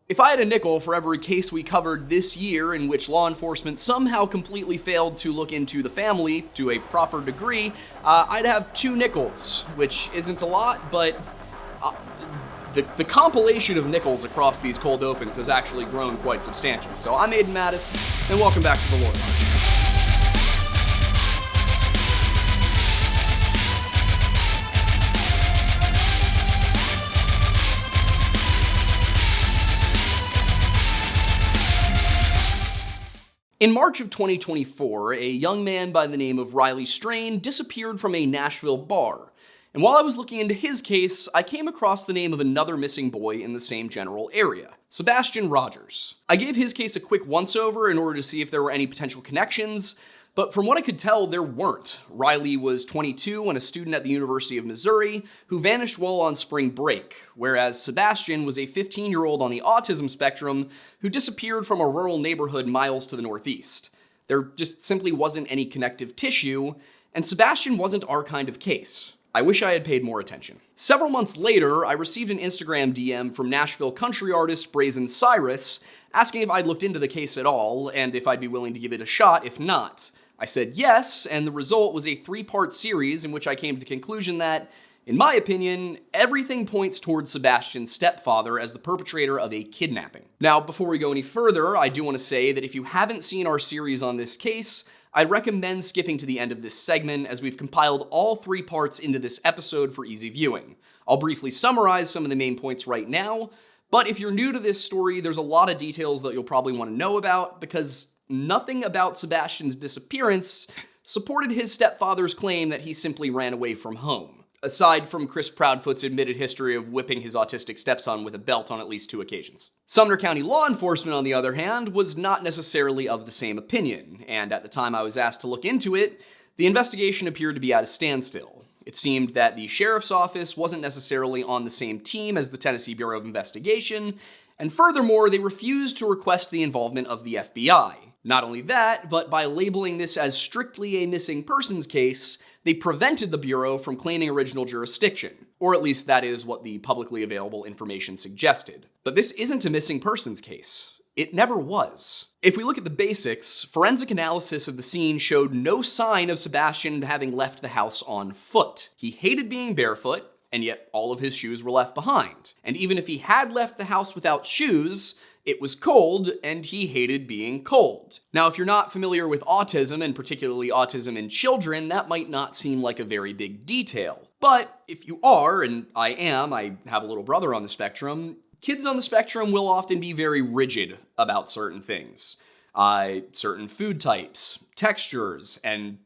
If I had a nickel for every case we covered this year in which law enforcement somehow completely failed to look into the family to a proper degree, I'd have 2 nickels, which isn't a lot, but the compilation of nickels across these cold opens has actually grown quite substantial. So I'm Aiden Mattis, and welcome back to the Lore Lodge. In March of 2024, a young man by the name of Riley Strain disappeared from a Nashville bar. And while I was looking into his case, I came across the name of another missing boy in the same general area, Sebastian Rogers. I gave his case a quick once-over in order to see if there were any potential connections, but from what I could tell, there weren't. Riley was 22 and a student at the University of Missouri who vanished while on spring break, whereas Sebastian was a 15-year-old on the autism spectrum who disappeared from a rural neighborhood miles to the northeast. There just simply wasn't any connective tissue, and Sebastian wasn't our kind of case. I wish I had paid more attention. Several months later, I received an Instagram DM from Nashville country artist Brazen Cyrus asking if I'd looked into the case at all, and if I'd be willing to give it a shot if not. I said yes, and the result was a 3-part series in which I came to the conclusion that, in my opinion, everything points towards Sebastian's stepfather as the perpetrator of a kidnapping. Now, before we go any further, I do want to say that if you haven't seen our series on this case, I'd recommend skipping to the end of this segment as we've compiled all 3 parts into this episode for easy viewing. I'll briefly summarize some of the main points right now, but if you're new to this story, there's a lot of details that you'll probably want to know about because nothing about Sebastian's disappearance supported his stepfather's claim that he simply ran away from home, aside from Chris Proudfoot's admitted history of whipping his autistic stepson with a belt on at least 2 occasions. Sumner County law enforcement, on the other hand, was not necessarily of the same opinion, and at the time I was asked to look into it, the investigation appeared to be at a standstill. It seemed that the sheriff's office wasn't necessarily on the same team as the Tennessee Bureau of Investigation, and furthermore, they refused to request the involvement of the FBI. Not only that, but by labeling this as strictly a missing persons case, they prevented the Bureau from claiming original jurisdiction, or at least that is what the publicly available information suggested. But this isn't a missing persons case. It never was. If we look at the basics, forensic analysis of the scene showed no sign of Sebastian having left the house on foot. He hated being barefoot, and yet all of his shoes were left behind. And even if he had left the house without shoes, it was cold, and he hated being cold. Now, if you're not familiar with autism, and particularly autism in children, that might not seem like a very big detail. But if you are, and I have a little brother on the spectrum, kids on the spectrum will often be very rigid about certain things. Certain food types, textures, and,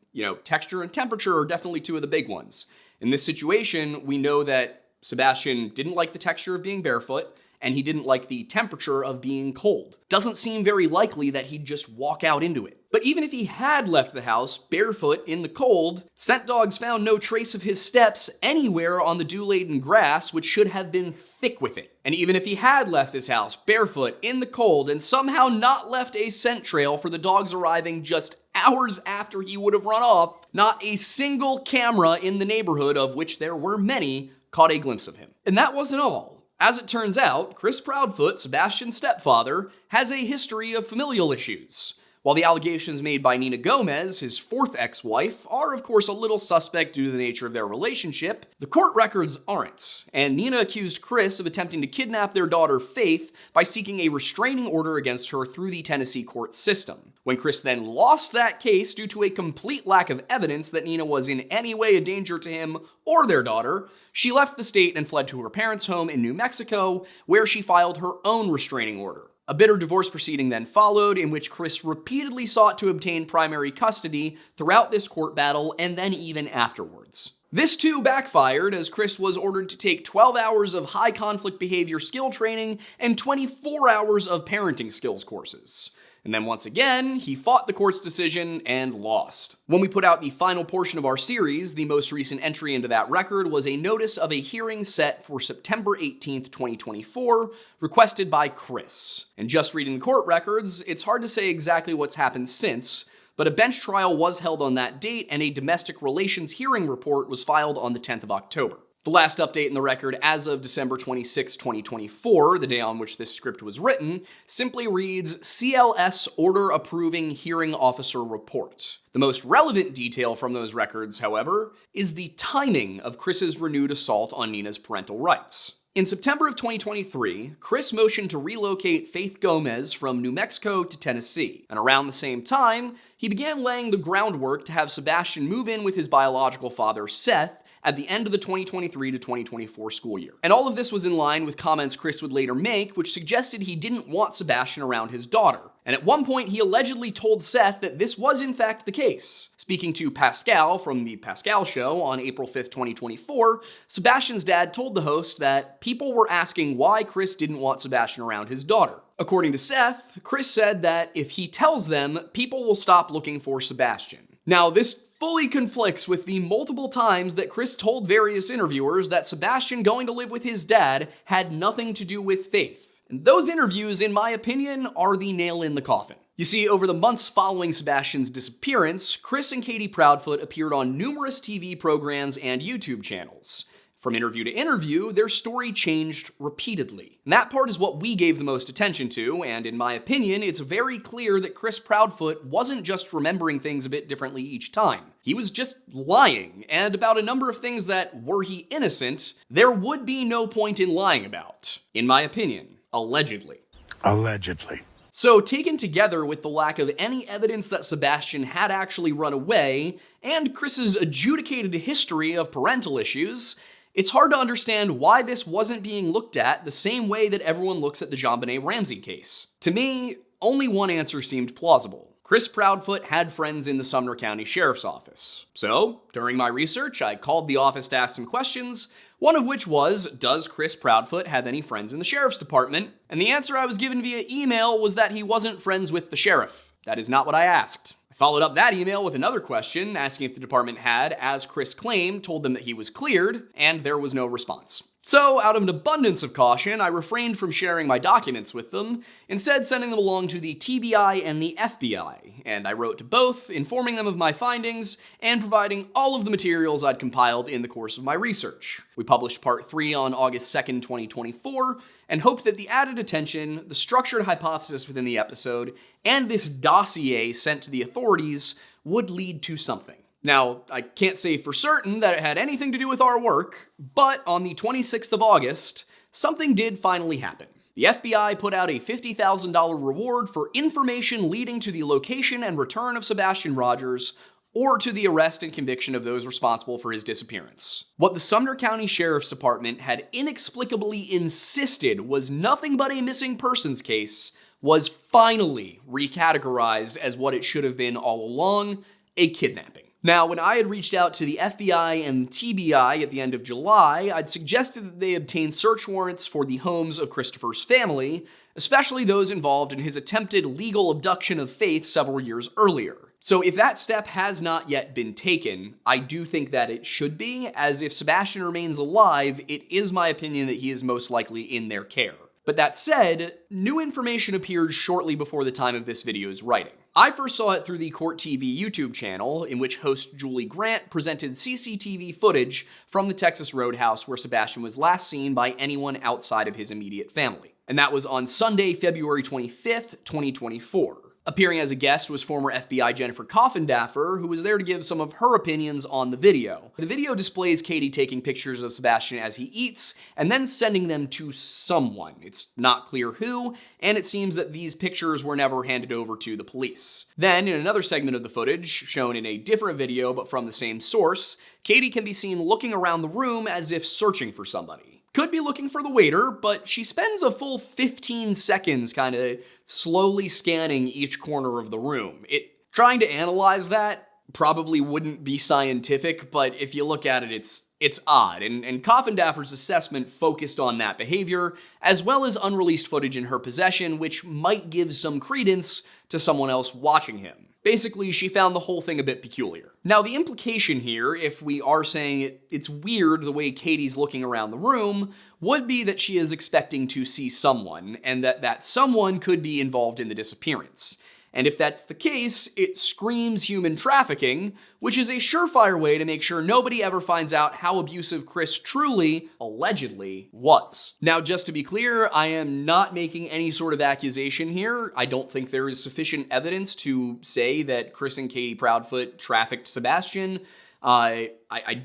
texture and temperature are definitely 2 of the big ones. In this situation, we know that Sebastian didn't like the texture of being barefoot, and he didn't like the temperature of being cold. Doesn't seem very likely that he'd just walk out into it. But even if he had left the house barefoot in the cold, scent dogs found no trace of his steps anywhere on the dew-laden grass, which should have been thick with it. And even if he had left his house barefoot in the cold and somehow not left a scent trail for the dogs arriving just hours after he would have run off, not a single camera in the neighborhood, of which there were many, caught a glimpse of him. And that wasn't all. As it turns out, Chris Proudfoot, Sebastian's stepfather, has a history of familial issues. While the allegations made by Nina Gomez, his 4th ex-wife, are of course a little suspect due to the nature of their relationship, the court records aren't, and Nina accused Chris of attempting to kidnap their daughter Faith by seeking a restraining order against her through the Tennessee court system. When Chris then lost that case due to a complete lack of evidence that Nina was in any way a danger to him or their daughter, she left the state and fled to her parents' home in New Mexico, where she filed her own restraining order. A bitter divorce proceeding then followed, in which Chris repeatedly sought to obtain primary custody throughout this court battle and then even afterwards. This too backfired, as Chris was ordered to take 12 hours of high conflict behavior skill training and 24 hours of parenting skills courses. And then once again, he fought the court's decision and lost. When we put out the final portion of our series, the most recent entry into that record was a notice of a hearing set for September 18th, 2024, requested by Chris. And just reading the court records, it's hard to say exactly what's happened since, but a bench trial was held on that date and a domestic relations hearing report was filed on the 10th of October. The last update in the record as of December 26, 2024, the day on which this script was written, simply reads CLS Order Approving Hearing Officer Report. The most relevant detail from those records, however, is the timing of Chris's renewed assault on Nina's parental rights. In September of 2023, Chris motioned to relocate Faith Gomez from New Mexico to Tennessee, and around the same time, he began laying the groundwork to have Sebastian move in with his biological father, Seth, at the end of the 2023 to 2024 school year. And all of this was in line with comments Chris would later make, which suggested he didn't want Sebastian around his daughter. And at one point, he allegedly told Seth that this was in fact the case. Speaking to Pascal from The Pascal Show on April 5th, 2024, Sebastian's dad told the host that people were asking why Chris didn't want Sebastian around his daughter. According to Seth, Chris said that if he tells them, people will stop looking for Sebastian. Now, this fully conflicts with the multiple times that Chris told various interviewers that Sebastian going to live with his dad had nothing to do with Faith. And those interviews, in my opinion, are the nail in the coffin. You see, over the months following Sebastian's disappearance, Chris and Katie Proudfoot appeared on numerous TV programs and YouTube channels. From interview to interview, their story changed repeatedly. And that part is what we gave the most attention to, and in my opinion, it's very clear that Chris Proudfoot wasn't just remembering things a bit differently each time. He was just lying, and about a number of things that, were he innocent, there would be no point in lying about. In my opinion, allegedly. Allegedly. So, taken together with the lack of any evidence that Sebastian had actually run away, and Chris's adjudicated history of parental issues, it's hard to understand why this wasn't being looked at the same way that everyone looks at the JonBenet Ramsey case. To me, only one answer seemed plausible. Chris Proudfoot had friends in the Sumner County Sheriff's Office. So, during my research, I called the office to ask some questions, one of which was, does Chris Proudfoot have any friends in the Sheriff's Department? And the answer I was given via email was that he wasn't friends with the sheriff. That is not what I asked. Followed up that email with another question, asking if the department had, as Chris claimed, told them that he was cleared, and there was no response. So, out of an abundance of caution, I refrained from sharing my documents with them, instead sending them along to the TBI and the FBI, and I wrote to both, informing them of my findings, and providing all of the materials I'd compiled in the course of my research. We published part 3 on August 2nd, 2024, and hoped that the added attention, the structured hypothesis within the episode, and this dossier sent to the authorities would lead to something. Now, I can't say for certain that it had anything to do with our work, but on the 26th of August, something did finally happen. The FBI put out a $50,000 reward for information leading to the location and return of Sebastian Rogers, or to the arrest and conviction of those responsible for his disappearance. What the Sumner County Sheriff's Department had inexplicably insisted was nothing but a missing persons case was finally recategorized as what it should have been all along, a kidnapping. Now, when I had reached out to the FBI and TBI at the end of July, I'd suggested that they obtain search warrants for the homes of Christopher's family, especially those involved in his attempted legal abduction of Faith several years earlier. So if that step has not yet been taken, I do think that it should be, as if Sebastian remains alive, it is my opinion that he is most likely in their care. But that said, new information appeared shortly before the time of this video's writing. I first saw it through the Court TV YouTube channel, in which host Julie Grant presented CCTV footage from the Texas Roadhouse where Sebastian was last seen by anyone outside of his immediate family. And that was on Sunday, February 25th, 2024. Appearing as a guest was former FBI Jennifer Coffindaffer, who was there to give some of her opinions on the video. The video displays Katie taking pictures of Sebastian as he eats, and then sending them to someone. It's not clear who, and it seems that these pictures were never handed over to the police. Then, in another segment of the footage, shown in a different video but from the same source, Katie can be seen looking around the room as if searching for somebody. Could be looking for the waiter, but she spends a full 15 seconds kind of slowly scanning each corner of the room. Trying to analyze that probably wouldn't be scientific, but if you look at it, it's odd. And Coffindaffer's assessment focused on that behavior, as well as unreleased footage in her possession, which might give some credence to someone else watching him. Basically, she found the whole thing a bit peculiar. Now, the implication here, if we are saying it's weird the way Katie's looking around the room, would be that she is expecting to see someone, and that someone could be involved in the disappearance. And if that's the case, it screams human trafficking, which is a surefire way to make sure nobody ever finds out how abusive Chris truly, allegedly, was. Now, just to be clear, I am not making any sort of accusation here. I don't think there is sufficient evidence to say that Chris and Katie Proudfoot trafficked Sebastian. I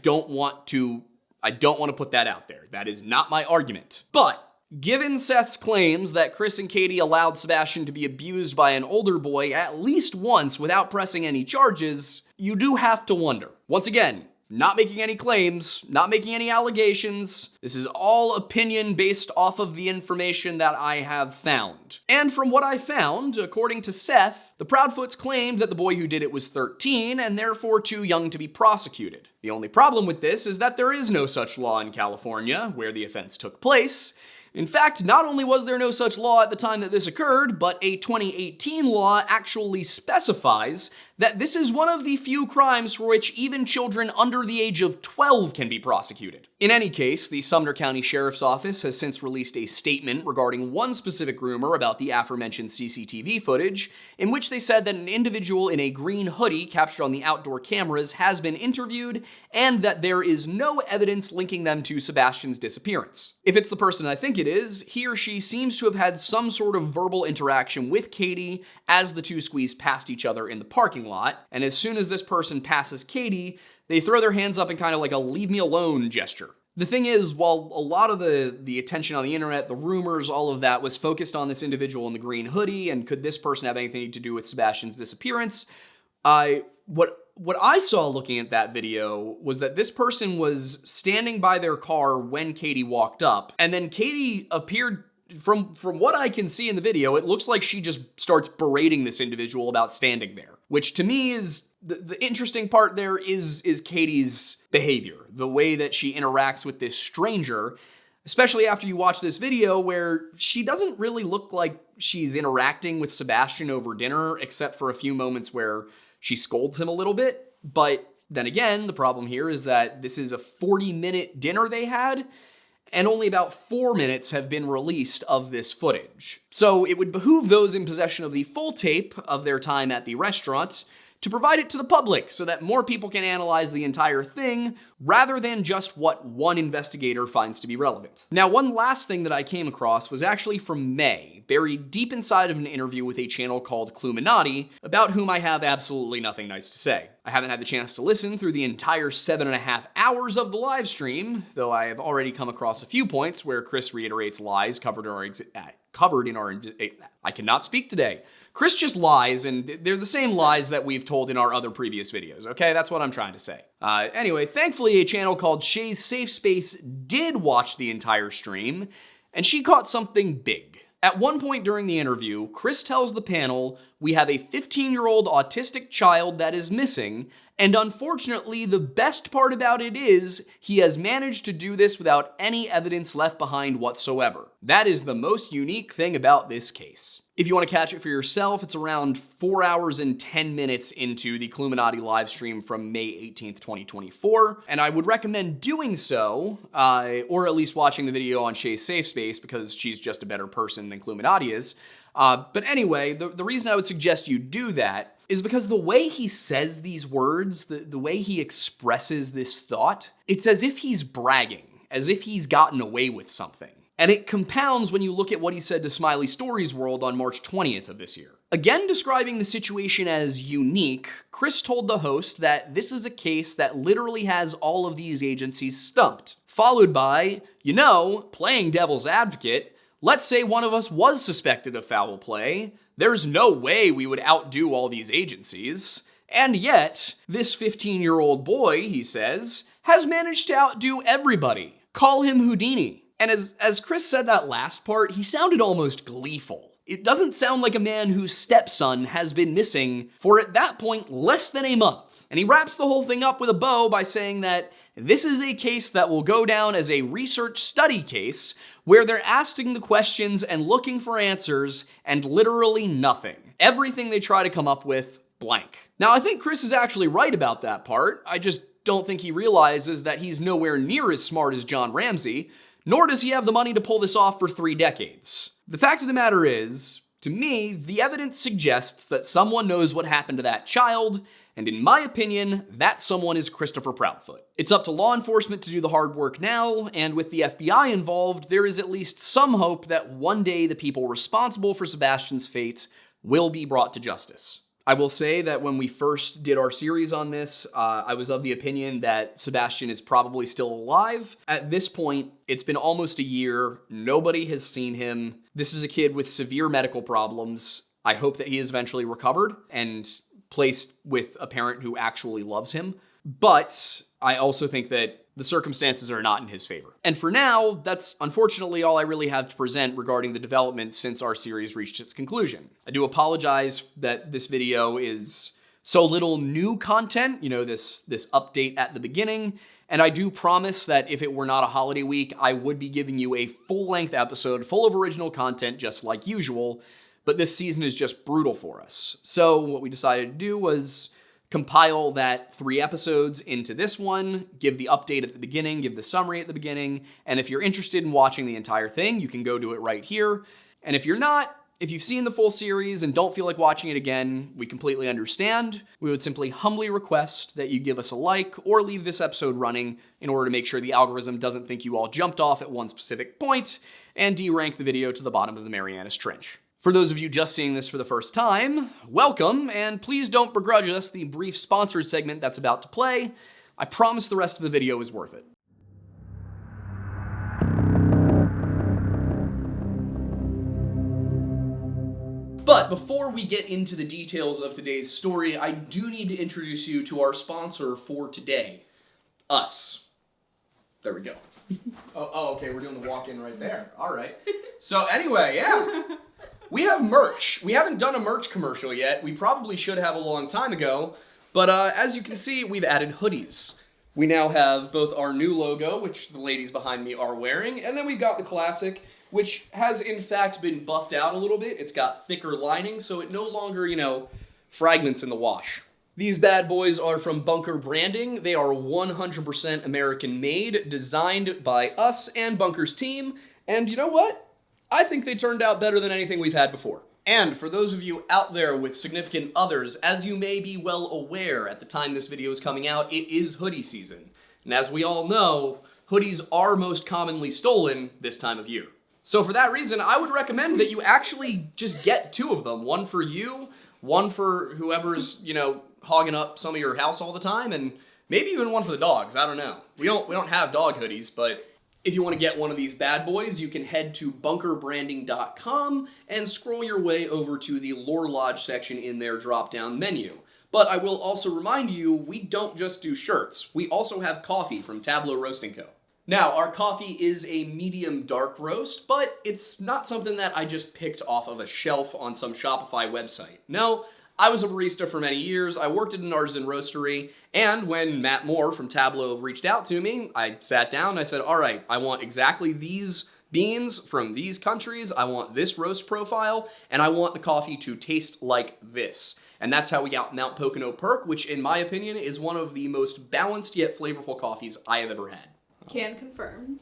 don't want to put that out there. That is not my argument. But given Seth's claims that Chris and Katie allowed Sebastian to be abused by an older boy at least once without pressing any charges, you do have to wonder. Once again, not making any claims, not making any allegations. This is all opinion based off of the information that I have found. And from what I found, according to Seth, the Proudfoots claimed that the boy who did it was 13 and therefore too young to be prosecuted. The only problem with this is that there is no such law in California where the offense took place. In fact, not only was there no such law at the time that this occurred, but a 2018 law actually specifies that this is one of the few crimes for which even children under the age of 12 can be prosecuted. In any case, the Sumner County Sheriff's Office has since released a statement regarding one specific rumor about the aforementioned CCTV footage, in which they said that an individual in a green hoodie captured on the outdoor cameras has been interviewed, and that there is no evidence linking them to Sebastian's disappearance. If it's the person I think it is, he or she seems to have had some sort of verbal interaction with Katie as the two squeezed past each other in the parking lot, and as soon as this person passes Katie, they throw their hands up in kind of like a leave me alone gesture. The thing is, while a lot of the attention on the internet, the rumors, all of that was focused on this individual in the green hoodie, and could this person have anything to do with Sebastian's disappearance, what I saw looking at that video was that this person was standing by their car when Katie walked up, and then Katie appeared. From what I can see in the video, it looks like she just starts berating this individual about standing there, which to me is the interesting part there is Katie's behavior, the way that she interacts with this stranger, especially after you watch this video where she doesn't really look like she's interacting with Sebastian over dinner, except for a few moments where she scolds him a little bit. But then again, the problem here is that this is a 40-minute dinner they had, and only about 4 minutes have been released of this footage. So it would behoove those in possession of the full tape of their time at the restaurant to provide it to the public so that more people can analyze the entire thing rather than just what one investigator finds to be relevant. Now, one last thing that I came across was actually from May, buried deep inside of an interview with a channel called Cluminati, about whom I have absolutely nothing nice to say. I haven't had the chance to listen through the entire 7.5 hours of the live stream, though I have already come across a few points where Chris reiterates lies covered in our I cannot speak today. Chris just lies, and they're the same lies that we've told in our other previous videos, okay? That's what I'm trying to say. Anyway, thankfully, a channel called Shay's Safe Space did watch the entire stream, and she caught something big. At one point during the interview, Chris tells the panel, "We have a 15-year-old autistic child that is missing, and unfortunately, the best part about it is he has managed to do this without any evidence left behind whatsoever. That is the most unique thing about this case." If you want to catch it for yourself, it's around 4 hours and 10 minutes into the Cluminati live stream from May 18th, 2024, and I would recommend doing so, or at least watching the video on Shay's Safe Space, because she's just a better person than Cluminati is. But anyway, the reason I would suggest you do that is because the way he says these words, the way he expresses this thought, it's as if he's bragging, as if he's gotten away with something. And it compounds when you look at what he said to Smiley Stories World on March 20th of this year. Again, describing the situation as unique, Chris told the host that this is a case that literally has all of these agencies stumped. Followed by, playing devil's advocate, let's say one of us was suspected of foul play. There's no way we would outdo all these agencies. And yet, this 15-year-old boy, he says, has managed to outdo everybody. Call him Houdini. And as Chris said that last part, he sounded almost gleeful. It doesn't sound like a man whose stepson has been missing for, at that point, less than a month. And he wraps the whole thing up with a bow by saying that this is a case that will go down as a research study case where they're asking the questions and looking for answers and literally nothing. Everything they try to come up with, blank. Now, I think Chris is actually right about that part. I just don't think he realizes that he's nowhere near as smart as John Ramsey, nor does he have the money to pull this off for 3 decades. The fact of the matter is, To me, the evidence suggests that someone knows what happened to that child, and in my opinion, that someone is Christopher Proudfoot. It's up to law enforcement to do the hard work now, and with the FBI involved, there is at least some hope that one day the people responsible for Sebastian's fate will be brought to justice. I will say that when we first did our series on this, I was of the opinion that Sebastian is probably still alive. At this point, it's been almost a year. Nobody has seen him. This is a kid with severe medical problems. I hope that he is eventually recovered and placed with a parent who actually loves him. But I also think that the circumstances are not in his favor. And for now, that's unfortunately all I really have to present regarding the developments since our series reached its conclusion. I do apologize that this video is so little new content, this update at the beginning, and I do promise that if it were not a holiday week, I would be giving you a full-length episode full of original content just like usual, but this season is just brutal for us. So what we decided to do was compile that 3 episodes into this one, give the update at the beginning, give the summary at the beginning, and if you're interested in watching the entire thing, you can go do it right here. And if you're not, if you've seen the full series and don't feel like watching it again, we completely understand. We would simply humbly request that you give us a like or leave this episode running in order to make sure the algorithm doesn't think you all jumped off at one specific point and derank the video to the bottom of the Marianas Trench. For those of you just seeing this for the first time, welcome, and please don't begrudge us the brief sponsored segment that's about to play. I promise the rest of the video is worth it. But before we get into the details of today's story, I do need to introduce you to our sponsor for today, us. There we go. Oh, okay, we're doing the walk-in right there. All right. So anyway, yeah. We have merch. We haven't done a merch commercial yet. We probably should have a long time ago. But as you can see, we've added hoodies. We now have both our new logo, which the ladies behind me are wearing, and then we've got the classic, which has in fact been buffed out a little bit. It's got thicker lining, so it no longer, fragments in the wash. These bad boys are from Bunker Branding. They are 100% American made, designed by us and Bunker's team. And you know what? I think they turned out better than anything we've had before. And for those of you out there with significant others, as you may be well aware at the time this video is coming out, it is hoodie season. And as we all know, hoodies are most commonly stolen this time of year. So for that reason, I would recommend that you actually just get 2 of them. One for you, one for whoever's, hogging up some of your house all the time, and maybe even one for the dogs. I don't know. We don't have dog hoodies, but if you want to get one of these bad boys, you can head to bunkerbranding.com and scroll your way over to the Lore Lodge section in their drop-down menu. But I will also remind you, we don't just do shirts. We also have coffee from Tableau Roasting Co. Now, our coffee is a medium dark roast, but it's not something that I just picked off of a shelf on some Shopify website. No, I was a barista for many years, I worked at an artisan roastery, and when Matt Moore from Tableau reached out to me, I sat down and I said, all right, I want exactly these beans from these countries, I want this roast profile, and I want the coffee to taste like this. And that's how we got Mount Pocono Perk, which in my opinion is one of the most balanced yet flavorful coffees I have ever had. Can confirm.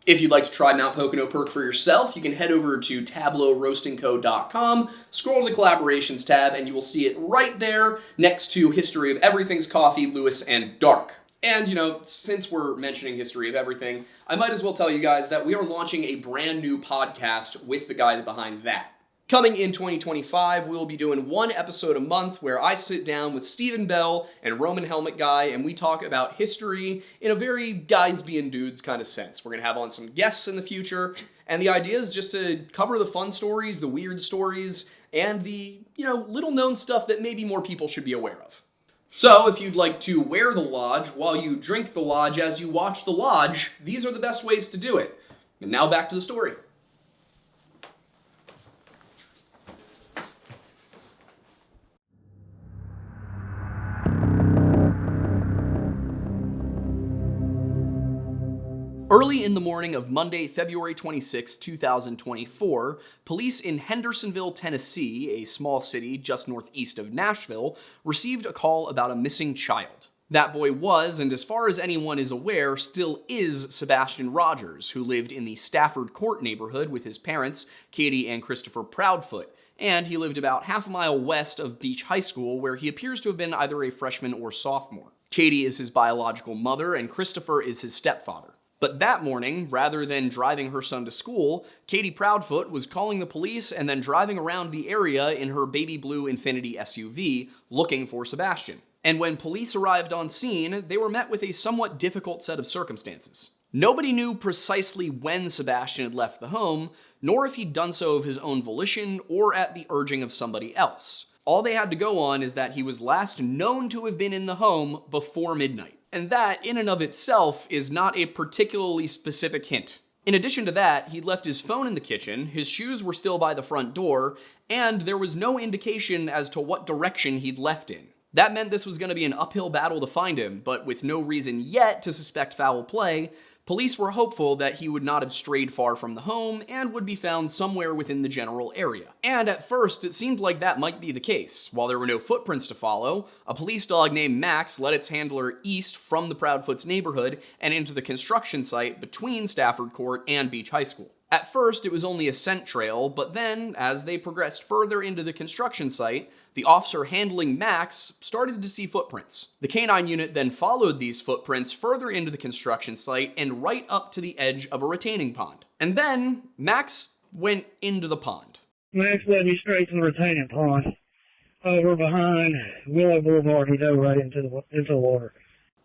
If you'd like to try Mount Pocono Perk for yourself, you can head over to tableauroastingco.com, scroll to the collaborations tab, and you will see it right there next to History of Everything's Coffee, Lewis, and Dark. And, since we're mentioning History of Everything, I might as well tell you guys that we are launching a brand new podcast with the guys behind that. Coming in 2025, we'll be doing 1 episode a month where I sit down with Stephen Bell and Roman Helmet Guy and we talk about history in a very guys being dudes kind of sense. We're going to have on some guests in the future, and the idea is just to cover the fun stories, the weird stories, and the, little known stuff that maybe more people should be aware of. So if you'd like to wear the lodge while you drink the lodge as you watch the lodge, these are the best ways to do it. And now back to the story. Early in the morning of Monday, February 26, 2024, police in Hendersonville, Tennessee, a small city just northeast of Nashville, received a call about a missing child. That boy was, and as far as anyone is aware, still is Sebastian Rogers, who lived in the Stafford Court neighborhood with his parents, Katie and Christopher Proudfoot, and he lived about half a mile west of Beach High School, where he appears to have been either a freshman or sophomore. Katie is his biological mother, and Christopher is his stepfather. But that morning, rather than driving her son to school, Katie Proudfoot was calling the police and then driving around the area in her baby blue Infiniti SUV, looking for Sebastian. And when police arrived on scene, they were met with a somewhat difficult set of circumstances. Nobody knew precisely when Sebastian had left the home, nor if he'd done so of his own volition or at the urging of somebody else. All they had to go on is that he was last known to have been in the home before midnight. And that, in and of itself, is not a particularly specific hint. In addition to that, he'd left his phone in the kitchen, his shoes were still by the front door, and there was no indication as to what direction he'd left in. That meant this was going to be an uphill battle to find him, but with no reason yet to suspect foul play, police were hopeful that he would not have strayed far from the home and would be found somewhere within the general area. And at first, it seemed like that might be the case. While there were no footprints to follow, a police dog named Max led its handler east from the Proudfoot's neighborhood and into the construction site between Stafford Court and Beach High School. At first, it was only a scent trail, but then, as they progressed further into the construction site, the officer handling Max started to see footprints. The canine unit then followed these footprints further into the construction site and right up to the edge of a retaining pond. And then, Max went into the pond. Max led me straight to the retaining pond. Over behind Willow Boulevard, he dove right into the water.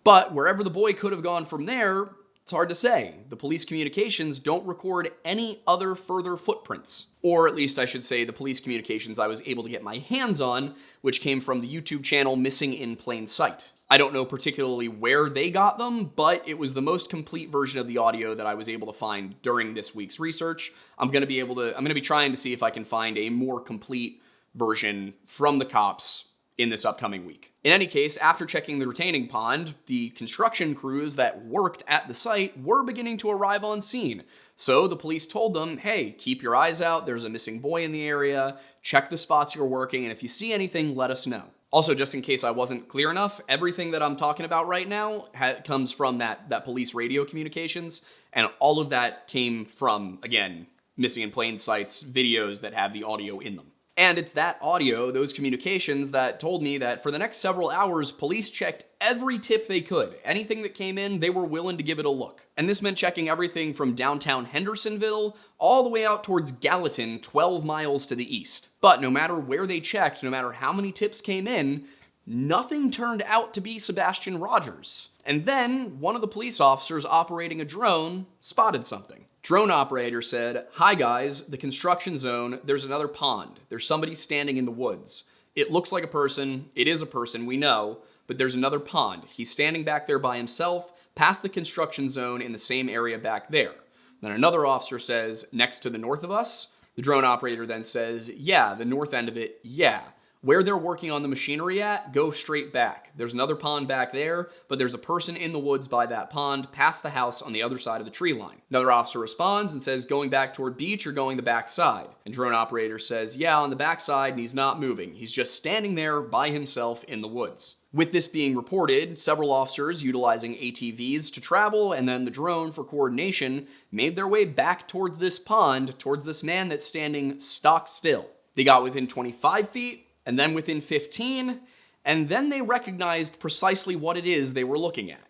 But wherever the boy could have gone from there, it's hard to say. The police communications don't record any other further footprints. Or at least I should say the police communications I was able to get my hands on, which came from the YouTube channel Missing in Plain Sight. I don't know particularly where they got them, but it was the most complete version of the audio that I was able to find during this week's research. I'm going to be trying to see if I can find a more complete version from the cops in this upcoming week. In any case, after checking the retaining pond, the construction crews that worked at the site were beginning to arrive on scene. So the police told them, hey, keep your eyes out, there's a missing boy in the area, check the spots you're working, and if you see anything, let us know. Also, just in case I wasn't clear enough, everything that I'm talking about right now comes from that police radio communications, and all of that came from, again, Missing in Plain Sight's videos that have the audio in them. And it's that audio, those communications, that told me that for the next several hours, police checked every tip they could. Anything that came in, they were willing to give it a look. And this meant checking everything from downtown Hendersonville all the way out towards Gallatin, 12 miles to the east. But no matter where they checked, no matter how many tips came in, nothing turned out to be Sebastian Rogers. And then, one of the police officers operating a drone spotted something. Drone operator said, "Hi guys, the construction zone, there's another pond. There's somebody standing in the woods. It looks like a person, it is a person, we know, but there's another pond. He's standing back there by himself, past the construction zone in the same area back there." Then another officer says, "Next to the north of us?" The drone operator then says, "Yeah, the north end of it, yeah. Where they're working on the machinery at, go straight back. There's another pond back there, but there's a person in the woods by that pond, past the house on the other side of the tree line." Another officer responds and says, "Going back toward beach or going the back side?" And drone operator says, "Yeah, on the back side, and he's not moving. He's just standing there by himself in the woods." With this being reported, several officers utilizing ATVs to travel and then the drone for coordination made their way back toward this pond, towards this man that's standing stock still. They got within 25 feet, and then within 15, and then they recognized precisely what it is they were looking at.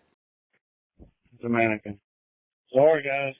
It's a mannequin. Sorry, guys.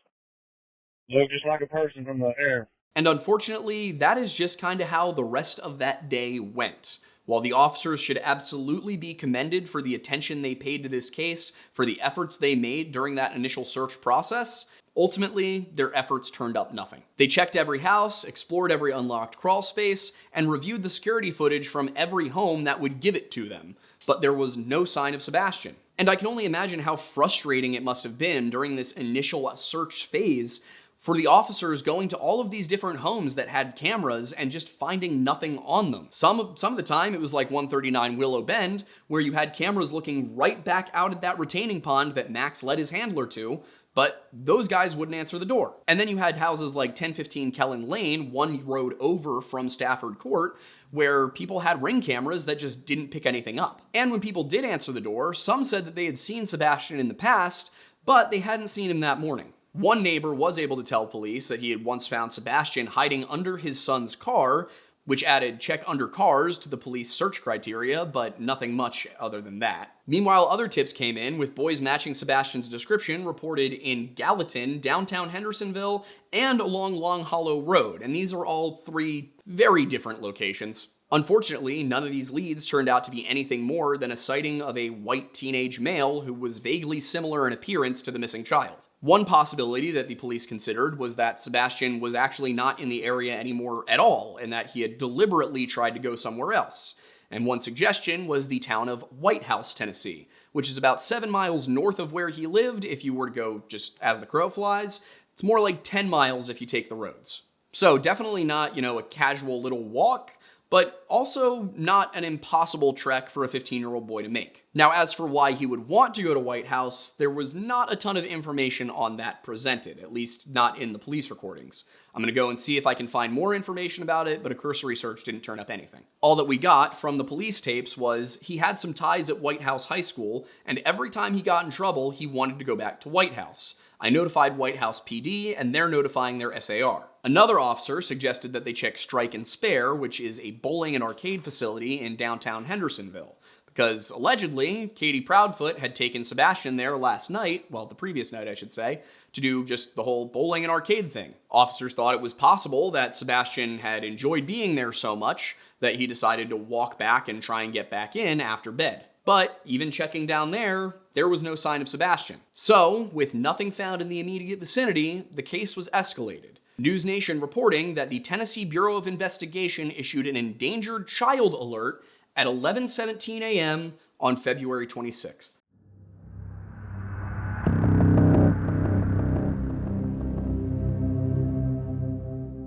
Look just like a person from the air. And unfortunately, that is just kind of how the rest of that day went. While the officers should absolutely be commended for the attention they paid to this case, for the efforts they made during that initial search process, ultimately, their efforts turned up nothing. They checked every house, explored every unlocked crawl space, and reviewed the security footage from every home that would give it to them, but there was no sign of Sebastian. And I can only imagine how frustrating it must have been during this initial search phase for the officers going to all of these different homes that had cameras and just finding nothing on them. Some of the time, it was like 139 Willow Bend, where you had cameras looking right back out at that retaining pond that Max led his handler to, But those guys wouldn't answer the door. And then you had houses like 1015 Kellen Lane, one road over from Stafford Court, where people had ring cameras that just didn't pick anything up. And when people did answer the door, some said that they had seen Sebastian in the past, but they hadn't seen him that morning. One neighbor was able to tell police that he had once found Sebastian hiding under his son's car, which added check under cars to the police search criteria, but nothing much other than that. Meanwhile, other tips came in, with boys matching Sebastian's description reported in Gallatin, downtown Hendersonville, and along Long Hollow Road, and these are all three very different locations. Unfortunately, none of these leads turned out to be anything more than a sighting of a white teenage male who was vaguely similar in appearance to the missing child. One possibility that the police considered was that Sebastian was actually not in the area anymore at all, and that he had deliberately tried to go somewhere else. And one suggestion was the town of White House, Tennessee, which is about 7 miles north of where he lived if you were to go just as the crow flies. It's more like 10 miles if you take the roads. So definitely not, a casual little walk, but also not an impossible trek for a 15-year-old boy to make. Now, as for why he would want to go to White House, there was not a ton of information on that presented, at least not in the police recordings. I'm gonna go and see if I can find more information about it, but a cursory search didn't turn up anything. All that we got from the police tapes was he had some ties at White House High School, and every time he got in trouble, he wanted to go back to White House. I notified White House PD, and they're notifying their SAR. Another officer suggested that they check Strike and Spare, which is a bowling and arcade facility in downtown Hendersonville, because allegedly, Katie Proudfoot had taken Sebastian there last night, well, the previous night I should say, to do just the whole bowling and arcade thing. Officers thought it was possible that Sebastian had enjoyed being there so much that he decided to walk back and try and get back in after bed. But even checking down there was no sign of Sebastian. So, with nothing found in the immediate vicinity, the case was escalated. News Nation reporting that the Tennessee Bureau of Investigation issued an endangered child alert at 11:17 a.m. on February 26th.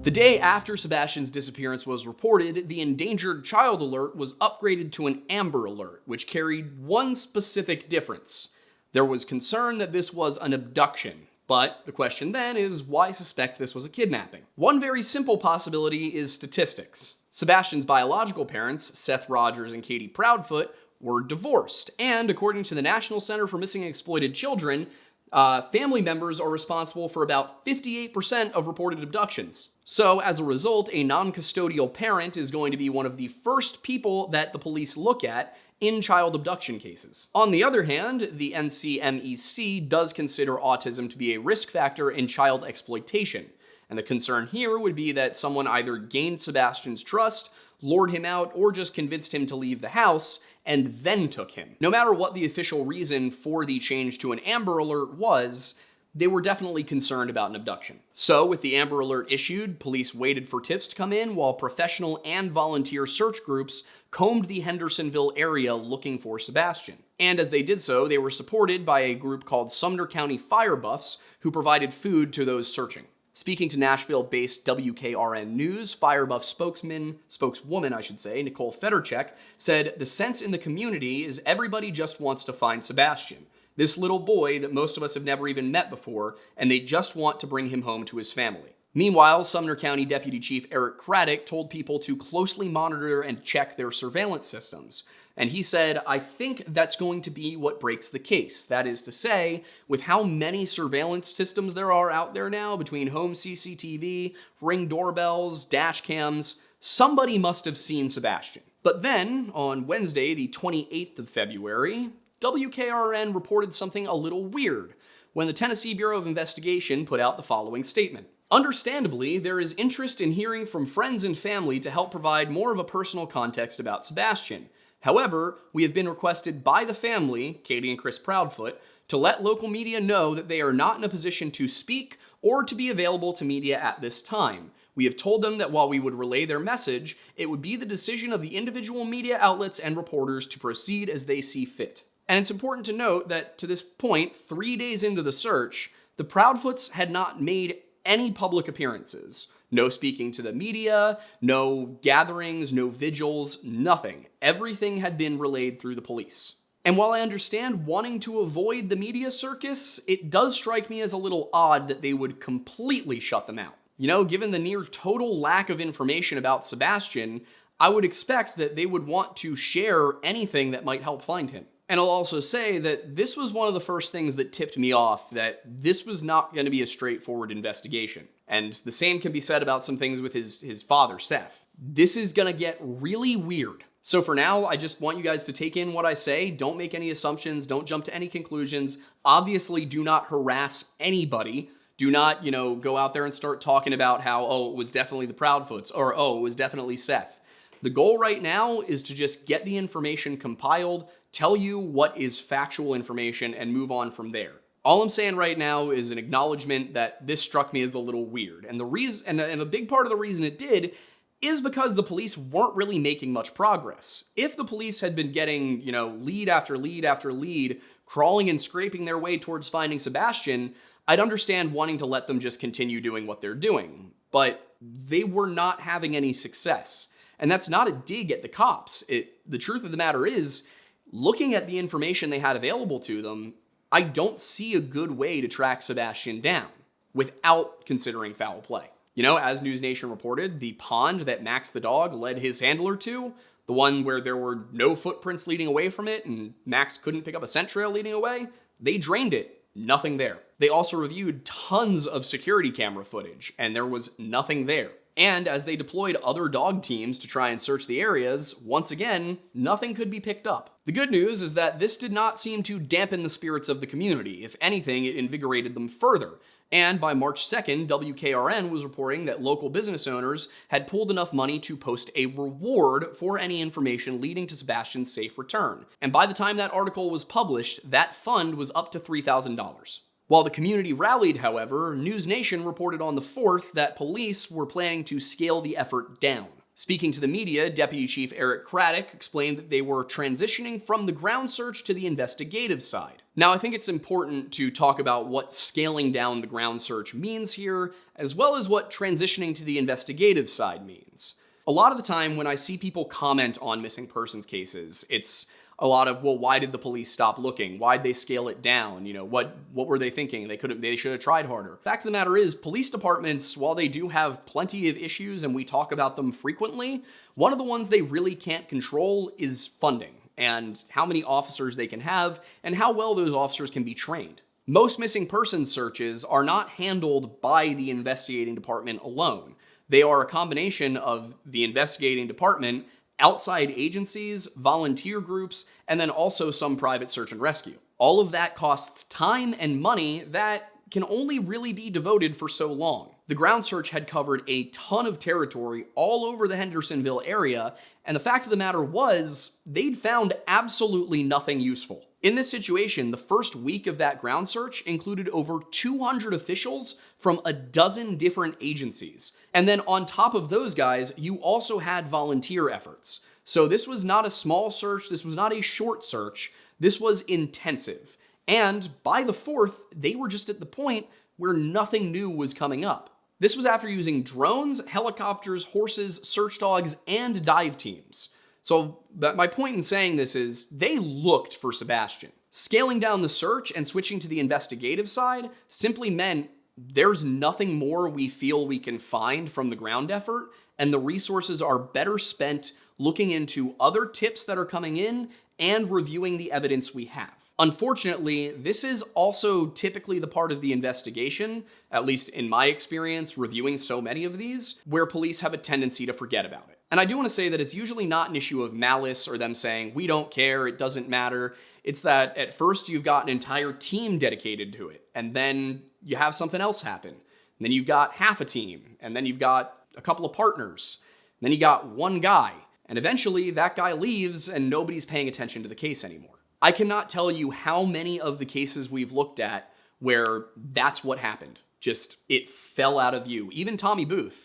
The day after Sebastian's disappearance was reported, the endangered child alert was upgraded to an Amber Alert, which carried one specific difference. There was concern that this was an abduction, but the question then is why suspect this was a kidnapping? One very simple possibility is statistics. Sebastian's biological parents, Seth Rogers and Katie Proudfoot, were divorced, and according to the National Center for Missing and Exploited Children, family members are responsible for about 58% of reported abductions. So, as a result, a non-custodial parent is going to be one of the first people that the police look at in child abduction cases. On the other hand, the NCMEC does consider autism to be a risk factor in child exploitation, and the concern here would be that someone either gained Sebastian's trust, lured him out, or just convinced him to leave the house, and then took him. No matter what the official reason for the change to an Amber Alert was, they were definitely concerned about an abduction. So, with the Amber Alert issued, police waited for tips to come in while professional and volunteer search groups combed the Hendersonville area looking for Sebastian. And as they did so, they were supported by a group called Sumner County Fire Buffs, who provided food to those searching. Speaking to Nashville-based WKRN News, Fire Buff spokeswoman, Nicole Federchek, said, "The sense in the community is everybody just wants to find Sebastian. This little boy that most of us have never even met before, and they just want to bring him home to his family." Meanwhile, Sumner County Deputy Chief Eric Craddock told people to closely monitor and check their surveillance systems. And he said, "I think that's going to be what breaks the case. That is to say, with how many surveillance systems there are out there now, between home CCTV, Ring doorbells, dash cams, somebody must have seen Sebastian." But then, on Wednesday, the 28th of February, WKRN reported something a little weird when the Tennessee Bureau of Investigation put out the following statement. "Understandably, there is interest in hearing from friends and family to help provide more of a personal context about Sebastian. However, we have been requested by the family, Katie and Chris Proudfoot, to let local media know that they are not in a position to speak or to be available to media at this time. We have told them that while we would relay their message, it would be the decision of the individual media outlets and reporters to proceed as they see fit." And it's important to note that to this point, 3 days into the search, the Proudfoots had not made any public appearances. No speaking to the media, no gatherings, no vigils, nothing. Everything had been relayed through the police. And while I understand wanting to avoid the media circus, it does strike me as a little odd that they would completely shut them out. You know, given the near total lack of information about Sebastian, I would expect that they would want to share anything that might help find him. And I'll also say that this was one of the first things that tipped me off that this was not going to be a straightforward investigation. And the same can be said about some things with his father, Seth. This is going to get really weird. So for now, I just want you guys to take in what I say. Don't make any assumptions. Don't jump to any conclusions. Obviously, do not harass anybody. Do not, go out there and start talking about how, oh, it was definitely the Proudfoots, or oh, it was definitely Seth. The goal right now is to just get the information compiled, tell you what is factual information, and move on from there. All I'm saying right now is an acknowledgement that this struck me as a little weird. And the reason, and a big part of the reason it did, is because the police weren't really making much progress. If the police had been getting, lead after lead after lead, crawling and scraping their way towards finding Sebastian, I'd understand wanting to let them just continue doing what they're doing. But they were not having any success. And that's not a dig at the cops. The truth of the matter is, looking at the information they had available to them, I don't see a good way to track Sebastian down without considering foul play. As News Nation reported, the pond that Max the dog led his handler to, the one where there were no footprints leading away from it and Max couldn't pick up a scent trail leading away, they drained it. Nothing there. They also reviewed tons of security camera footage, and there was nothing there. And as they deployed other dog teams to try and search the areas, once again, nothing could be picked up. The good news is that this did not seem to dampen the spirits of the community. If anything, it invigorated them further. And by March 2nd, WKRN was reporting that local business owners had pooled enough money to post a reward for any information leading to Sebastian's safe return. And by the time that article was published, that fund was up to $3,000. While the community rallied, however, News Nation reported on the 4th that police were planning to scale the effort down. Speaking to the media, Deputy Chief Eric Craddock explained that they were transitioning from the ground search to the investigative side. Now, I think it's important to talk about what scaling down the ground search means here, as well as what transitioning to the investigative side means. A lot of the time when I see people comment on missing persons cases, it's a lot of, well, why did the police stop looking? Why'd they scale it down? What were they thinking? They should have tried harder. Fact of the matter is, police departments, while they do have plenty of issues and we talk about them frequently, one of the ones they really can't control is funding and how many officers they can have and how well those officers can be trained. Most missing persons searches are not handled by the investigating department alone. They are a combination of the investigating department, outside agencies, volunteer groups, and then also some private search and rescue. All of that costs time and money that can only really be devoted for so long. The ground search had covered a ton of territory all over the Hendersonville area, and the fact of the matter was, they'd found absolutely nothing useful. In this situation, the first week of that ground search included over 200 officials from a dozen different agencies. And then on top of those guys, you also had volunteer efforts. So this was not a small search, this was not a short search, this was intensive. And by the 4th, they were just at the point where nothing new was coming up. This was after using drones, helicopters, horses, search dogs, and dive teams. So my point in saying this is they looked for Sebastian. Scaling down the search and switching to the investigative side simply meant there's nothing more we feel we can find from the ground effort, and the resources are better spent looking into other tips that are coming in and reviewing the evidence we have. Unfortunately, this is also typically the part of the investigation, at least in my experience reviewing so many of these, where police have a tendency to forget about it. And I do want to say that it's usually not an issue of malice or them saying, we don't care, it doesn't matter. It's that at first you've got an entire team dedicated to it, and then you have something else happen. And then you've got half a team, and then you've got a couple of partners, and then you got one guy, and eventually that guy leaves and nobody's paying attention to the case anymore. I cannot tell you how many of the cases we've looked at where that's what happened. Just, it fell out of view. Even Tommy Booth,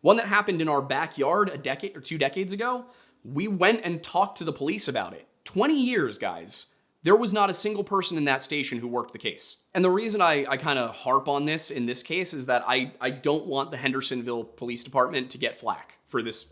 one that happened in our backyard a decade or 2 decades ago, we went and talked to the police about it. 20 years, guys. There was not a single person in that station who worked the case. And the reason I kind of harp on this in this case is that I don't want the Hendersonville Police Department to get flack for this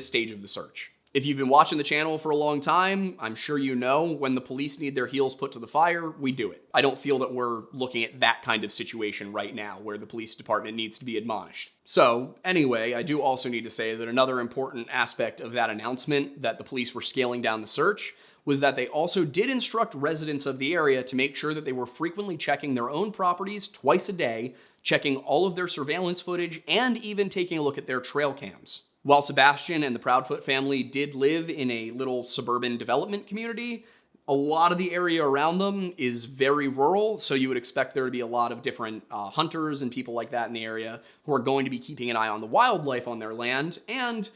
stage of the search. If you've been watching the channel for a long time, I'm sure you know when the police need their heels put to the fire, we do it. I don't feel that we're looking at that kind of situation right now where the police department needs to be admonished. So anyway, I do also need to say that another important aspect of that announcement that the police were scaling down the search was that they also did instruct residents of the area to make sure that they were frequently checking their own properties twice a day, checking all of their surveillance footage, and even taking a look at their trail cams. While Sebastian and the Proudfoot family did live in a little suburban development community, a lot of the area around them is very rural, so you would expect there to be a lot of different hunters and people like that in the area who are going to be keeping an eye on the wildlife on their land, and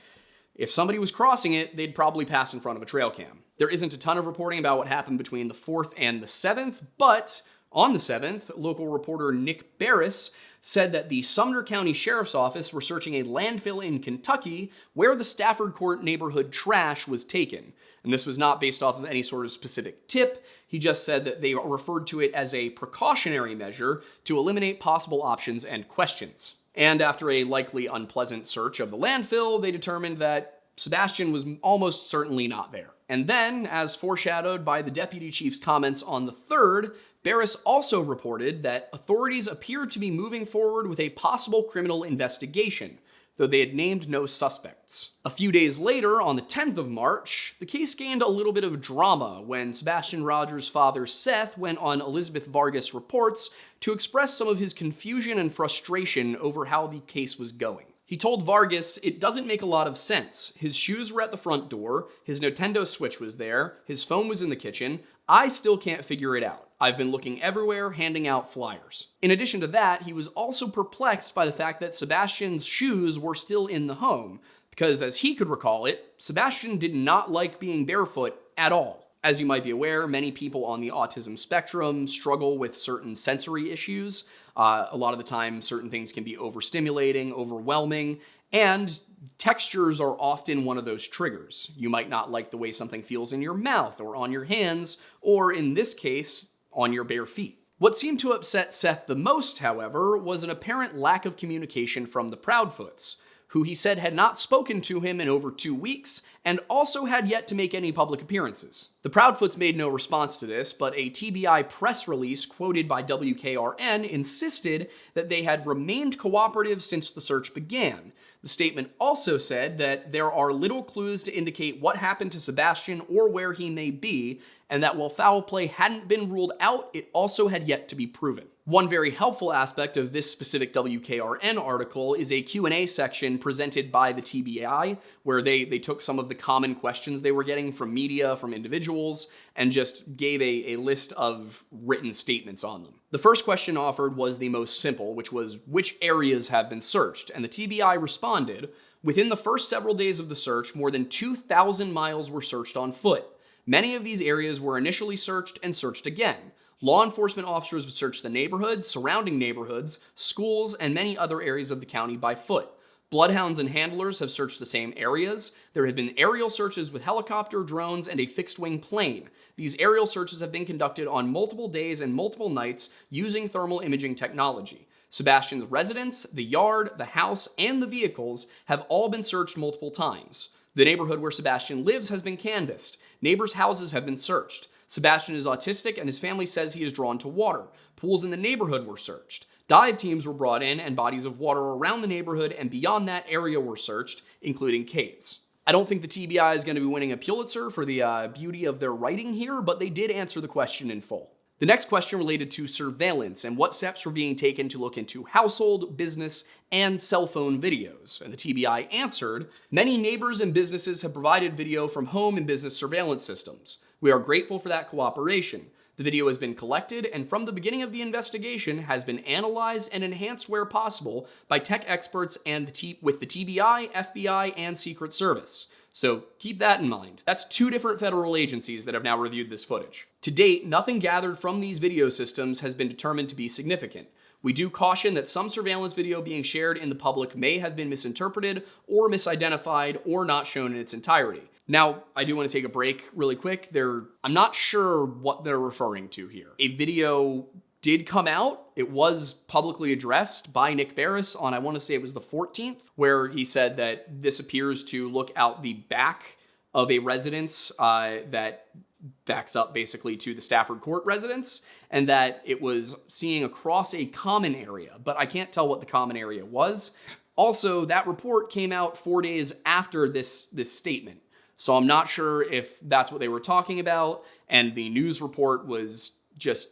if somebody was crossing it, they'd probably pass in front of a trail cam. There isn't a ton of reporting about what happened between the 4th and the 7th, but on the 7th, local reporter Nick Barris said that the Sumner County Sheriff's Office were searching a landfill in Kentucky where the Stafford Court neighborhood trash was taken. And this was not based off of any sort of specific tip. He just said that they referred to it as a precautionary measure to eliminate possible options and questions. And after a likely unpleasant search of the landfill, they determined that Sebastian was almost certainly not there. And then, as foreshadowed by the deputy chief's comments on the 3rd, Barris also reported that authorities appeared to be moving forward with a possible criminal investigation, though they had named no suspects. A few days later, on the 10th of March, the case gained a little bit of drama when Sebastian Rogers' father Seth went on Elizabeth Vargas Reports to express some of his confusion and frustration over how the case was going. He told Vargas it doesn't make a lot of sense. His shoes were at the front door, his Nintendo Switch was there, his phone was in the kitchen. I still can't figure it out. I've been looking everywhere, handing out flyers. In addition to that, he was also perplexed by the fact that Sebastian's shoes were still in the home, because as he could recall it, Sebastian did not like being barefoot at all. As you might be aware, many people on the autism spectrum struggle with certain sensory issues. A lot of the time, certain things can be overstimulating, overwhelming, and textures are often one of those triggers. You might not like the way something feels in your mouth or on your hands, or in this case, on your bare feet. What seemed to upset Seth the most, however, was an apparent lack of communication from the Proudfoots, who he said had not spoken to him in over 2 weeks and also had yet to make any public appearances. The Proudfoots made no response to this, but a TBI press release quoted by WKRN insisted that they had remained cooperative since the search began. The statement also said that there are little clues to indicate what happened to Sebastian or where he may be, and that while foul play hadn't been ruled out, it also had yet to be proven. One very helpful aspect of this specific WKRN article is a Q&A section presented by the TBI, where they took some of the common questions they were getting from media, from individuals, and just gave a list of written statements on them. The first question offered was the most simple, which was, which areas have been searched? And the TBI responded, within the first several days of the search, more than 2,000 miles were searched on foot. Many of these areas were initially searched and searched again. Law enforcement officers would search the neighborhood, surrounding neighborhoods, schools, and many other areas of the county by foot. Bloodhounds and handlers have searched the same areas. There have been aerial searches with helicopter, drones, and a fixed-wing plane. These aerial searches have been conducted on multiple days and multiple nights using thermal imaging technology. Sebastian's residence, the yard, the house, and the vehicles have all been searched multiple times. The neighborhood where Sebastian lives has been canvassed. Neighbors' houses have been searched. Sebastian is autistic and his family says he is drawn to water. Pools in the neighborhood were searched. Dive teams were brought in and bodies of water around the neighborhood and beyond that area were searched, including caves. I don't think the TBI is going to be winning a Pulitzer for the beauty of their writing here, but they did answer the question in full. The next question related to surveillance and what steps were being taken to look into household, business, and cell phone videos. And the TBI answered, many neighbors and businesses have provided video from home and business surveillance systems. We are grateful for that cooperation. The video has been collected and from the beginning of the investigation has been analyzed and enhanced where possible by tech experts and with the TBI, FBI, and Secret Service. So keep that in mind. That's 2 different federal agencies that have now reviewed this footage. To date, nothing gathered from these video systems has been determined to be significant. We do caution that some surveillance video being shared in the public may have been misinterpreted or misidentified or not shown in its entirety. Now, I do want to take a break really quick. I'm not sure what they're referring to here. A video did come out. It was publicly addressed by Nick Barris on, I want to say it was the 14th, where he said that this appears to look out the back of a residence that backs up basically to the Stafford Court residence, and that it was seeing across a common area, but I can't tell what the common area was. Also, that report came out 4 days after this statement. So I'm not sure if that's what they were talking about, and the news report was just,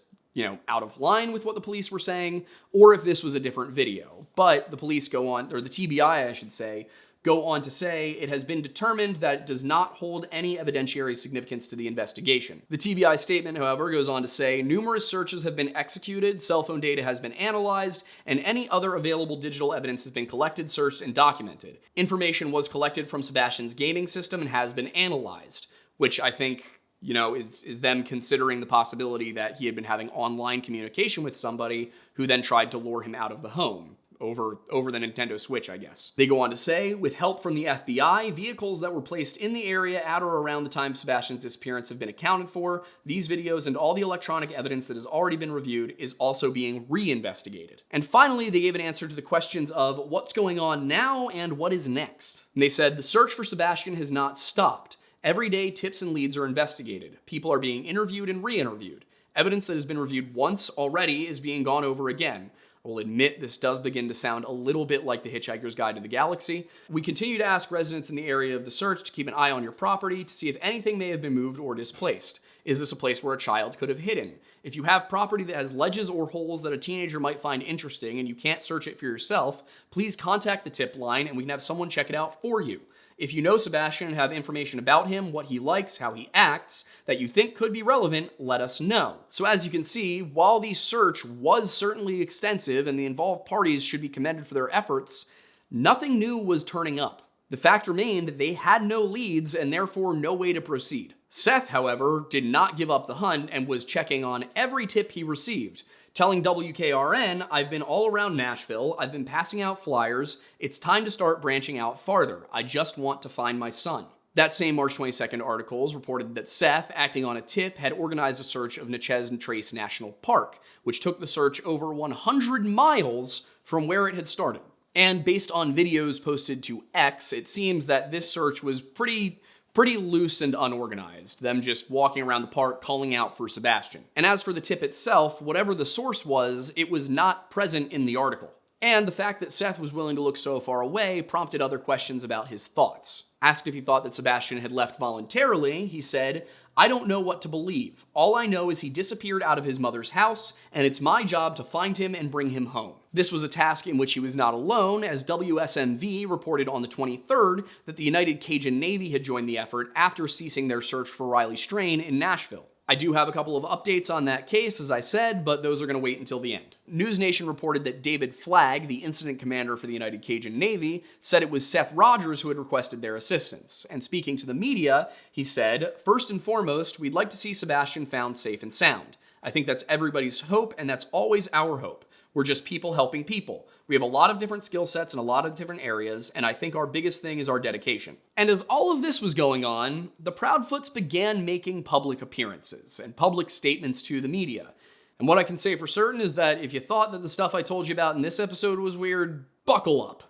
out of line with what the police were saying, or if this was a different video. But the police go on, or the TBI, I should say, go on to say it has been determined that it does not hold any evidentiary significance to the investigation. The TBI statement, however, goes on to say numerous searches have been executed, cell phone data has been analyzed, and any other available digital evidence has been collected, searched, and documented. Information was collected from Sebastian's gaming system and has been analyzed, which I think, is them considering the possibility that he had been having online communication with somebody who then tried to lure him out of the home. Over the Nintendo Switch, I guess. They go on to say, with help from the FBI, vehicles that were placed in the area at or around the time Sebastian's disappearance have been accounted for. These videos and all the electronic evidence that has already been reviewed is also being re-investigated. And finally, they gave an answer to the questions of what's going on now and what is next. And they said, the search for Sebastian has not stopped. Every day, tips and leads are investigated. People are being interviewed and re-interviewed. Evidence that has been reviewed once already is being gone over again. I will admit this does begin to sound a little bit like The Hitchhiker's Guide to the Galaxy. We continue to ask residents in the area of the search to keep an eye on your property to see if anything may have been moved or displaced. Is this a place where a child could have hidden? If you have property that has ledges or holes that a teenager might find interesting and you can't search it for yourself, please contact the tip line and we can have someone check it out for you. If you know Sebastian and have information about him, what he likes, how he acts, that you think could be relevant, let us know. So as you can see, while the search was certainly extensive and the involved parties should be commended for their efforts, nothing new was turning up. The fact remained they had no leads and therefore no way to proceed. Seth, however, did not give up the hunt and was checking on every tip he received, telling WKRN, I've been all around Nashville, I've been passing out flyers, it's time to start branching out farther, I just want to find my son. That same March 22nd articles reported that Seth, acting on a tip, had organized a search of Natchez and Trace National Park, which took the search over 100 miles from where it had started. And based on videos posted to X, it seems that this search was pretty loose and unorganized, them just walking around the park calling out for Sebastian. And as for the tip itself, whatever the source was, it was not present in the article. And the fact that Seth was willing to look so far away prompted other questions about his thoughts. Asked if he thought that Sebastian had left voluntarily, he said, I don't know what to believe. All I know is he disappeared out of his mother's house, and it's my job to find him and bring him home. This was a task in which he was not alone, as WSMV reported on the 23rd that the United Cajun Navy had joined the effort after ceasing their search for Riley Strain in Nashville. I do have a couple of updates on that case, as I said, but those are going to wait until the end. News Nation reported that David Flagg, the incident commander for the United Cajun Navy, said it was Seth Rogers who had requested their assistance. And speaking to the media, he said, first and foremost, we'd like to see Sebastian found safe and sound. I think that's everybody's hope, and that's always our hope. We're just people helping people. We have a lot of different skill sets in a lot of different areas, and I think our biggest thing is our dedication. And as all of this was going on, the Proudfoots began making public appearances and public statements to the media. And what I can say for certain is that if you thought that the stuff I told you about in this episode was weird, buckle up.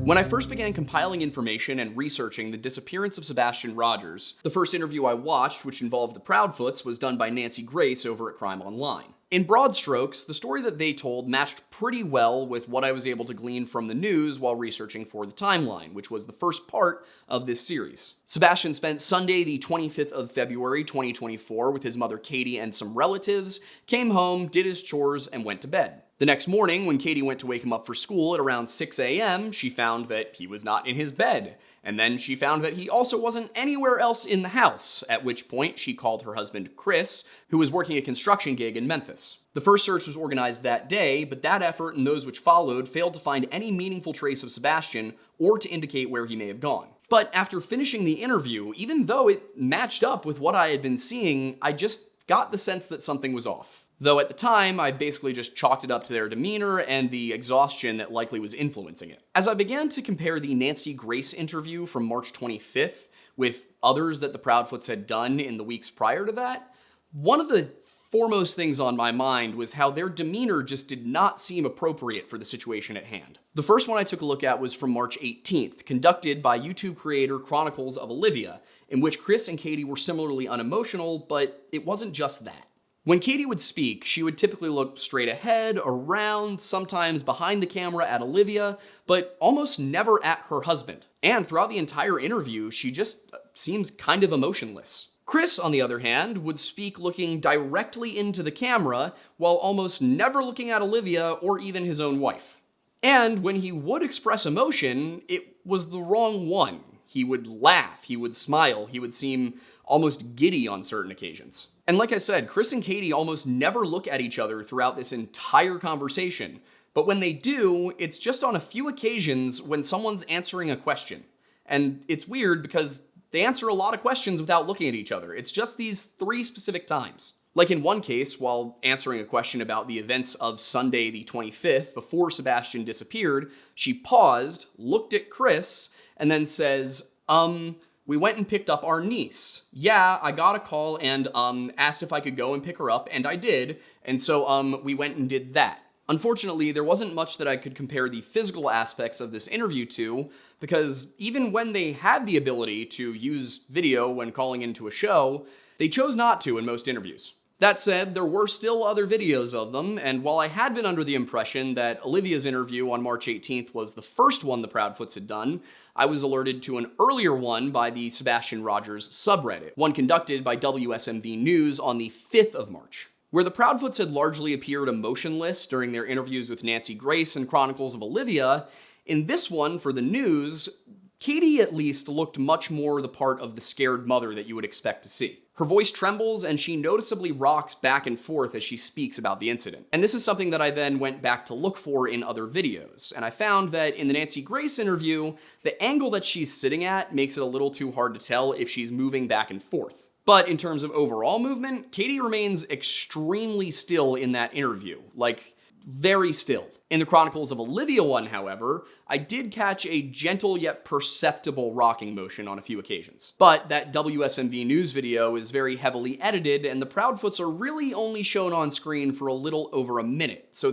When I first began compiling information and researching the disappearance of Sebastian Rogers, the first interview I watched, which involved the Proudfoots, was done by Nancy Grace over at Crime Online. In broad strokes, the story that they told matched pretty well with what I was able to glean from the news while researching for the timeline, which was the first part of this series. Sebastian spent Sunday, the 25th of February, 2024, with his mother Katie and some relatives, came home, did his chores, and went to bed. The next morning, when Katie went to wake him up for school at around 6 a.m., she found that he was not in his bed. And then she found that he also wasn't anywhere else in the house, at which point she called her husband Chris, who was working a construction gig in Memphis. The first search was organized that day, but that effort and those which followed failed to find any meaningful trace of Sebastian or to indicate where he may have gone. But after finishing the interview, even though it matched up with what I had been seeing, I just got the sense that something was off. Though at the time, I basically just chalked it up to their demeanor and the exhaustion that likely was influencing it. As I began to compare the Nancy Grace interview from March 25th with others that the Proudfoots had done in the weeks prior to that, one of the foremost things on my mind was how their demeanor just did not seem appropriate for the situation at hand. The first one I took a look at was from March 18th, conducted by YouTube creator Chronicles of Olivia, in which Chris and Katie were similarly unemotional, but it wasn't just that. When Katie would speak, she would typically look straight ahead, around, sometimes behind the camera at Olivia, but almost never at her husband. And throughout the entire interview, she just seems kind of emotionless. Chris, on the other hand, would speak looking directly into the camera while almost never looking at Olivia or even his own wife. And when he would express emotion, it was the wrong one. He would laugh, he would smile, he would seem almost giddy on certain occasions. And like I said, Chris and Katie almost never look at each other throughout this entire conversation, but when they do, it's just on a few occasions when someone's answering a question. And it's weird because they answer a lot of questions without looking at each other. It's just these 3 specific times. Like in one case, while answering a question about the events of Sunday the 25th before Sebastian disappeared, she paused, looked at Chris, and then says, we went and picked up our niece. Yeah, I got a call and asked if I could go and pick her up, and I did, and so we went and did that. Unfortunately, there wasn't much that I could compare the physical aspects of this interview to, because even when they had the ability to use video when calling into a show, they chose not to in most interviews. That said, there were still other videos of them, and while I had been under the impression that Olivia's interview on March 18th was the first one the Proudfoots had done, I was alerted to an earlier one by the Sebastian Rogers subreddit, one conducted by WSMV News on the 5th of March. Where the Proudfoots had largely appeared emotionless during their interviews with Nancy Grace and Chronicles of Olivia, in this one for the news, Katie at least looked much more the part of the scared mother that you would expect to see. Her voice trembles and she noticeably rocks back and forth as she speaks about the incident. And this is something that I then went back to look for in other videos. And I found that in the Nancy Grace interview, the angle that she's sitting at makes it a little too hard to tell if she's moving back and forth. But in terms of overall movement, Katie remains extremely still in that interview, like very still. In the Chronicles of Olivia one, however, I did catch a gentle yet perceptible rocking motion on a few occasions. But that WSMV News video is very heavily edited, and the Proudfoots are really only shown on screen for a little over a minute, so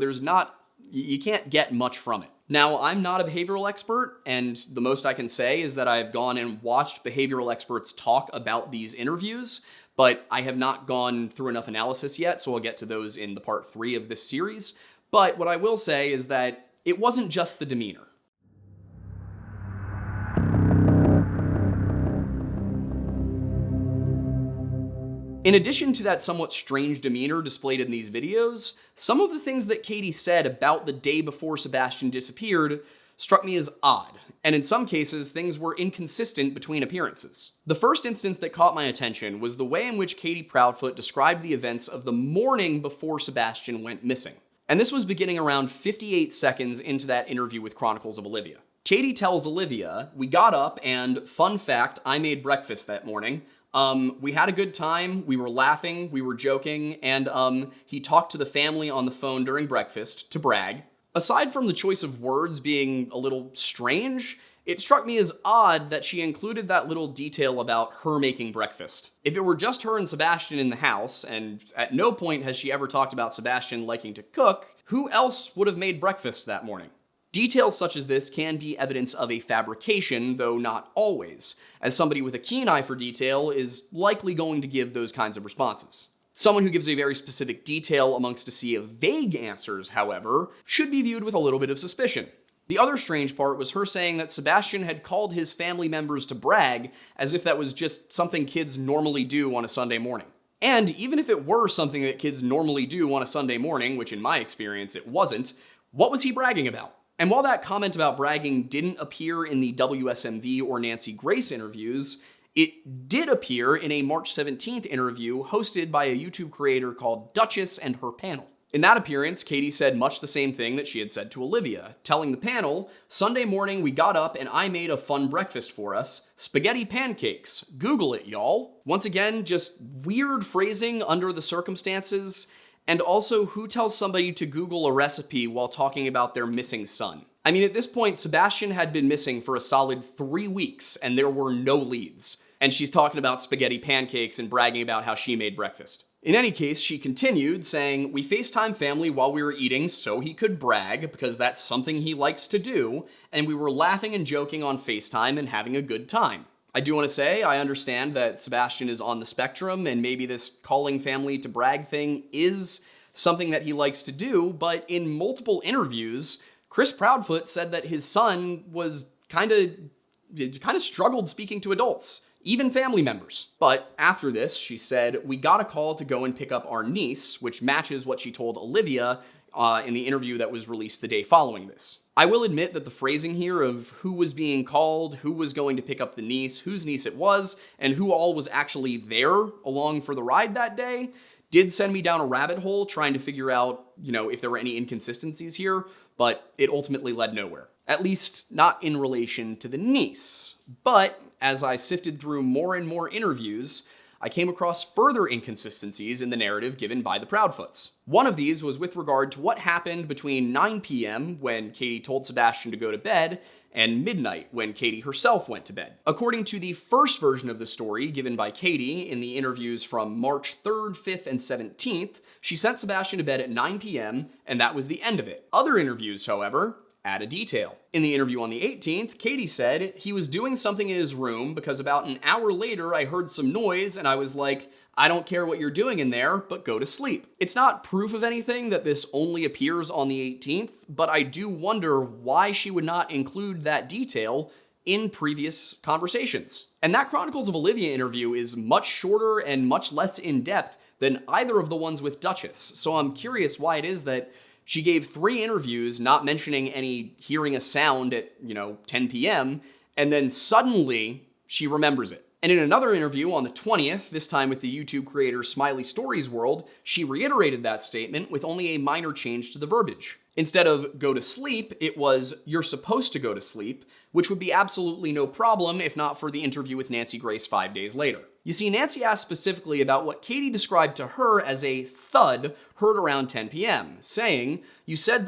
you can't get much from it. Now, I'm not a behavioral expert, and the most I can say is that I've gone and watched behavioral experts talk about these interviews, but I have not gone through enough analysis yet, so I'll get to those in the part 3 of this series. But what I will say is that it wasn't just the demeanor. In addition to that somewhat strange demeanor displayed in these videos, some of the things that Katie said about the day before Sebastian disappeared struck me as odd, and in some cases, things were inconsistent between appearances. The first instance that caught my attention was the way in which Katie Proudfoot described the events of the morning before Sebastian went missing. And this was beginning around 58 seconds into that interview with Chronicles of Olivia. Katie tells Olivia, "We got up and, fun fact, I made breakfast that morning. We had a good time, we were laughing, we were joking, and he talked to the family on the phone during breakfast to brag." Aside from the choice of words being a little strange, it struck me as odd that she included that little detail about her making breakfast. If it were just her and Sebastian in the house, and at no point has she ever talked about Sebastian liking to cook, who else would have made breakfast that morning? Details such as this can be evidence of a fabrication, though not always, as somebody with a keen eye for detail is likely going to give those kinds of responses. Someone who gives a very specific detail amongst a sea of vague answers, however, should be viewed with a little bit of suspicion. The other strange part was her saying that Sebastian had called his family members to brag, as if that was just something kids normally do on a Sunday morning. And even if it were something that kids normally do on a Sunday morning, which in my experience it wasn't, what was he bragging about? And while that comment about bragging didn't appear in the WSMV or Nancy Grace interviews, it did appear in a March 17th interview hosted by a YouTube creator called Duchess and her panel. In that appearance, Katie said much the same thing that she had said to Olivia, telling the panel, "Sunday morning we got up and I made a fun breakfast for us. Spaghetti pancakes. Google it, y'all." Once again, just weird phrasing under the circumstances. And also, who tells somebody to Google a recipe while talking about their missing son? I mean, at this point, Sebastian had been missing for a solid 3 weeks, and there were no leads. And she's talking about spaghetti pancakes and bragging about how she made breakfast. In any case, she continued, saying, "We FaceTime family while we were eating so he could brag, because that's something he likes to do, and we were laughing and joking on FaceTime and having a good time." I do want to say, I understand that Sebastian is on the spectrum, and maybe this calling family to brag thing is something that he likes to do, but in multiple interviews, Chris Proudfoot said that his son was kind of struggled speaking to adults, even family members. But after this, she said, "We got a call to go and pick up our niece," which matches what she told Olivia in the interview that was released the day following this. I will admit that the phrasing here of who was being called, who was going to pick up the niece, whose niece it was, and who all was actually there along for the ride that day did send me down a rabbit hole trying to figure out, if there were any inconsistencies here, but it ultimately led nowhere. At least not in relation to the niece. But as I sifted through more and more interviews, I came across further inconsistencies in the narrative given by the Proudfoots. One of these was with regard to what happened between 9 p.m. when Katie told Sebastian to go to bed and midnight when Katie herself went to bed. According to the first version of the story given by Katie in the interviews from March 3rd, 5th, and 17th, she sent Sebastian to bed at 9 p.m. and that was the end of it. Other interviews, however, add a detail. In the interview on the 18th, Katie said, "He was doing something in his room because about an hour later I heard some noise and I was like, I don't care what you're doing in there, but go to sleep." It's not proof of anything that this only appears on the 18th, but I do wonder why she would not include that detail in previous conversations. And that Chronicles of Olivia interview is much shorter and much less in-depth than either of the ones with Duchess, so I'm curious why it is that she gave 3 interviews not mentioning any hearing a sound at, 10 p.m., and then suddenly she remembers it. And in another interview on the 20th, this time with the YouTube creator Smiley Stories World, she reiterated that statement with only a minor change to the verbiage. Instead of "go to sleep," it was "you're supposed to go to sleep," which would be absolutely no problem if not for the interview with Nancy Grace 5 days later. You see, Nancy asked specifically about what Katie described to her as a thud heard around 10 p.m., saying, you said,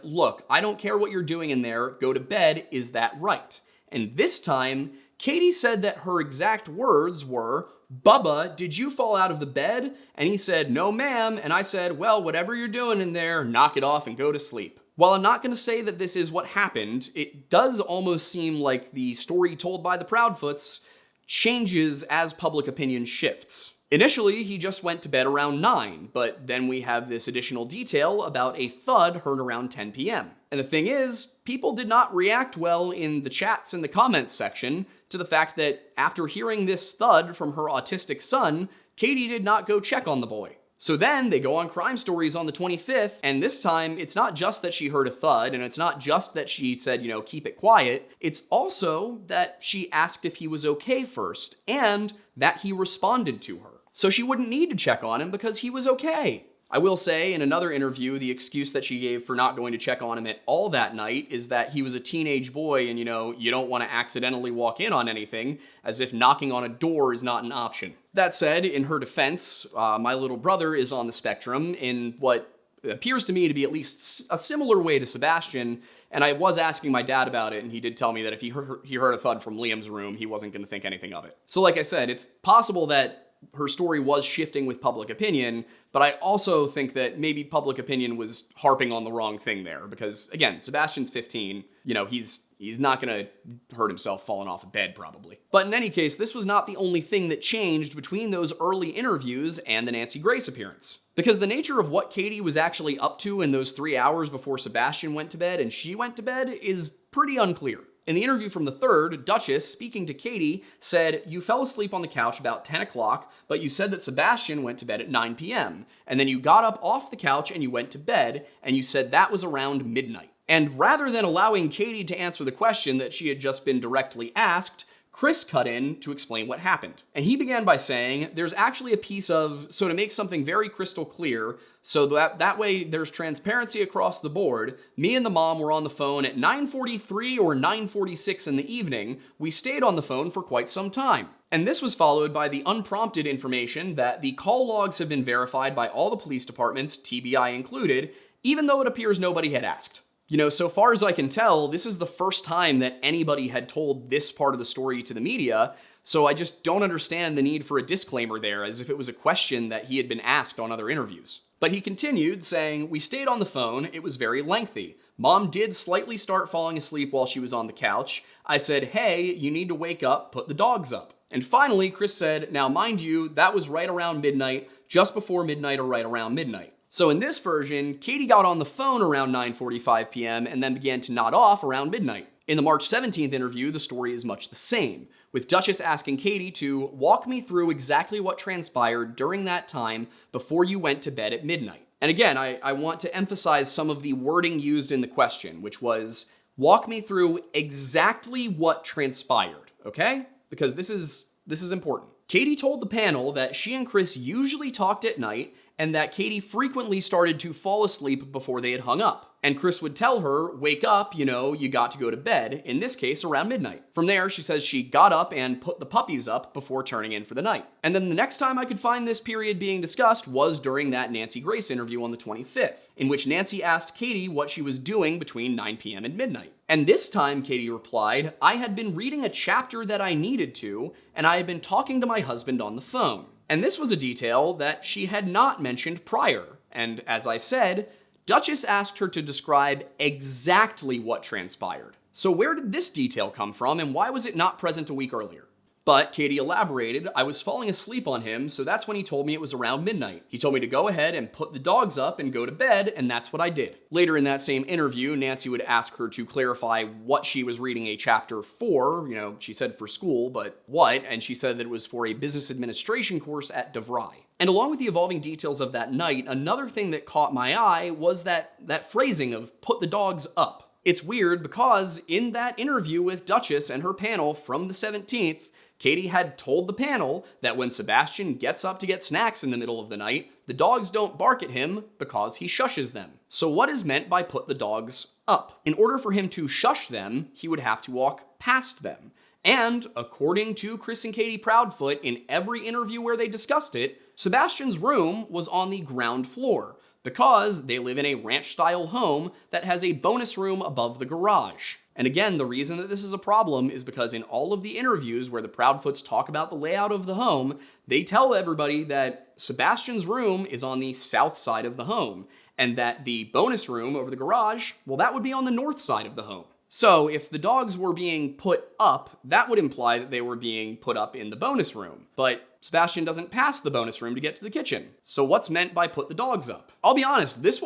"Look, I don't care what you're doing in there, go to bed, is that right?" And this time, Katie said that her exact words were, "Bubba, did you fall out of the bed?" And he said, "No, ma'am." And I said, "Well, whatever you're doing in there, knock it off and go to sleep." While I'm not going to say that this is what happened, it does almost seem like the story told by the Proudfoots changes as public opinion shifts. Initially, he just went to bed around 9, but then we have this additional detail about a thud heard around 10 p.m. And the thing is, people did not react well in the chats and the comments section to the fact that after hearing this thud from her autistic son, Katie did not go check on the boy. So then they go on Crime Stories on the 25th, and this time it's not just that she heard a thud, and it's not just that she said, keep it quiet. It's also that she asked if he was okay first, and that he responded to her. So she wouldn't need to check on him because he was okay. I will say, in another interview, the excuse that she gave for not going to check on him at all that night is that he was a teenage boy and, you don't want to accidentally walk in on anything, as if knocking on a door is not an option. That said, in her defense, my little brother is on the spectrum in what appears to me to be at least a similar way to Sebastian, and I was asking my dad about it, and he did tell me that if he heard a thud from Liam's room, he wasn't going to think anything of it. So like I said, it's possible that her story was shifting with public opinion, but I also think that maybe public opinion was harping on the wrong thing there, because again, Sebastian's 15, he's not gonna hurt himself falling off a bed probably. But in any case, this was not the only thing that changed between those early interviews and the Nancy Grace appearance. Because the nature of what Katie was actually up to in those 3 hours before Sebastian went to bed and she went to bed is pretty unclear. In the interview from the 3rd, Duchess, speaking to Katie, said, "You fell asleep on the couch about 10 o'clock, but you said that Sebastian went to bed at 9 p.m. And then you got up off the couch and you went to bed, and you said that was around midnight." And rather than allowing Katie to answer the question that she had just been directly asked, Chris cut in to explain what happened. And he began by saying, "There's actually a piece of, so to make something very crystal clear, so that way there's transparency across the board, me and the mom were on the phone at 9:43 or 9:46 in the evening. We stayed on the phone for quite some time." And this was followed by the unprompted information that the call logs have been verified by all the police departments, TBI included, even though it appears nobody had asked. You know, so far as I can tell, this is the first time that anybody had told this part of the story to the media, so I just don't understand the need for a disclaimer there, as if it was a question that he had been asked on other interviews. But he continued, saying, "We stayed on the phone. It was very lengthy. Mom did slightly start falling asleep while she was on the couch. I said, 'Hey, you need to wake up, put the dogs up.' And finally, Chris said, 'Now mind you, that was right around midnight, just before midnight or right around midnight.' So in this version, Katie got on the phone around 9:45 p.m. and then began to nod off around midnight. In the March 17th interview, the story is much the same, with Duchess asking Katie to walk me through exactly what transpired during that time before you went to bed at midnight. And again, I want to emphasize some of the wording used in the question, which was, walk me through exactly what transpired, okay? Because this is important. Katie told the panel that she and Chris usually talked at night and that Katie frequently started to fall asleep before they had hung up. And Chris would tell her, wake up, you got to go to bed, in this case around midnight. From there, she says she got up and put the puppies up before turning in for the night. And then the next time I could find this period being discussed was during that Nancy Grace interview on the 25th, in which Nancy asked Katie what she was doing between 9 p.m. and midnight. And this time, Katie replied, I had been reading a chapter that I needed to, and I had been talking to my husband on the phone. And this was a detail that she had not mentioned prior. And as I said, Duchess asked her to describe exactly what transpired. So where did this detail come from, and why was it not present a week earlier? But Katie elaborated, I was falling asleep on him, so that's when he told me it was around midnight. He told me to go ahead and put the dogs up and go to bed, and that's what I did. Later in that same interview, Nancy would ask her to clarify what she was reading a chapter for. She said for school, but what? And she said that it was for a business administration course at DeVry. And along with the evolving details of that night, another thing that caught my eye was that phrasing of put the dogs up. It's weird because in that interview with Duchess and her panel from the 17th, Katie had told the panel that when Sebastian gets up to get snacks in the middle of the night, the dogs don't bark at him because he shushes them. So what is meant by put the dogs up? In order for him to shush them, he would have to walk past them. And according to Chris and Katie Proudfoot, in every interview where they discussed it, Sebastian's room was on the ground floor because they live in a ranch-style home that has a bonus room above the garage. And again, the reason that this is a problem is because in all of the interviews where the Proudfoots talk about the layout of the home, they tell everybody that Sebastian's room is on the south side of the home, and that the bonus room over the garage, well, that would be on the north side of the home. So if the dogs were being put up, that would imply that they were being put up in the bonus room. But Sebastian doesn't pass the bonus room to get to the kitchen. So what's meant by put the dogs up? I'll be honest, this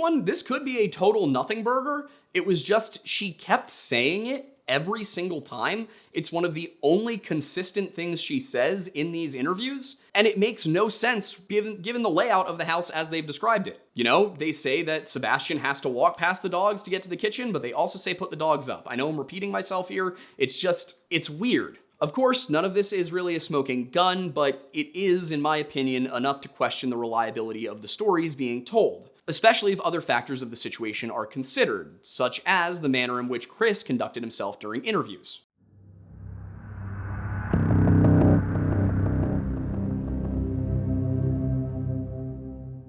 could be a total nothing burger. It was just, she kept saying it every single time. It's one of the only consistent things she says in these interviews, and it makes no sense given the layout of the house as they've described it. They say that Sebastian has to walk past the dogs to get to the kitchen, but they also say put the dogs up. I know I'm repeating myself here. It's weird. Of course, none of this is really a smoking gun, but it is, in my opinion, enough to question the reliability of the stories being told, especially if other factors of the situation are considered, such as the manner in which Chris conducted himself during interviews.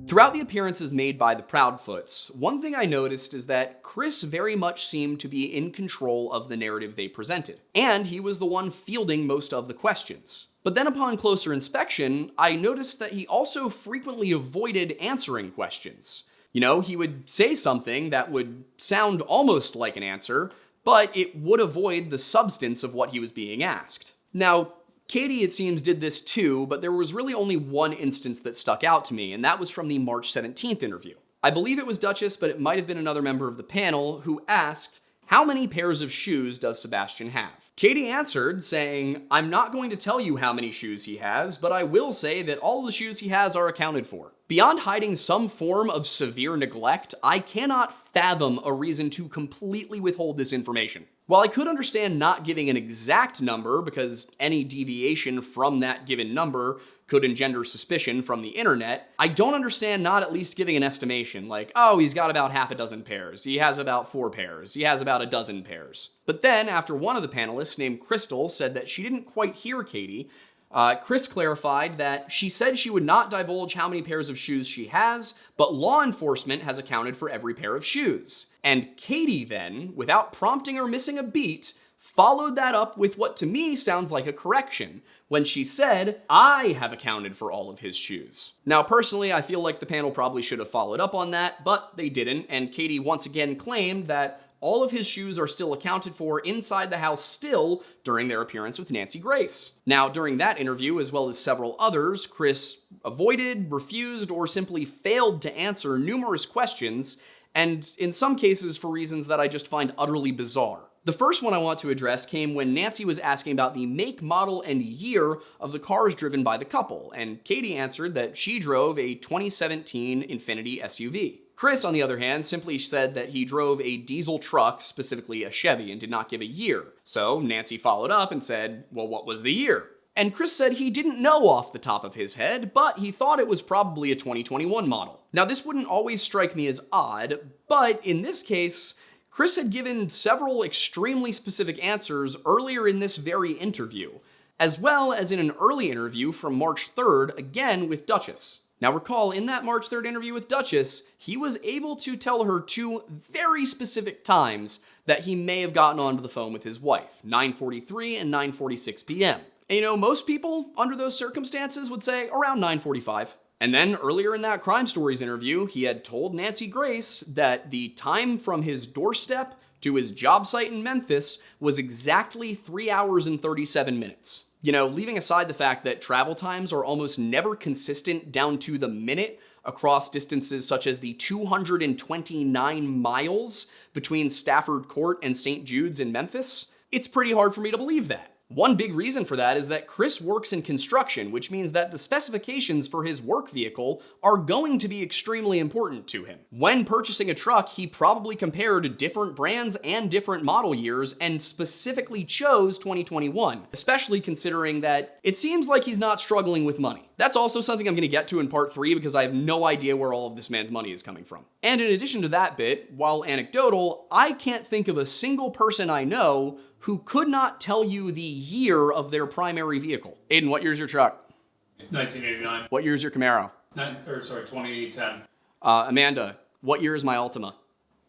Throughout the appearances made by the Proudfoots, one thing I noticed is that Chris very much seemed to be in control of the narrative they presented, and he was the one fielding most of the questions. But then upon closer inspection, I noticed that he also frequently avoided answering questions. He would say something that would sound almost like an answer, but it would avoid the substance of what he was being asked. Now, Katie, it seems, did this too, but there was really only one instance that stuck out to me, and that was from the March 17th interview. I believe it was Duchess, but it might have been another member of the panel who asked, how many pairs of shoes does Sebastian have? Katie answered, saying, I'm not going to tell you how many shoes he has, but I will say that all of the shoes he has are accounted for. Beyond hiding some form of severe neglect, I cannot fathom a reason to completely withhold this information. While I could understand not giving an exact number, because any deviation from that given number could engender suspicion from the internet, I don't understand not at least giving an estimation, like, oh, he's got about half a dozen pairs, he has about 4 pairs, he has about a dozen pairs. But then, after one of the panelists named Crystal said that she didn't quite hear Katie, Chris clarified that she said she would not divulge how many pairs of shoes she has, but law enforcement has accounted for every pair of shoes. And Katie then, without prompting or missing a beat, followed that up with what to me sounds like a correction, when she said, I have accounted for all of his shoes. Now, personally, I feel like the panel probably should have followed up on that, but they didn't, and Katie once again claimed that all of his shoes are still accounted for inside the house still during their appearance with Nancy Grace. Now, during that interview, as well as several others, Chris avoided, refused, or simply failed to answer numerous questions, and in some cases for reasons that I just find utterly bizarre. The first one I want to address came when Nancy was asking about the make, model, and year of the cars driven by the couple, and Katie answered that she drove a 2017 Infiniti SUV. Chris, on the other hand, simply said that he drove a diesel truck, specifically a Chevy, and did not give a year. So Nancy followed up and said, well, what was the year? And Chris said he didn't know off the top of his head, but he thought it was probably a 2021 model. Now, this wouldn't always strike me as odd, but in this case, Chris had given several extremely specific answers earlier in this very interview, as well as in an early interview from March 3rd, again with Duchess. Now recall, in that March 3rd interview with Duchess, he was able to tell her 2 very specific times that he may have gotten onto the phone with his wife, 9:43 and 9:46 p.m. And you know, most people, under those circumstances, would say around 9:45. And then earlier in that Crime Stories interview, he had told Nancy Grace that the time from his doorstep to his job site in Memphis was exactly 3 hours and 37 minutes. You know, leaving aside the fact that travel times are almost never consistent down to the minute across distances such as the 229 miles between Stafford Court and St. Jude's in Memphis, it's pretty hard for me to believe that. One big reason for that is that Chris works in construction, which means that the specifications for his work vehicle are going to be extremely important to him. When purchasing a truck, he probably compared different brands and different model years and specifically chose 2021, especially considering that it seems like he's not struggling with money. That's also something I'm going to get to in part 3 because I have no idea where all of this man's money is coming from. And in addition to that bit, while anecdotal, I can't think of a single person I know who could not tell you the year of their primary vehicle. Aiden, what year's your truck? 1989. What year's your Camaro? 2010. Amanda, what year is my Altima?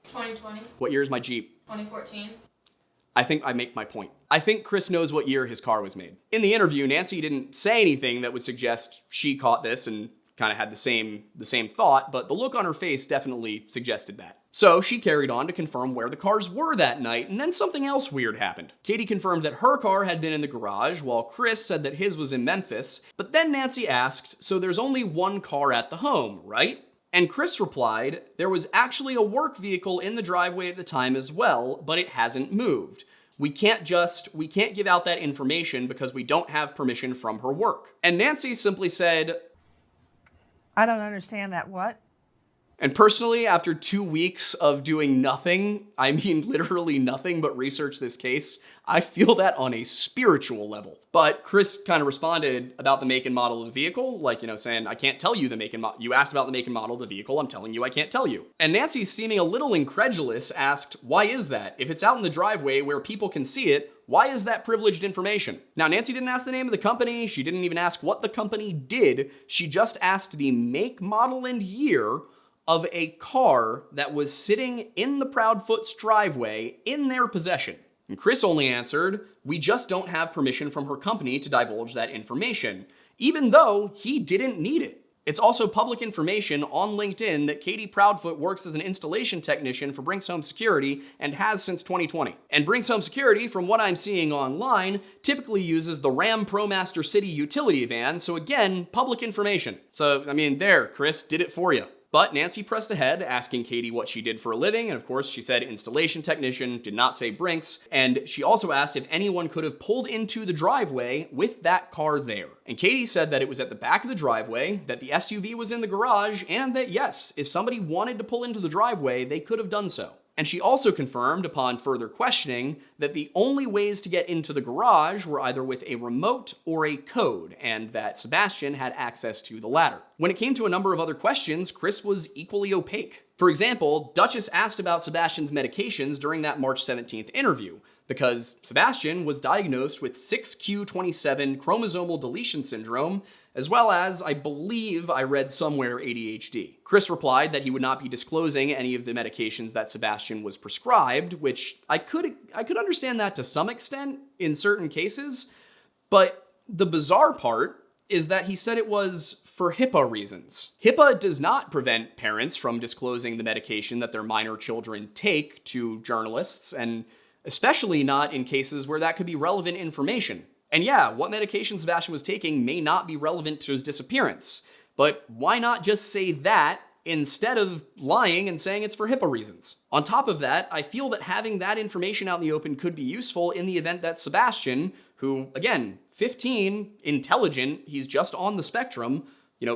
2020. What year is my Jeep? 2014. I think I make my point. I think Chris knows what year his car was made. In the interview, Nancy didn't say anything that would suggest she caught this and kind of had the same thought, but the look on her face definitely suggested that. So she carried on to confirm where the cars were that night, and then something else weird happened. Katie confirmed that her car had been in the garage, while Chris said that his was in Memphis, but then Nancy asked, so there's only one car at the home, right? And Chris replied, there was actually a work vehicle in the driveway at the time as well, but it hasn't moved. We can't give out that information because we don't have permission from her work. And Nancy simply said, I don't understand that, what? And personally, after 2 weeks of doing nothing, I mean literally nothing but research this case, I feel that on a spiritual level. But Chris kind of responded about the make and model of the vehicle, like, saying, I can't tell you the make and model. You asked about the make and model of the vehicle, I'm telling you I can't tell you. And Nancy, seeming a little incredulous, asked, why is that? If it's out in the driveway where people can see it, why is that privileged information? Now, Nancy didn't ask the name of the company, she didn't even ask what the company did, she just asked the make, model, and year of a car that was sitting in the Proudfoot's driveway in their possession. And Chris only answered, we just don't have permission from her company to divulge that information, even though he didn't need it. It's also public information on LinkedIn that Katie Proudfoot works as an installation technician for Brinks Home Security and has since 2020. And Brinks Home Security, from what I'm seeing online, typically uses the Ram ProMaster City utility van, so again, public information. So, there, Chris did it for you. But Nancy pressed ahead, asking Katie what she did for a living, and of course she said installation technician, did not say Brinks, and she also asked if anyone could have pulled into the driveway with that car there. And Katie said that it was at the back of the driveway, that the SUV was in the garage, and that yes, if somebody wanted to pull into the driveway, they could have done so. And she also confirmed, upon further questioning, that the only ways to get into the garage were either with a remote or a code, and that Sebastian had access to the latter. When it came to a number of other questions, Chris was equally opaque. For example, Duchess asked about Sebastian's medications during that March 17th interview, because Sebastian was diagnosed with 6q27 chromosomal deletion syndrome, as well as, I believe I read somewhere, ADHD. Chris replied that he would not be disclosing any of the medications that Sebastian was prescribed, which I could understand that to some extent in certain cases, but the bizarre part is that he said it was for HIPAA reasons. HIPAA does not prevent parents from disclosing the medication that their minor children take to journalists, and especially not in cases where that could be relevant information. And yeah, what medication Sebastian was taking may not be relevant to his disappearance, but why not just say that instead of lying and saying it's for HIPAA reasons? On top of that, I feel that having that information out in the open could be useful in the event that Sebastian, who, again, 15, intelligent, he's just on the spectrum,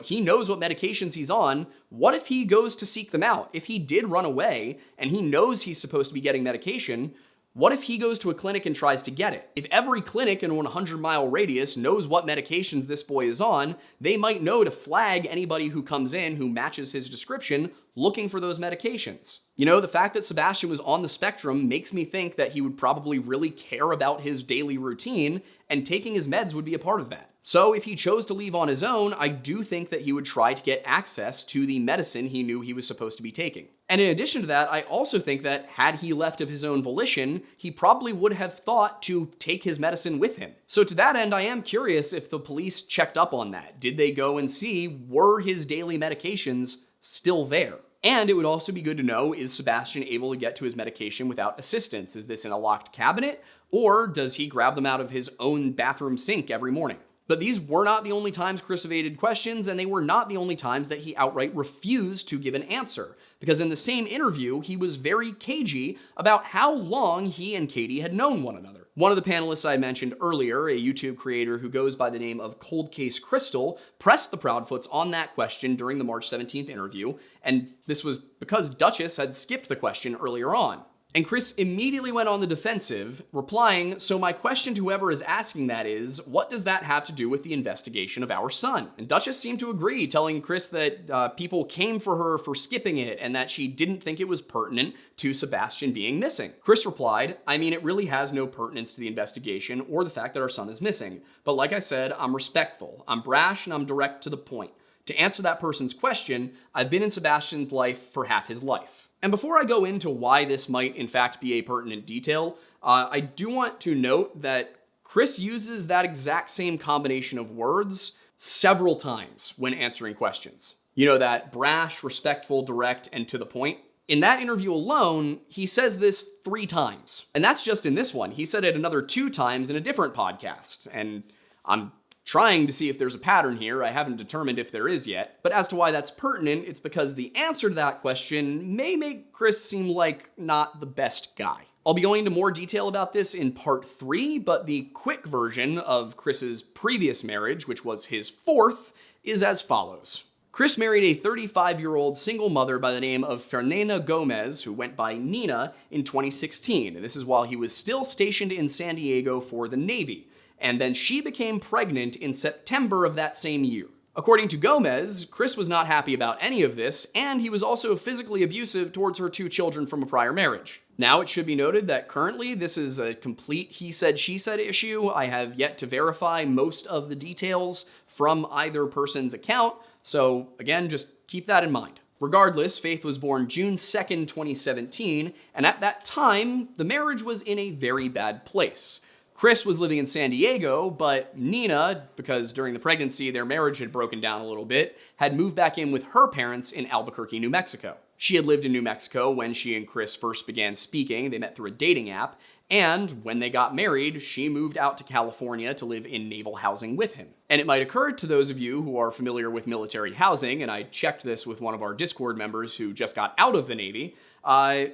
he knows what medications he's on. What if he goes to seek them out? If he did run away and he knows he's supposed to be getting medication, what if he goes to a clinic and tries to get it? If every clinic in a 100-mile radius knows what medications this boy is on, they might know to flag anybody who comes in who matches his description looking for those medications. The fact that Sebastian was on the spectrum makes me think that he would probably really care about his daily routine, and taking his meds would be a part of that. So if he chose to leave on his own, I do think that he would try to get access to the medicine he knew he was supposed to be taking. And in addition to that, I also think that had he left of his own volition, he probably would have thought to take his medicine with him. So to that end, I am curious if the police checked up on that. Did they go and see, were his daily medications still there? And it would also be good to know, is Sebastian able to get to his medication without assistance? Is this in a locked cabinet, or does he grab them out of his own bathroom sink every morning? But these were not the only times Chris evaded questions, and they were not the only times that he outright refused to give an answer, because in the same interview, he was very cagey about how long he and Katie had known one another. One of the panelists I mentioned earlier, a YouTube creator who goes by the name of Cold Case Crystal, pressed the Proudfoots on that question during the March 17th interview, and this was because Duchess had skipped the question earlier on. And Chris immediately went on the defensive, replying, "So my question to whoever is asking that is, what does that have to do with the investigation of our son?" And Duchess seemed to agree, telling Chris that people came for her for skipping it and that she didn't think it was pertinent to Sebastian being missing. Chris replied, "I mean, it really has no pertinence to the investigation or the fact that our son is missing. But like I said, I'm respectful, I'm brash, and I'm direct to the point. To answer that person's question, I've been in Sebastian's life for half his life." And before I go into why this might in fact be a pertinent detail, I do want to note that Chris uses that exact same combination of words several times when answering questions. That brash, respectful, direct, and to the point. In that interview alone, he says this 3 times. And that's just in this one. He said it another 2 times in a different podcast. And I'm trying to see if there's a pattern here. I haven't determined if there is yet. But as to why that's pertinent, it's because the answer to that question may make Chris seem like not the best guy. I'll be going into more detail about this in part 3, but the quick version of Chris's previous marriage, which was his 4th, is as follows. Chris married a 35-year-old single mother by the name of Fernanda Gomez, who went by Nina, in 2016. And this is while he was still stationed in San Diego for the Navy. And then she became pregnant in September of that same year. According to Gomez, Chris was not happy about any of this, and he was also physically abusive towards her 2 children from a prior marriage. Now, it should be noted that currently this is a complete he said, she said issue. I have yet to verify most of the details from either person's account, so again, just keep that in mind. Regardless, Faith was born June 2nd, 2017, and at that time, the marriage was in a very bad place. Chris was living in San Diego, but Nina, because during the pregnancy their marriage had broken down a little bit, had moved back in with her parents in Albuquerque, New Mexico. She had lived in New Mexico when she and Chris first began speaking. They met through a dating app, and when they got married, she moved out to California to live in naval housing with him. And it might occur to those of you who are familiar with military housing, and I checked this with one of our Discord members who just got out of the Navy,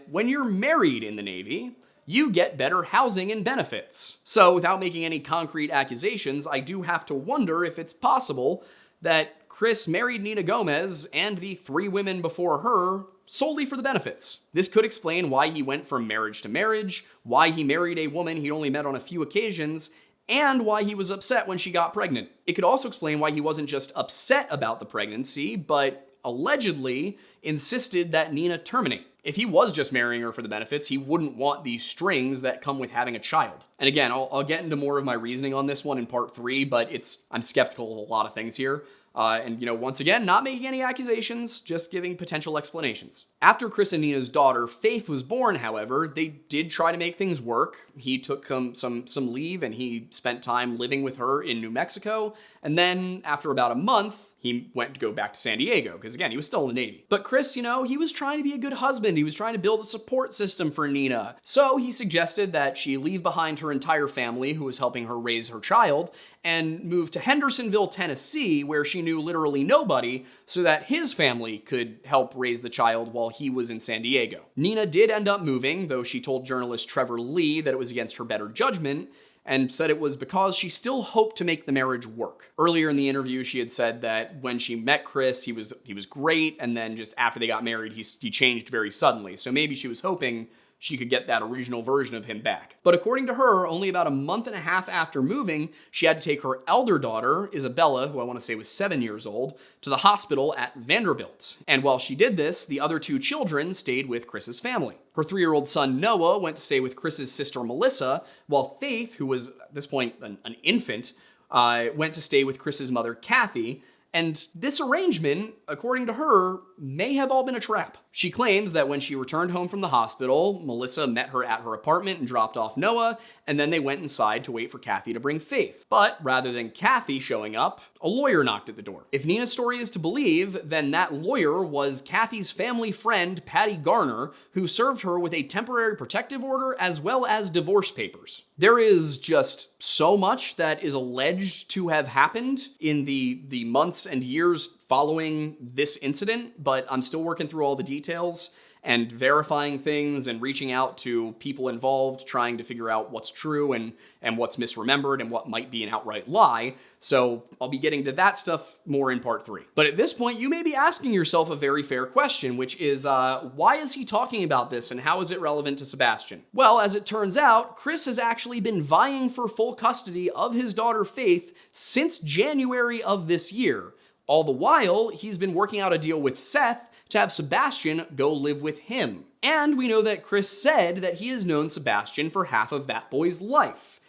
when you're married in the Navy, you get better housing and benefits. So without making any concrete accusations, I do have to wonder if it's possible that Chris married Nina Gomez and the 3 women before her solely for the benefits. This could explain why he went from marriage to marriage, why he married a woman he only met on a few occasions, and why he was upset when she got pregnant. It could also explain why he wasn't just upset about the pregnancy, but allegedly insisted that Nina terminate. If he was just marrying her for the benefits, he wouldn't want the strings that come with having a child. And again, I'll get into more of my reasoning on this one in part 3, but I'm skeptical of a lot of things here. And once again, not making any accusations, just giving potential explanations. After Chris and Nina's daughter, Faith, was born, however, they did try to make things work. He took some leave and he spent time living with her in New Mexico. And then after about a month, he went to go back to San Diego, because again, he was still in the Navy. But Chris, he was trying to be a good husband. He was trying to build a support system for Nina. So he suggested that she leave behind her entire family, who was helping her raise her child, and move to Hendersonville, Tennessee, where she knew literally nobody, so that his family could help raise the child while he was in San Diego. Nina did end up moving, though she told journalist Trevor Lee that it was against her better judgment, and said it was because she still hoped to make the marriage work. Earlier in the interview, she had said that when she met Chris, he was great, and then just after they got married, he changed very suddenly. So maybe she was hoping she could get that original version of him back. But according to her, only about a month and a half after moving, she had to take her elder daughter, Isabella, who I want to say was 7 years old, to the hospital at Vanderbilt. And while she did this, the other 2 children stayed with Chris's family. Her 3-year-old son, Noah, went to stay with Chris's sister, Melissa, while Faith, who was at this point an infant, went to stay with Chris's mother, Kathy. And this arrangement, according to her, may have all been a trap. She claims that when she returned home from the hospital, Melissa met her at her apartment and dropped off Noah, and then they went inside to wait for Kathy to bring Faith. But rather than Kathy showing up, a lawyer knocked at the door. If Nina's story is to believe, then that lawyer was Kathy's family friend, Patty Garner, who served her with a temporary protective order as well as divorce papers. There is just so much that is alleged to have happened in the months and years following this incident, but I'm still working through all the details and verifying things and reaching out to people involved, trying to figure out what's true and what's misremembered and what might be an outright lie. So I'll be getting to that stuff more in part 3. But at this point, you may be asking yourself a very fair question, which is, why is he talking about this and how is it relevant to Sebastian? Well, as it turns out, Chris has actually been vying for full custody of his daughter Faith since January of this year. All the while, he's been working out a deal with Seth to have Sebastian go live with him. And we know that Chris said that he has known Sebastian for half of that boy's life.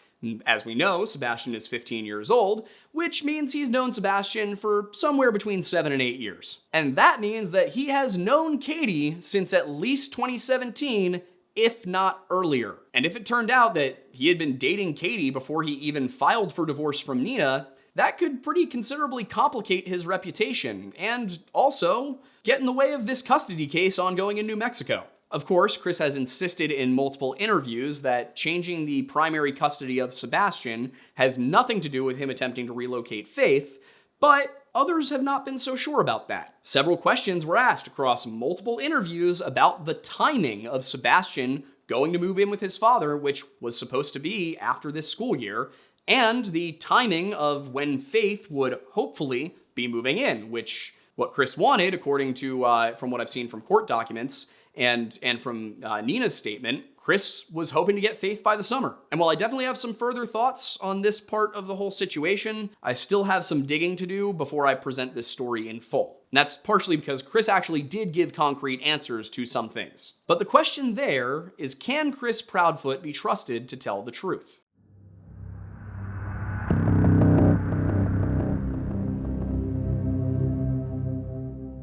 As we know, Sebastian is 15 years old, which means he's known Sebastian for somewhere between 7 and 8 years. And that means that he has known Katie since at least 2017, if not earlier. And if it turned out that he had been dating Katie before he even filed for divorce from Nina, that could pretty considerably complicate his reputation, and also get in the way of this custody case ongoing in New Mexico. Of course, Chris has insisted in multiple interviews that changing the primary custody of Sebastian has nothing to do with him attempting to relocate Faith, but others have not been so sure about that. Several questions were asked across multiple interviews about the timing of Sebastian going to move in with his father, which was supposed to be after this school year, and the timing of when Faith would hopefully be moving in, which what Chris wanted, according to, from what I've seen from court documents and from Nina's statement, Chris was hoping to get Faith by the summer. And while I definitely have some further thoughts on this part of the whole situation, I still have some digging to do before I present this story in full. And that's partially because Chris actually did give concrete answers to some things. But the question there is, can Chris Proudfoot be trusted to tell the truth?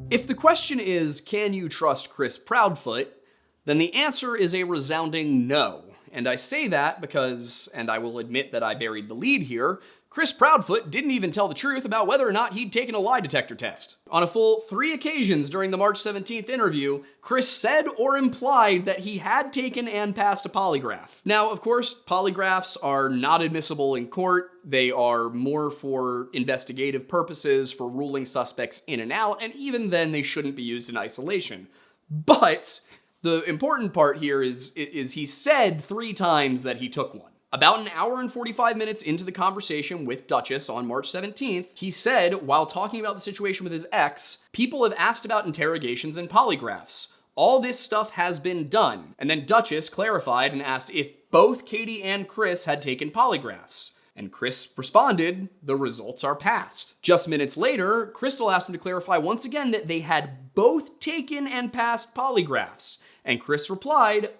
If the question is, can you trust Chris Proudfoot, then the answer is a resounding no. And I say that because, and I will admit that I buried the lead here, Chris Proudfoot didn't even tell the truth about whether or not he'd taken a lie detector test. On a full 3 occasions during the March 17th interview, Chris said or implied that he had taken and passed a polygraph. Now, of course, polygraphs are not admissible in court. They are more for investigative purposes, for ruling suspects in and out, and even then they shouldn't be used in isolation. But the important part here is he said 3 times that he took one. About an hour and 45 minutes into the conversation with Duchess on March 17th, he said, while talking about the situation with his ex, people have asked about interrogations and polygraphs. All this stuff has been done. And then Duchess clarified and asked if both Katie and Chris had taken polygraphs. And Chris responded, the results are passed. Just minutes later, Crystal asked him to clarify once again that they had both taken and passed polygraphs. And Chris replied,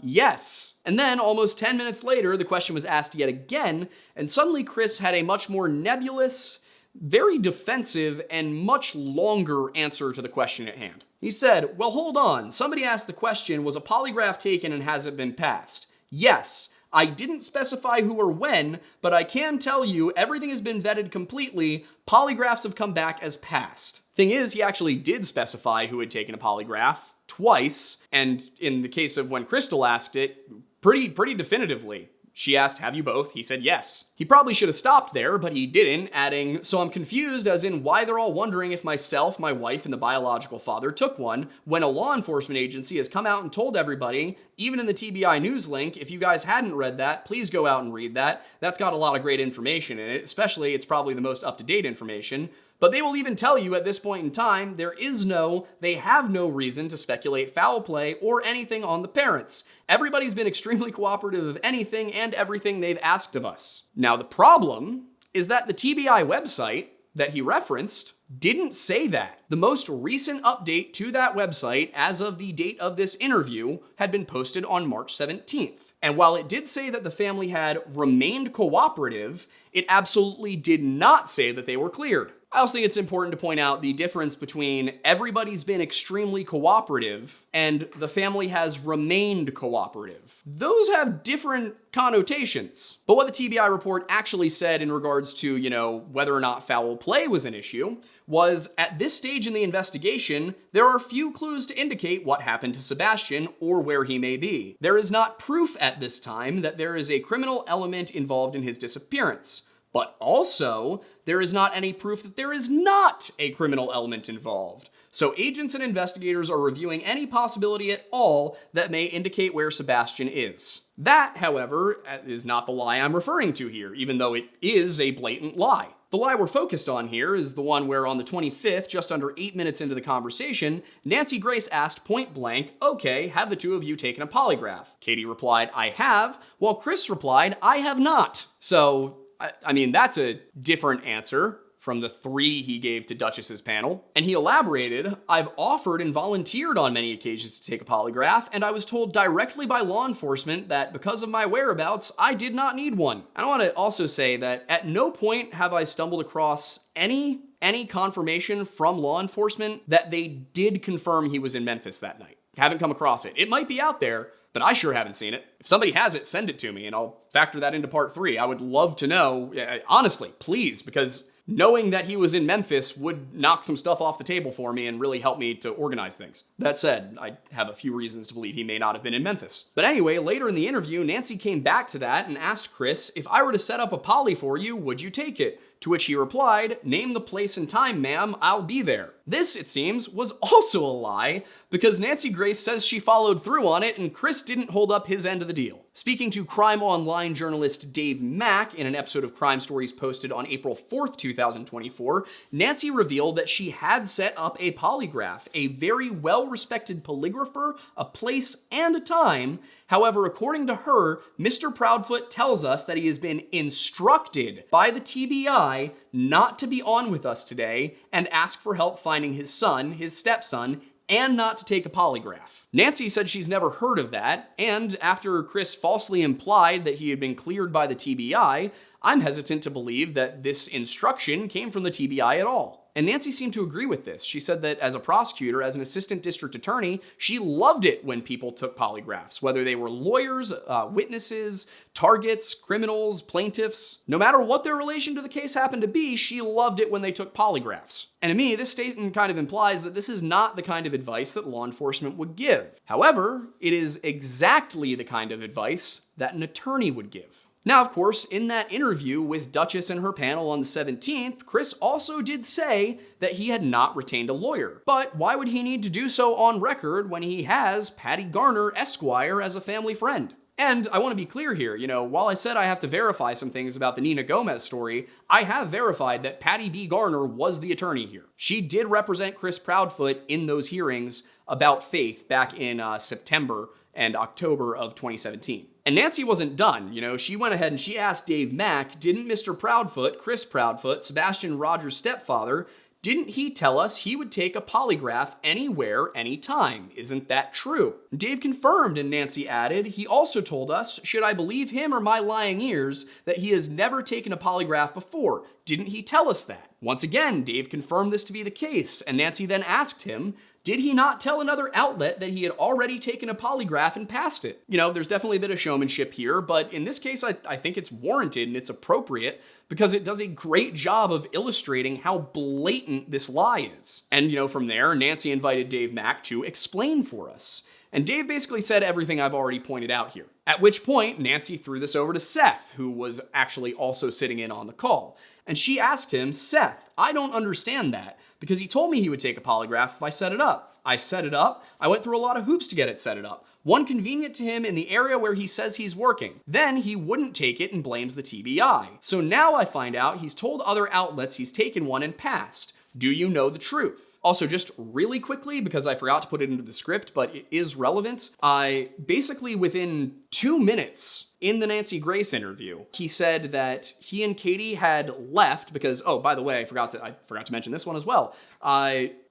yes. And then almost 10 minutes later, the question was asked yet again, and suddenly Chris had a much more nebulous, very defensive, and much longer answer to the question at hand. He said, well, hold on. Somebody asked the question, was a polygraph taken and has it been passed? Yes. I didn't specify who or when, but I can tell you everything has been vetted completely. Polygraphs have come back as passed. Thing is, he actually did specify who had taken a polygraph twice, and in the case of when Crystal asked it, pretty definitively. She asked, have you both? He said yes. He probably should have stopped there, but he didn't, adding, so I'm confused as in why they're all wondering if myself, my wife, and the biological father took one, when a law enforcement agency has come out and told everybody, even in the TBI news link, if you guys hadn't read that, please go out and read that. That's got a lot of great information in it, especially it's probably the most up-to-date information. But they will even tell you at this point in time, they have no reason to speculate foul play or anything on the parents. Everybody's been extremely cooperative of anything and everything they've asked of us. Now, the problem is that the TBI website that he referenced didn't say that. The most recent update to that website, as of the date of this interview, had been posted on March 17th. And while it did say that the family had remained cooperative, it absolutely did not say that they were cleared. I also think it's important to point out the difference between everybody's been extremely cooperative and the family has remained cooperative. Those have different connotations. But what the TBI report actually said in regards to, whether or not foul play was an issue was, at this stage in the investigation, there are few clues to indicate what happened to Sebastian or where he may be. There is not proof at this time that there is a criminal element involved in his disappearance. But also, there is not any proof that there is not a criminal element involved. So agents and investigators are reviewing any possibility at all that may indicate where Sebastian is. That, however, is not the lie I'm referring to here, even though it is a blatant lie. The lie we're focused on here is the one where on the 25th, just under 8 minutes into the conversation, Nancy Grace asked point blank, okay, have the two of you taken a polygraph? Katie replied, I have, while Chris replied, I have not. So, I mean, that's a different answer from the 3 he gave to Duchess's panel. And he elaborated, I've offered and volunteered on many occasions to take a polygraph, and I was told directly by law enforcement that because of my whereabouts, I did not need one. I want to also say that at no point have I stumbled across any confirmation from law enforcement that they did confirm he was in Memphis that night. Haven't come across it. It might be out there, but I sure haven't seen it. If somebody has it, send it to me and I'll factor that into part 3. I would love to know, honestly, please, because knowing that he was in Memphis would knock some stuff off the table for me and really help me to organize things. That said, I have a few reasons to believe he may not have been in Memphis. But anyway, later in the interview, Nancy came back to that and asked Chris, if I were to set up a poly for you, would you take it? To which he replied, name the place and time, ma'am, I'll be there. This, it seems, was also a lie because Nancy Grace says she followed through on it and Chris didn't hold up his end of the deal. Speaking to Crime Online journalist Dave Mack in an episode of Crime Stories posted on April 4th, 2024, Nancy revealed that she had set up a polygraph, a very well-respected polygrapher, a place and a time. However, according to her, Mr. Proudfoot tells us that he has been instructed by the TBI not to be on with us today and ask for help finding his son, his stepson, and not to take a polygraph. Nancy said she's never heard of that, and after Chris falsely implied that he had been cleared by the TBI, I'm hesitant to believe that this instruction came from the TBI at all. And Nancy seemed to agree with this. She said that as a prosecutor, as an assistant district attorney, she loved it when people took polygraphs, whether they were lawyers, witnesses, targets, criminals, plaintiffs. No matter what their relation to the case happened to be, she loved it when they took polygraphs. And to me, this statement kind of implies that this is not the kind of advice that law enforcement would give. However, it is exactly the kind of advice that an attorney would give. Now, of course, in that interview with Duchess and her panel on the 17th, Chris also did say that he had not retained a lawyer. But why would he need to do so on record when he has Patty Garner, Esquire, as a family friend? And I want to be clear here, while I said I have to verify some things about the Nina Gomez story, I have verified that Patty B. Garner was the attorney here. She did represent Chris Proudfoot in those hearings about Faith back in September and October of 2017. And Nancy wasn't done, she went ahead and she asked Dave Mack, didn't Mr. Proudfoot, Chris Proudfoot, Sebastian Rogers' stepfather, Didn't he tell us he would take a polygraph anywhere, anytime? Isn't that true? Dave confirmed, and Nancy added, he also told us, should I believe him or my lying ears, that he has never taken a polygraph before. Didn't he tell us that? Once again, Dave confirmed this to be the case, and Nancy then asked him, did he not tell another outlet that he had already taken a polygraph and passed it? You know, there's definitely a bit of showmanship here, but in this case, I think it's warranted and it's appropriate because it does a great job of illustrating how blatant this lie is. And, you know, from there, Nancy invited Dave Mack to explain for us. And Dave basically said everything I've already pointed out here. At which point, Nancy threw this over to Seth, who was actually also sitting in on the call. And she asked him, Seth, I don't understand that, because he told me he would take a polygraph if I set it up. I set it up. I went through a lot of hoops to get it set it up. One convenient to him in the area where he says he's working. Then he wouldn't take it and blames the TBI. So now I find out he's told other outlets he's taken one and passed. Do you know the truth? Also, just really quickly, because I forgot to put it into the script, but it is relevant, I basically within 2 minutes in the Nancy Grace interview, he said that he and Katie had left because, oh, by the way, I forgot to mention this one as well.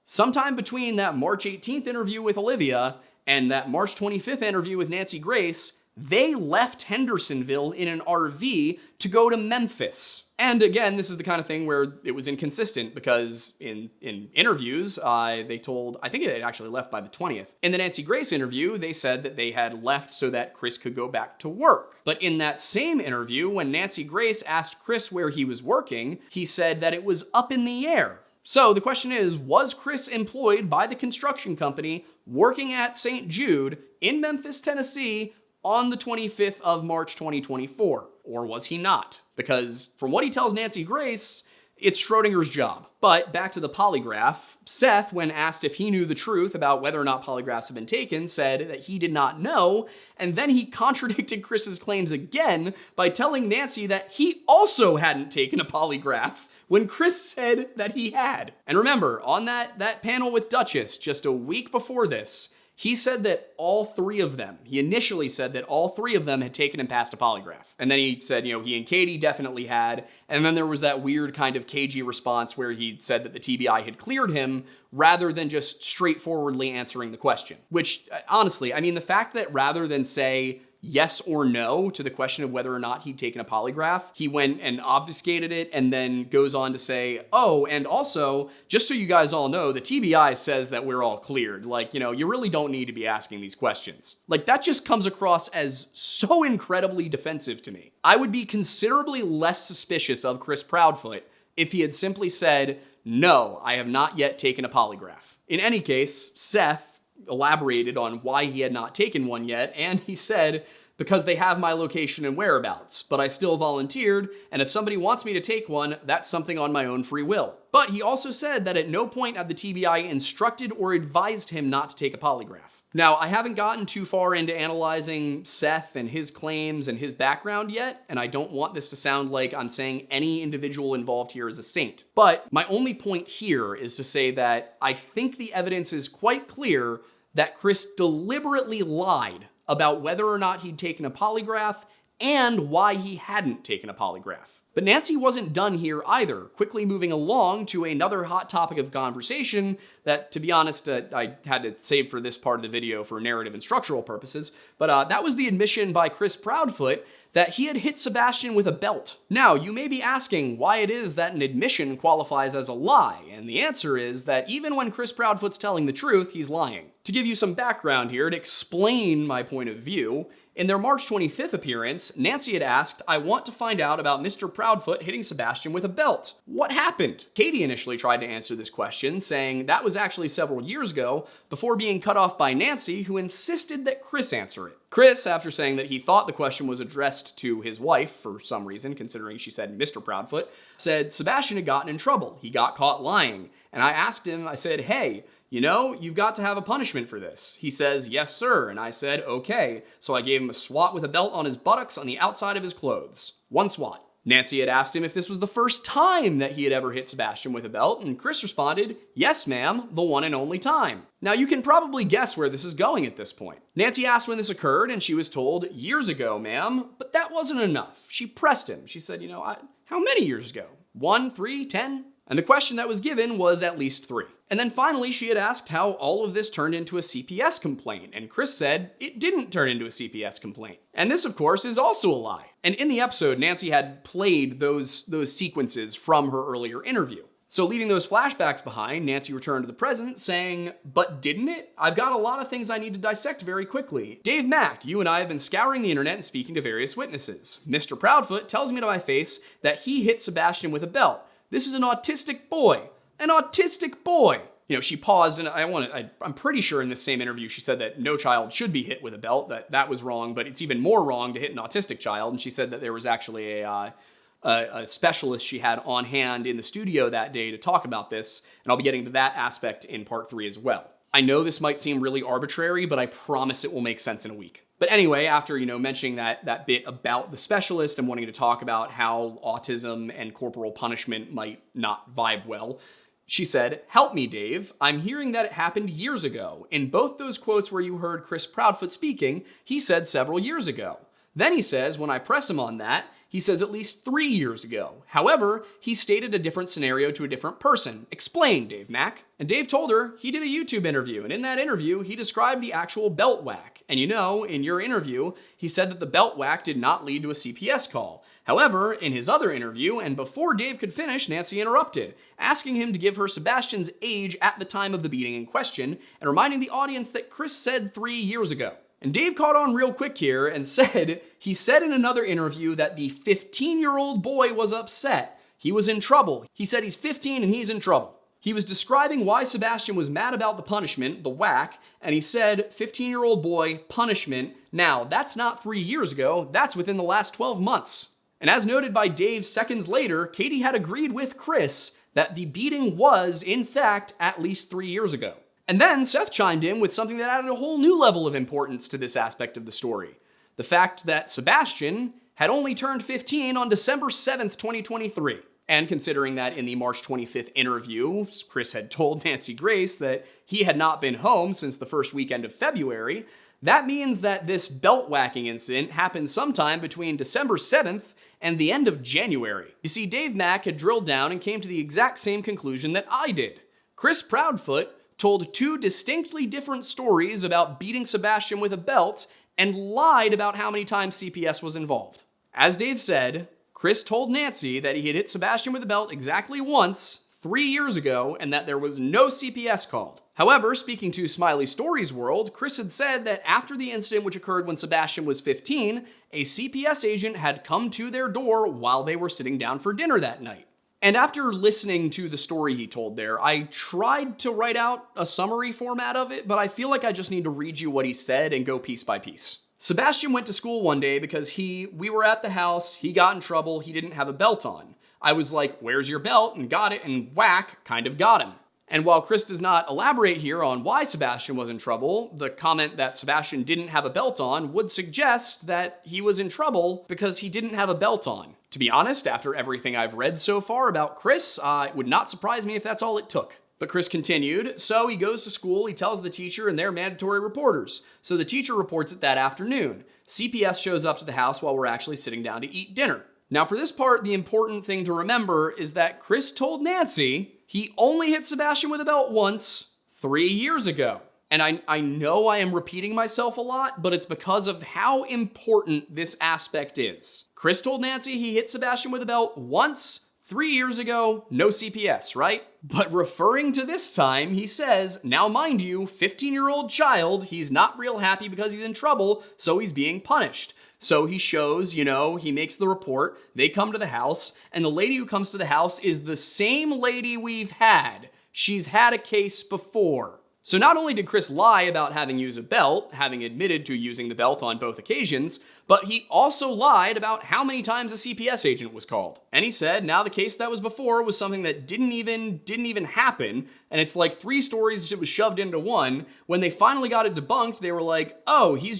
Sometime between that March 18th interview with Olivia and that March 25th interview with Nancy Grace, they left Hendersonville in an RV to go to Memphis. And again, this is the kind of thing where it was inconsistent because in interviews, they told, I think it had actually left by the 20th. In the Nancy Grace interview, they said that they had left so that Chris could go back to work. But in that same interview, when Nancy Grace asked Chris where he was working, he said that it was up in the air. So the question is, was Chris employed by the construction company working at St. Jude in Memphis, Tennessee on the 25th of March 2024? Or was he not? Because from what he tells Nancy Grace, it's Schrodinger's job. But back to the polygraph, Seth, when asked if he knew the truth about whether or not polygraphs had been taken, said that he did not know, and then he contradicted Chris's claims again by telling Nancy that he also hadn't taken a polygraph when Chris said that he had. And remember, on that panel with Duchess just a week before this, he said that all three of them, he initially said that all three of them had taken and passed a polygraph. And then he said, you know, he and Katie definitely had. And then there was that weird kind of cagey response where he said that the TBI had cleared him rather than just straightforwardly answering the question. Which, honestly, I mean, the fact that rather than say yes or no to the question of whether or not he'd taken a polygraph, he went and obfuscated it and then goes on to say, oh, and also, just so you guys all know, the TBI says that we're all cleared. Like, you know, you really don't need to be asking these questions. Like, that just comes across as so incredibly defensive to me. I would be considerably less suspicious of Chris Proudfoot if he had simply said, no, I have not yet taken a polygraph. In any case, Seth elaborated on why he had not taken one yet, and he said, because they have my location and whereabouts, but I still volunteered, and if somebody wants me to take one, that's something on my own free will. But he also said that at no point had the TBI instructed or advised him not to take a polygraph. Now, I haven't gotten too far into analyzing Seth and his claims and his background yet, and I don't want this to sound like I'm saying any individual involved here is a saint. But my only point here is to say that I think the evidence is quite clear that Chris deliberately lied about whether or not he'd taken a polygraph and why he hadn't taken a polygraph. But Nancy wasn't done here either, quickly moving along to another hot topic of conversation that, to be honest, I had to save for this part of the video for narrative and structural purposes, but that was the admission by Chris Proudfoot that he had hit Sebastian with a belt. Now, you may be asking why it is that an admission qualifies as a lie, and the answer is that even when Chris Proudfoot's telling the truth, he's lying. To give you some background here, to explain my point of view, in their March 25th appearance, Nancy had asked, I want to find out about Mr. Proudfoot hitting Sebastian with a belt. What happened? Katie initially tried to answer this question, saying that was actually several years ago, before being cut off by Nancy, who insisted that Chris answer it. Chris, after saying that he thought the question was addressed to his wife for some reason, considering she said Mr. Proudfoot, said Sebastian had gotten in trouble. He got caught lying. And I asked him, I said, hey, you know, you've got to have a punishment for this. He says, yes, sir. And I said, okay. So I gave him a swat with a belt on his buttocks on the outside of his clothes. One swat. Nancy had asked him if this was the first time that he had ever hit Sebastian with a belt, and Chris responded, yes, ma'am, the one and only time. Now, you can probably guess where this is going at this point. Nancy asked when this occurred, and she was told, years ago, ma'am, but that wasn't enough. She pressed him. She said, you know, how many years ago? 1, 3, 10? And the question that was given was at least 3. And then finally, she had asked how all of this turned into a CPS complaint, and Chris said it didn't turn into a CPS complaint. And this, of course, is also a lie. And in the episode, Nancy had played those sequences from her earlier interview. So leaving those flashbacks behind, Nancy returned to the present saying, "But didn't it? I've got a lot of things I need to dissect very quickly. Dave Mack, you and I have been scouring the internet and speaking to various witnesses. Mr. Proudfoot tells me to my face that he hit Sebastian with a belt. This is an autistic boy. An autistic boy." You know, she paused, and I'm pretty sure in this same interview she said that no child should be hit with a belt, that was wrong, but it's even more wrong to hit an autistic child. And she said that there was actually a specialist she had on hand in the studio that day to talk about this, and I'll be getting to that aspect in part 3 as well. I know this might seem really arbitrary, but I promise it will make sense in a week. But anyway, after, mentioning that bit about the specialist and wanting to talk about how autism and corporal punishment might not vibe well, she said, "Help me, Dave. I'm hearing that it happened years ago. In both those quotes where you heard Chris Proudfoot speaking, he said several years ago. Then he says, when I press him on that, he says at least 3 years ago. However, he stated a different scenario to a different person. Explain, Dave Mack." And Dave told her he did a YouTube interview, and in that interview, he described the actual belt whack. And in your interview, he said that the belt whack did not lead to a CPS call. However, in his other interview, and before Dave could finish, Nancy interrupted, asking him to give her Sebastian's age at the time of the beating in question, and reminding the audience that Chris said 3 years ago. And Dave caught on real quick here and said, he said in another interview that the 15-year-old boy was upset. He was in trouble. He said he's 15 and he's in trouble. He was describing why Sebastian was mad about the punishment, the whack, and he said, 15-year-old boy, punishment. Now, that's not 3 years ago, that's within the last 12 months. And as noted by Dave seconds later, Katie had agreed with Chris that the beating was, in fact, at least 3 years ago. And then Seth chimed in with something that added a whole new level of importance to this aspect of the story. The fact that Sebastian had only turned 15 on December 7th, 2023. And considering that in the March 25th interview, Chris had told Nancy Grace that he had not been home since the first weekend of February, that means that this belt whacking incident happened sometime between December 7th and the end of January. You see, Dave Mack had drilled down and came to the exact same conclusion that I did. Chris Proudfoot told 2 distinctly different stories about beating Sebastian with a belt and lied about how many times CPS was involved. As Dave said, Chris told Nancy that he had hit Sebastian with a belt exactly once, 3 years ago, and that there was no CPS called. However, speaking to Smiley Stories World, Chris had said that after the incident which occurred when Sebastian was 15, a CPS agent had come to their door while they were sitting down for dinner that night. And after listening to the story he told there, I tried to write out a summary format of it, but I feel like I just need to read you what he said and go piece by piece. Sebastian went to school one day because we were at the house, he got in trouble, he didn't have a belt on. I was like, "Where's your belt?" and got it, and whack, kind of got him. And while Chris does not elaborate here on why Sebastian was in trouble, the comment that Sebastian didn't have a belt on would suggest that he was in trouble because he didn't have a belt on. To be honest, after everything I've read so far about Chris, it would not surprise me if that's all it took. But Chris continued, so he goes to school, he tells the teacher, and they're mandatory reporters. So the teacher reports it that afternoon. CPS shows up to the house while we're actually sitting down to eat dinner. Now for this part, the important thing to remember is that Chris told Nancy he only hit Sebastian with a belt once, 3 years ago. And I know I am repeating myself a lot, but it's because of how important this aspect is. Chris told Nancy he hit Sebastian with a belt once, 3 years ago, no CPS, right? But referring to this time, he says, now mind you, 15-year-old child, he's not real happy because he's in trouble, so he's being punished. So he shows, he makes the report, they come to the house, and the lady who comes to the house is the same lady we've had. She's had a case before. So not only did Chris lie about having used a belt, having admitted to using the belt on both occasions, but he also lied about how many times a CPS agent was called. And he said now the case that was before was something that didn't even happen, and it's like 3 stories that was shoved into one. When they finally got it debunked, they were like, oh, he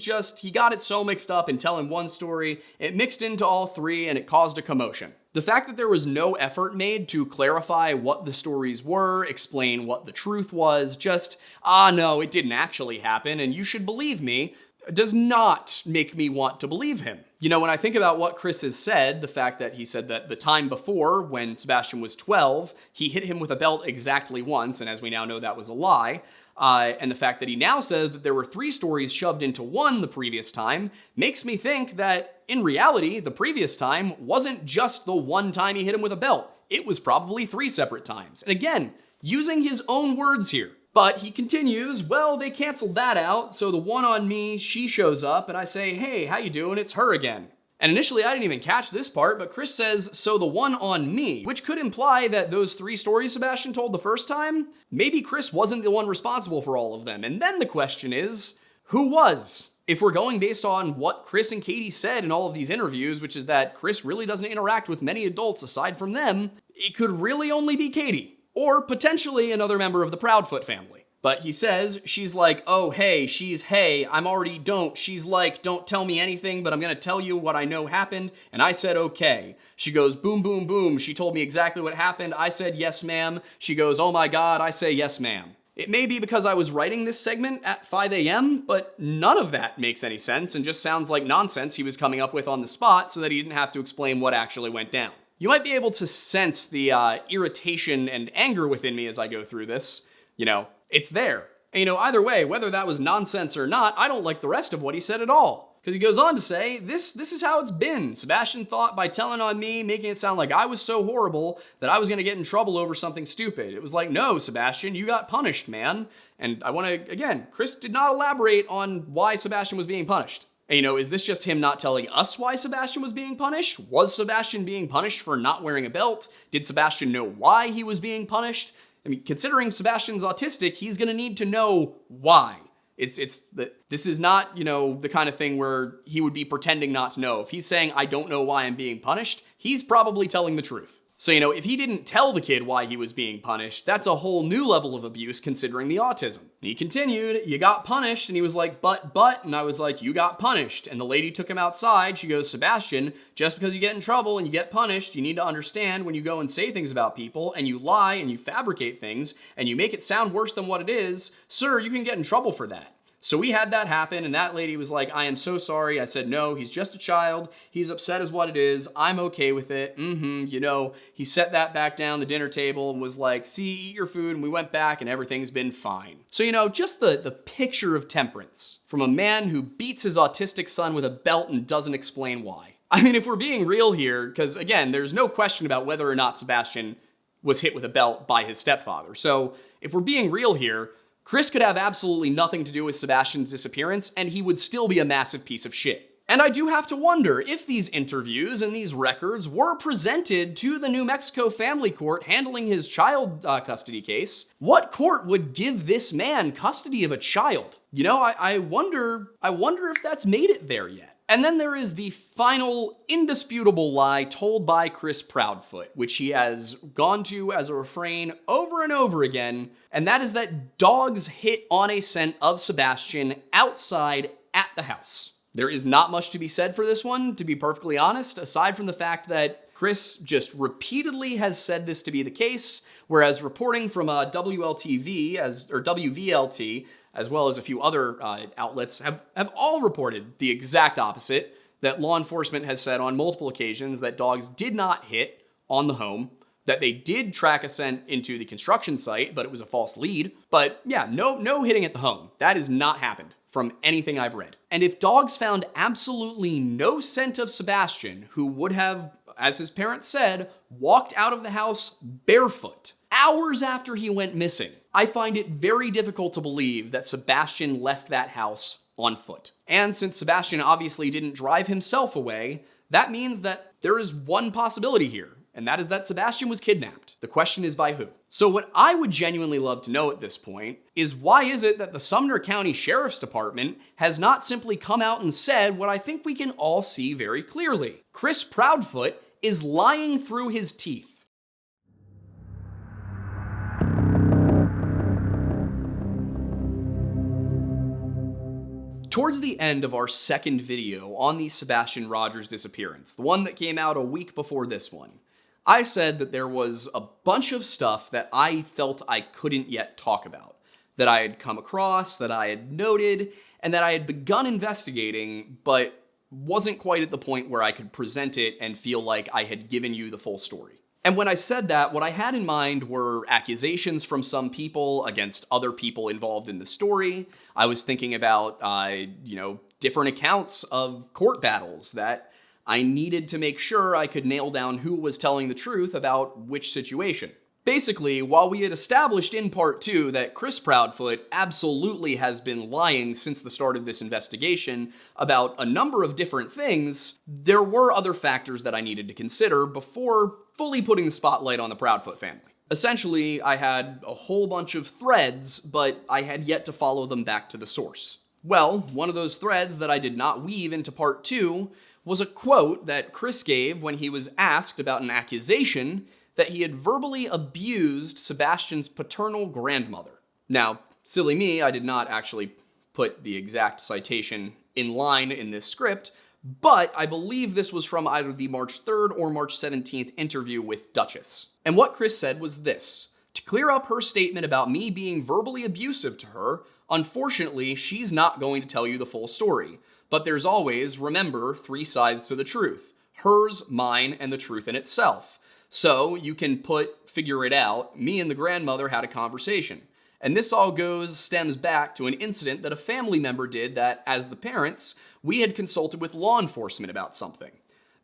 got it so mixed up in telling one story, it mixed into all 3 and it caused a commotion. The fact that there was no effort made to clarify what the stories were, explain what the truth was, just, no, it didn't actually happen, and you should believe me. does not make me want to believe him. You know, when I think about what Chris has said, the fact that he said that the time before, when Sebastian was 12, he hit him with a belt exactly once, and as we now know, that was a lie. And the fact that he now says that there were 3 stories shoved into one the previous time makes me think that, in reality, the previous time wasn't just the one time he hit him with a belt. It was probably 3 separate times. And again, using his own words here. But he continues, well, they canceled that out, so the one on me, she shows up, and I say, hey, how you doing? It's her again. And initially, I didn't even catch this part, but Chris says, so the one on me, which could imply that those 3 stories Sebastian told the first time, maybe Chris wasn't the one responsible for all of them. And then the question is, who was? If we're going based on what Chris and Katie said in all of these interviews, which is that Chris really doesn't interact with many adults aside from them, it could really only be Katie. Or potentially another member of the Proudfoot family. But he says, she's like, oh, hey, she's, hey, I'm already don't. She's like, don't tell me anything, but I'm gonna tell you what I know happened. And I said, okay. She goes, boom, boom, boom. She told me exactly what happened. I said, yes, ma'am. She goes, oh my God. I say, yes, ma'am. It may be because I was writing this segment at 5 a.m., but none of that makes any sense and just sounds like nonsense he was coming up with on the spot so that he didn't have to explain what actually went down. You might be able to sense the irritation and anger within me as I go through this. You know, it's there. And, you know, either way, whether that was nonsense or not, I don't like the rest of what he said at all. Because he goes on to say, this is how it's been. Sebastian thought by telling on me, making it sound like I was so horrible that I was going to get in trouble over something stupid. It was like, no, Sebastian, you got punished, man. And I want to, again, Chris did not elaborate on why Sebastian was being punished. And, you know, is this just him not telling us why Sebastian was being punished? Was Sebastian being punished for not wearing a belt? Did Sebastian know why he was being punished? I mean, considering Sebastian's autistic, he's gonna need to know why. This is not, you know, the kind of thing where he would be pretending not to know. If he's saying, I don't know why I'm being punished, he's probably telling the truth. So, you know, if he didn't tell the kid why he was being punished, that's a whole new level of abuse considering the autism. And he continued, you got punished, and he was like, but, and I was like, you got punished. And the lady took him outside, she goes, Sebastian, just because you get in trouble and you get punished, you need to understand when you go and say things about people, and you lie and you fabricate things, and you make it sound worse than what it is, sir, you can get in trouble for that. So we had that happen, and that lady was like, I am so sorry. I said, no, he's just a child. He's upset is what it is. I'm okay with it. You know, he set that back down the dinner table and was like, see, eat your food. And we went back and everything's been fine. So, you know, just the picture of temperance from a man who beats his autistic son with a belt and doesn't explain why. I mean, if we're being real here, because again, there's no question about whether or not Sebastian was hit with a belt by his stepfather. So if we're being real here, Chris could have absolutely nothing to do with Sebastian's disappearance, and he would still be a massive piece of shit. And I do have to wonder if these interviews and these records were presented to the New Mexico family court handling his child custody case, what court would give this man custody of a child? You know, I wonder if that's made it there yet. And then there is the final indisputable lie told by Chris Proudfoot, which he has gone to as a refrain over and over again, and that is that dogs hit on a scent of Sebastian outside at the house. There is not much to be said for this one, to be perfectly honest, aside from the fact that Chris just repeatedly has said this to be the case, whereas reporting from WVLT, as well as a few other outlets, have all reported the exact opposite, that law enforcement has said on multiple occasions that dogs did not hit on the home, that they did track a scent into the construction site, but it was a false lead. But yeah, no hitting at the home. That has not happened from anything I've read. And if dogs found absolutely no scent of Sebastian, who would have, as his parents said, walked out of the house barefoot, hours after he went missing, I find it very difficult to believe that Sebastian left that house on foot. And since Sebastian obviously didn't drive himself away, that means that there is one possibility here, and that is that Sebastian was kidnapped. The question is by who? So what I would genuinely love to know at this point is why is it that the Sumner County Sheriff's Department has not simply come out and said what I think we can all see very clearly. Chris Proudfoot is lying through his teeth. Towards the end of our second video on the Sebastian Rogers disappearance, the one that came out a week before this one, I said that there was a bunch of stuff that I felt I couldn't yet talk about, that I had come across, that I had noted, and that I had begun investigating, but wasn't quite at the point where I could present it and feel like I had given you the full story. And when I said that, what I had in mind were accusations from some people against other people involved in the story. I was thinking about, different accounts of court battles that I needed to make sure I could nail down who was telling the truth about which situation. Basically, while we had established in part 2 that Chris Proudfoot absolutely has been lying since the start of this investigation about a number of different things, there were other factors that I needed to consider before fully putting the spotlight on the Proudfoot family. Essentially, I had a whole bunch of threads, but I had yet to follow them back to the source. Well, one of those threads that I did not weave into part 2 was a quote that Chris gave when he was asked about an accusation that he had verbally abused Sebastian's paternal grandmother. Now, silly me, I did not actually put the exact citation in line in this script, but I believe this was from either the March 3rd or March 17th interview with Duchess. And what Chris said was this: to clear up her statement about me being verbally abusive to her, unfortunately, she's not going to tell you the full story. But there's always, remember, 3 sides to the truth: hers, mine, and the truth in itself. So you can figure it out, me and the grandmother had a conversation. And this all stems back to an incident that a family member did that, as the parents, we had consulted with law enforcement about something.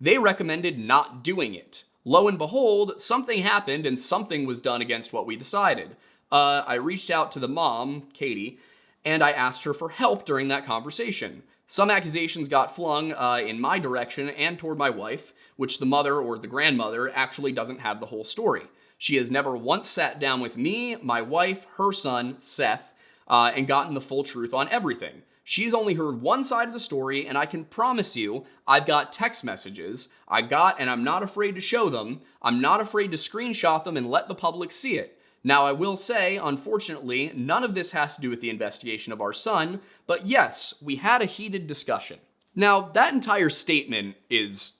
They recommended not doing it. Lo and behold, something happened and something was done against what we decided. I reached out to the mom, Katie, and I asked her for help during that conversation. Some accusations got flung in my direction and toward my wife, which the mother or the grandmother actually doesn't have the whole story. She has never once sat down with me, my wife, her son, Seth, and gotten the full truth on everything. She's only heard one side of the story, and I can promise you, I've got text messages, and I'm not afraid to show them. I'm not afraid to screenshot them and let the public see it. Now, I will say, unfortunately, none of this has to do with the investigation of our son, but yes, we had a heated discussion. Now, that entire statement is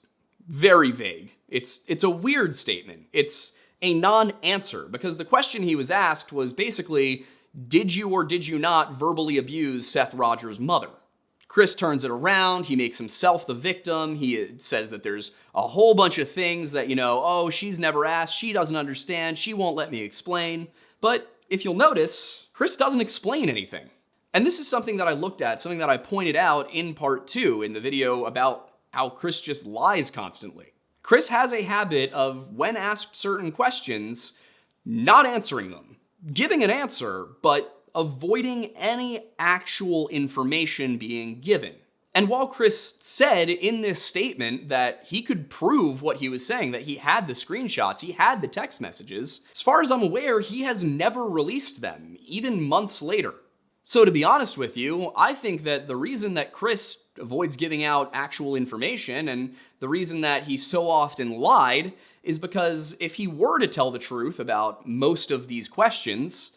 very vague. It's a weird statement. It's a non-answer, because the question he was asked was basically, did you or did you not verbally abuse Seth Rogers' mother? Chris turns it around, he makes himself the victim, he says that there's a whole bunch of things that, oh, she's never asked, she doesn't understand, she won't let me explain. But if you'll notice, Chris doesn't explain anything. And this is something that I looked at, something that I pointed out in part 2 in the video about how Chris just lies constantly. Chris has a habit of, when asked certain questions, not answering them. Giving an answer, but avoiding any actual information being given. And while Chris said in this statement that he could prove what he was saying, that he had the screenshots, he had the text messages, as far as I'm aware, he has never released them, even months later. So to be honest with you, I think that the reason that Chris avoids giving out actual information and the reason that he so often lied is because if he were to tell the truth about most of these questions,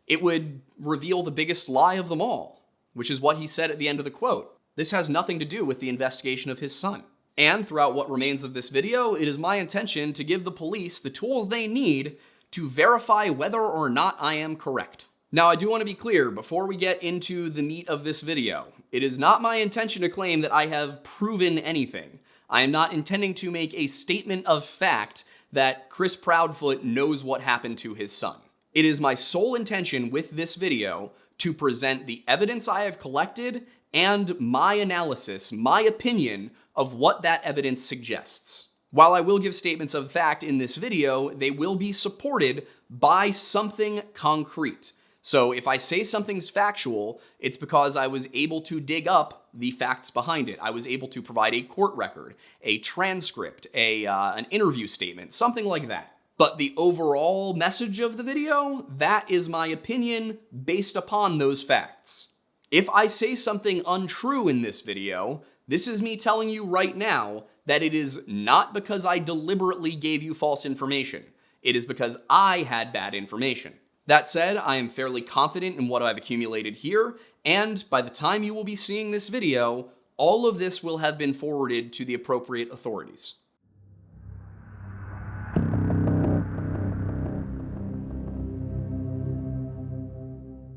it would reveal the biggest lie of them all, which is what he said at the end of the quote. This has nothing to do with the investigation of his son. And throughout what remains of this video, it is my intention to give the police the tools they need to verify whether or not I am correct. Now, I do want to be clear before we get into the meat of this video. It is not my intention to claim that I have proven anything. I am not intending to make a statement of fact that Chris Proudfoot knows what happened to his son. It is my sole intention with this video to present the evidence I have collected and my analysis, my opinion of what that evidence suggests. While I will give statements of fact in this video, they will be supported by something concrete. So if I say something's factual, it's because I was able to dig up the facts behind it. I was able to provide a court record, a transcript, an interview statement, something like that. But the overall message of the video, that is my opinion based upon those facts. If I say something untrue in this video, this is me telling you right now that it is not because I deliberately gave you false information. It is because I had bad information. That said, I am fairly confident in what I've accumulated here, and by the time you will be seeing this video, all of this will have been forwarded to the appropriate authorities.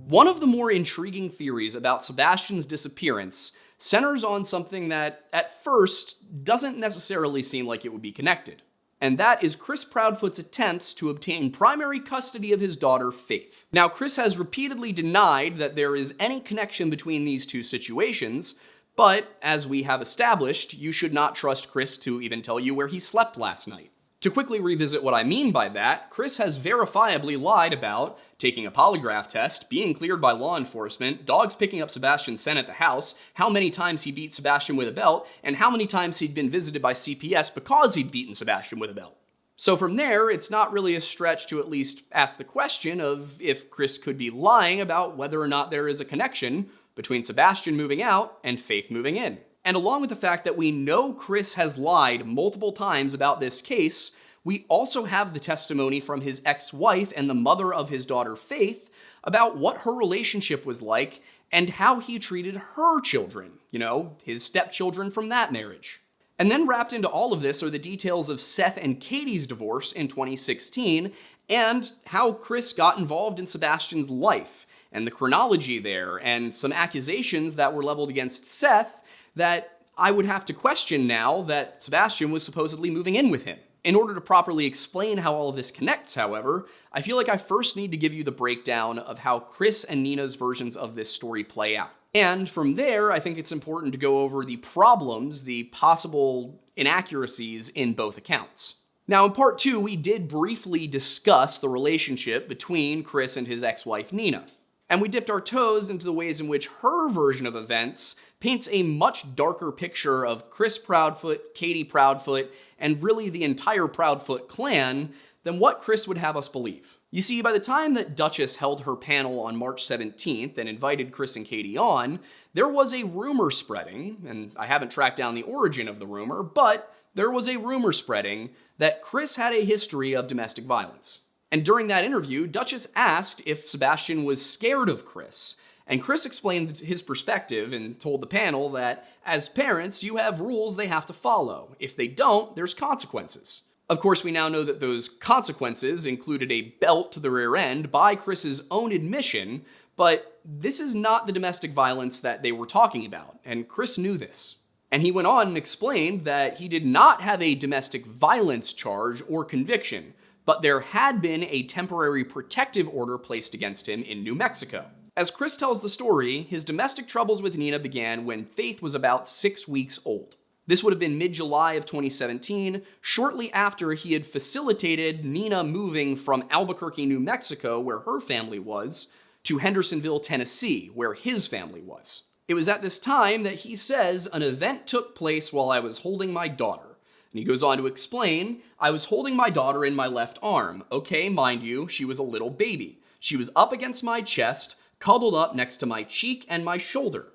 One of the more intriguing theories about Sebastian's disappearance centers on something that, at first, doesn't necessarily seem like it would be connected. And that is Chris Proudfoot's attempts to obtain primary custody of his daughter, Faith. Now, Chris has repeatedly denied that there is any connection between these two situations, but as we have established, you should not trust Chris to even tell you where he slept last night. To quickly revisit what I mean by that, Chris has verifiably lied about taking a polygraph test, being cleared by law enforcement, dogs picking up Sebastian's scent at the house, how many times he beat Sebastian with a belt, and how many times he'd been visited by CPS because he'd beaten Sebastian with a belt. So from there, it's not really a stretch to at least ask the question of if Chris could be lying about whether or not there is a connection between Sebastian moving out and Faith moving in. And along with the fact that we know Chris has lied multiple times about this case, we also have the testimony from his ex-wife and the mother of his daughter Faith about what her relationship was like and how he treated her children, his stepchildren from that marriage. And then wrapped into all of this are the details of Seth and Katie's divorce in 2016 and how Chris got involved in Sebastian's life and the chronology there and some accusations that were leveled against Seth that I would have to question now that Sebastian was supposedly moving in with him. In order to properly explain how all of this connects, however, I feel like I first need to give you the breakdown of how Chris and Nina's versions of this story play out. And from there, I think it's important to go over the problems, the possible inaccuracies in both accounts. Now, in part 2, we did briefly discuss the relationship between Chris and his ex-wife Nina. And we dipped our toes into the ways in which her version of events paints a much darker picture of Chris Proudfoot, Katie Proudfoot, and really the entire Proudfoot clan than what Chris would have us believe. You see, by the time that Duchess held her panel on March 17th and invited Chris and Katie on, there was a rumor spreading, and I haven't tracked down the origin of the rumor, but there was a rumor spreading that Chris had a history of domestic violence. And during that interview, Duchess asked if Sebastian was scared of Chris, and Chris explained his perspective and told the panel that, as parents, you have rules they have to follow. If they don't, there's consequences. Of course, we now know that those consequences included a belt to the rear end by Chris's own admission, but this is not the domestic violence that they were talking about, and Chris knew this. And he went on and explained that he did not have a domestic violence charge or conviction, but there had been a temporary protective order placed against him in New Mexico. As Chris tells the story, his domestic troubles with Nina began when Faith was about 6 weeks old. This would have been mid-July of 2017, shortly after he had facilitated Nina moving from Albuquerque, New Mexico, where her family was, to Hendersonville, Tennessee, where his family was. It was at this time that he says an event took place while I was holding my daughter. And he goes on to explain, I was holding my daughter in my left arm. Okay, mind you, she was a little baby. She was up against my chest, cuddled up next to my cheek and my shoulder.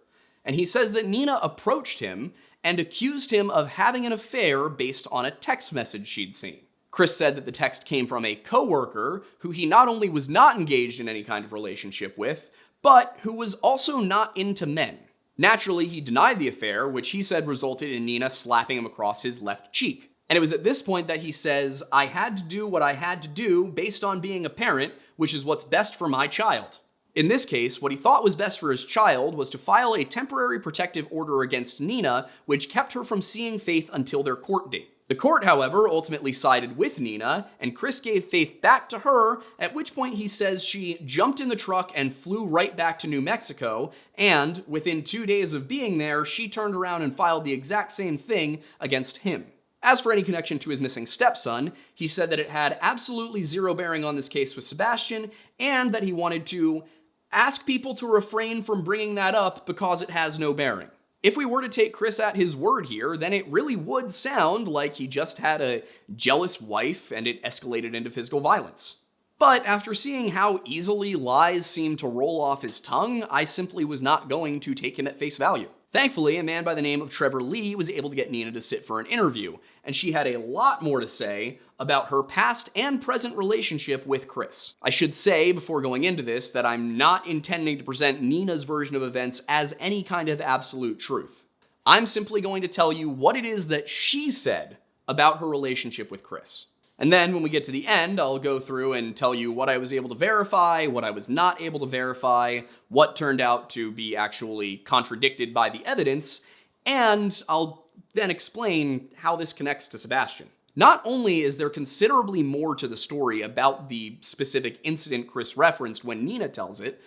And he says that Nina approached him and accused him of having an affair based on a text message she'd seen. Chris said that the text came from a coworker who he not only was not engaged in any kind of relationship with, but who was also not into men. Naturally, he denied the affair, which he said resulted in Nina slapping him across his left cheek. And it was at this point that he says, I had to do what I had to do based on being a parent, which is what's best for my child. In this case, what he thought was best for his child was to file a temporary protective order against Nina, which kept her from seeing Faith until their court date. The court, however, ultimately sided with Nina, and Chris gave Faith back to her, at which point he says she jumped in the truck and flew right back to New Mexico, and within 2 days of being there, she turned around and filed the exact same thing against him. As for any connection to his missing stepson, he said that it had absolutely zero bearing on this case with Sebastian, and that he wanted to ask people to refrain from bringing that up because it has no bearing. If we were to take Chris at his word here, then it really would sound like he just had a jealous wife and it escalated into physical violence. But after seeing how easily lies seem to roll off his tongue, I simply was not going to take him at face value. Thankfully, a man by the name of Trevor Lee was able to get Nina to sit for an interview, and she had a lot more to say about her past and present relationship with Chris. I should say, before going into this, that I'm not intending to present Nina's version of events as any kind of absolute truth. I'm simply going to tell you what it is that she said about her relationship with Chris. And then when we get to the end, I'll go through and tell you what I was able to verify, what I was not able to verify, what turned out to be actually contradicted by the evidence, and I'll then explain how this connects to Sebastian. Not only is there considerably more to the story about the specific incident Chris referenced when Nina tells it,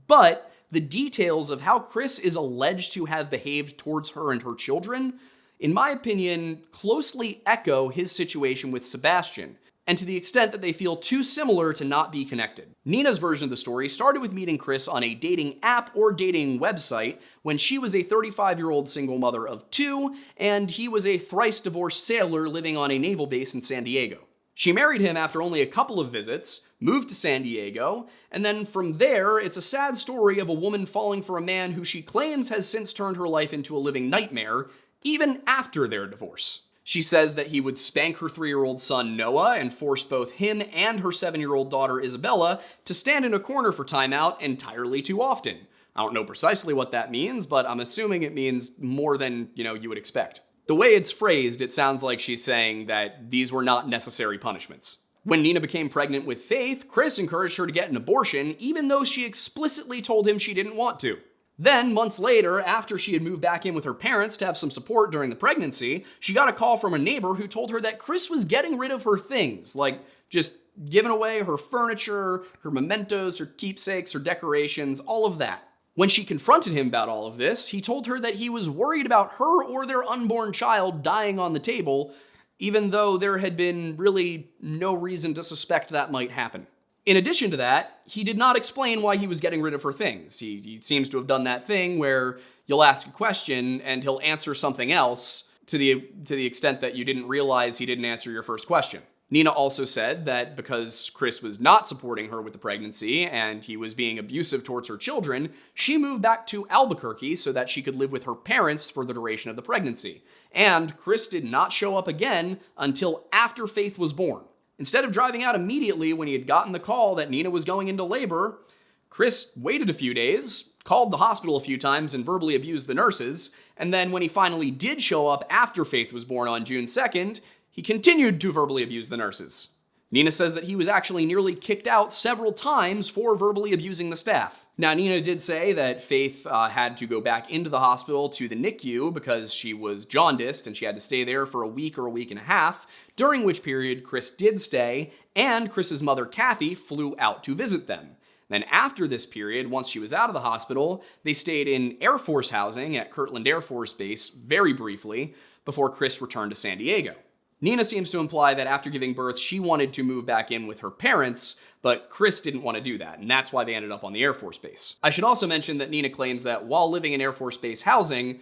but the details of how Chris is alleged to have behaved towards her and her children, in my opinion, closely echo his situation with Sebastian, and to the extent that they feel too similar to not be connected. Nina's version of the story started with meeting Chris on a dating app or dating website when she was a 35-year-old single mother of 2, and he was a thrice-divorced sailor living on a naval base in San Diego. She married him after only a couple of visits, moved to San Diego, and then from there, it's a sad story of a woman falling for a man who she claims has since turned her life into a living nightmare, even after their divorce. She says that he would spank her 3-year-old son Noah and force both him and her 7-year-old daughter Isabella to stand in a corner for timeout entirely too often. I don't know precisely what that means, but I'm assuming it means more than, you would expect. The way it's phrased, it sounds like she's saying that these were not necessary punishments. When Nina became pregnant with Faith, Chris encouraged her to get an abortion, even though she explicitly told him she didn't want to. Then, months later, after she had moved back in with her parents to have some support during the pregnancy, she got a call from a neighbor who told her that Chris was getting rid of her things, like just giving away her furniture, her mementos, her keepsakes, her decorations, all of that. When she confronted him about all of this, he told her that he was worried about her or their unborn child dying on the table, even though there had been really no reason to suspect that might happen. In addition to that, he did not explain why he was getting rid of her things. He seems to have done that thing where you'll ask a question and he'll answer something else to the extent that you didn't realize he didn't answer your first question. Nina also said that because Chris was not supporting her with the pregnancy and he was being abusive towards her children, she moved back to Albuquerque so that she could live with her parents for the duration of the pregnancy. And Chris did not show up again until after Faith was born. Instead of driving out immediately when he had gotten the call that Nina was going into labor, Chris waited a few days, called the hospital a few times and verbally abused the nurses, and then when he finally did show up after Faith was born on June 2nd, he continued to verbally abuse the nurses. Nina says that he was actually nearly kicked out several times for verbally abusing the staff. Now, Nina did say that Faith had to go back into the hospital to the NICU because she was jaundiced and she had to stay there for a week or a week and a half, during which period Chris did stay, and Chris's mother, Kathy, flew out to visit them. Then after this period, once she was out of the hospital, they stayed in Air Force housing at Kirtland Air Force Base very briefly before Chris returned to San Diego. Nina seems to imply that after giving birth, she wanted to move back in with her parents, but Chris didn't want to do that, and that's why they ended up on the Air Force Base. I should also mention that Nina claims that while living in Air Force Base housing,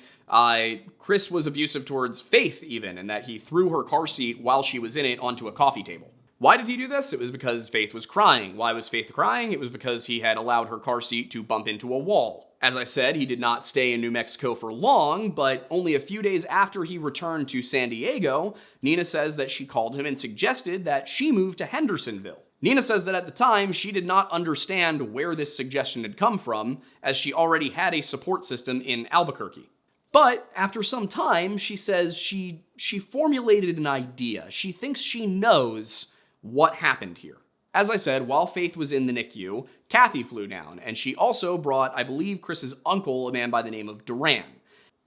Chris was abusive towards Faith even, and that he threw her car seat while she was in it onto a coffee table. Why did he do this? It was because Faith was crying. Why was Faith crying? It was because he had allowed her car seat to bump into a wall. As I said, he did not stay in New Mexico for long, but only a few days after he returned to San Diego, Nina says that she called him and suggested that she move to Hendersonville. Nina says that at the time, she did not understand where this suggestion had come from, as she already had a support system in Albuquerque. But after some time, she says she formulated an idea. She thinks she knows what happened here. As I said, while Faith was in the NICU, Kathy flew down, and she also brought, I believe, Chris's uncle, a man by the name of Duran.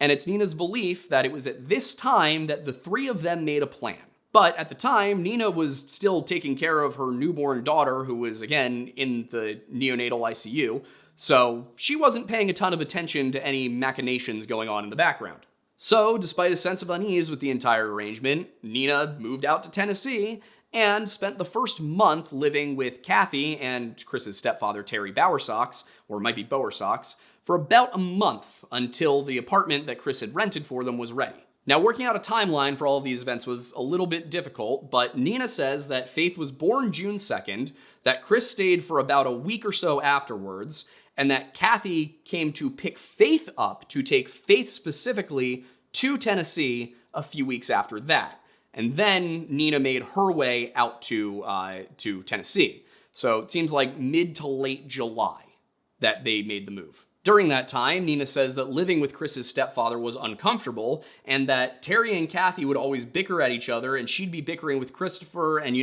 And it's Nina's belief that it was at this time that the three of them made a plan. But at the time, Nina was still taking care of her newborn daughter, who was, again, in the neonatal ICU, so she wasn't paying a ton of attention to any machinations going on in the background. So, despite a sense of unease with the entire arrangement, Nina moved out to Tennessee and spent the first month living with Kathy and Chris's stepfather, Terry Bowersox, or it might be Bowersox, for about a month until the apartment that Chris had rented for them was ready. Now, working out a timeline for all of these events was a little bit difficult, but Nina says that Faith was born June 2nd, that Chris stayed for about a week or so afterwards, and that Kathy came to pick Faith up to take Faith specifically to Tennessee a few weeks after that. And then Nina made her way out to Tennessee. So it seems like mid to late July that they made the move. During that time, Nina says that living with Chris's stepfather was uncomfortable, and that Terry and Kathy would always bicker at each other, and she'd be bickering with Christopher, and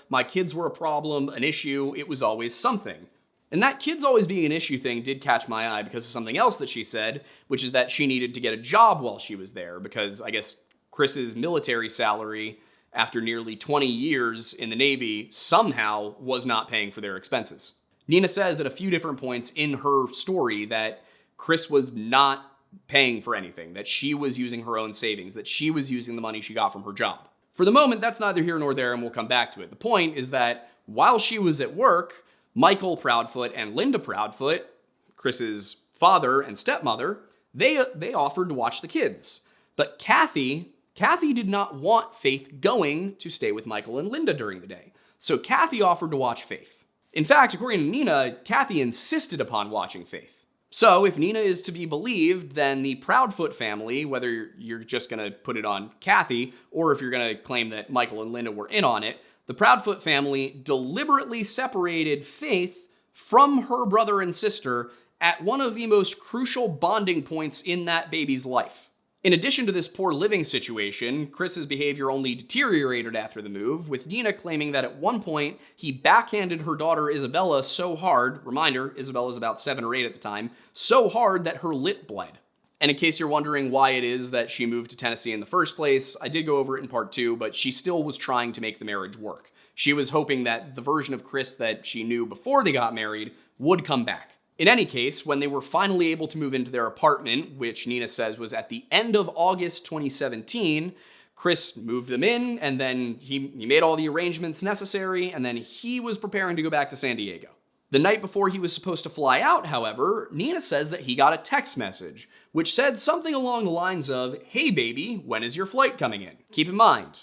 my kids were a problem, an issue, it was always something. And that kids always being an issue thing did catch my eye because of something else that she said, which is that she needed to get a job while she was there, because I guess Chris's military salary, after nearly 20 years in the Navy, somehow was not paying for their expenses. Nina says at a few different points in her story that Chris was not paying for anything, that she was using her own savings, that she was using the money she got from her job. For the moment, that's neither here nor there, and we'll come back to it. The point is that while she was at work, Michael Proudfoot and Linda Proudfoot, Chris's father and stepmother, they offered to watch the kids. But Kathy did not want Faith going to stay with Michael and Linda during the day. So Kathy offered to watch Faith. In fact, according to Nina, Kathy insisted upon watching Faith. So if Nina is to be believed, then the Proudfoot family, whether you're just going to put it on Kathy, or if you're going to claim that Michael and Linda were in on it, the Proudfoot family deliberately separated Faith from her brother and sister at one of the most crucial bonding points in that baby's life. In addition to this poor living situation, Chris's behavior only deteriorated after the move, with Nina claiming that at one point he backhanded her daughter Isabella so hard, reminder, Isabella's about 7 or 8 at the time, so hard that her lip bled. And in case you're wondering why it is that she moved to Tennessee in the first place, I did go over it in part 2, but she still was trying to make the marriage work. She was hoping that the version of Chris that she knew before they got married would come back. In any case, when they were finally able to move into their apartment, which Nina says was at the end of August 2017, Chris moved them in, and then he made all the arrangements necessary, and then he was preparing to go back to San Diego. The night before he was supposed to fly out, however, Nina says that he got a text message, which said something along the lines of, "Hey baby, when is your flight coming in?" Keep in mind,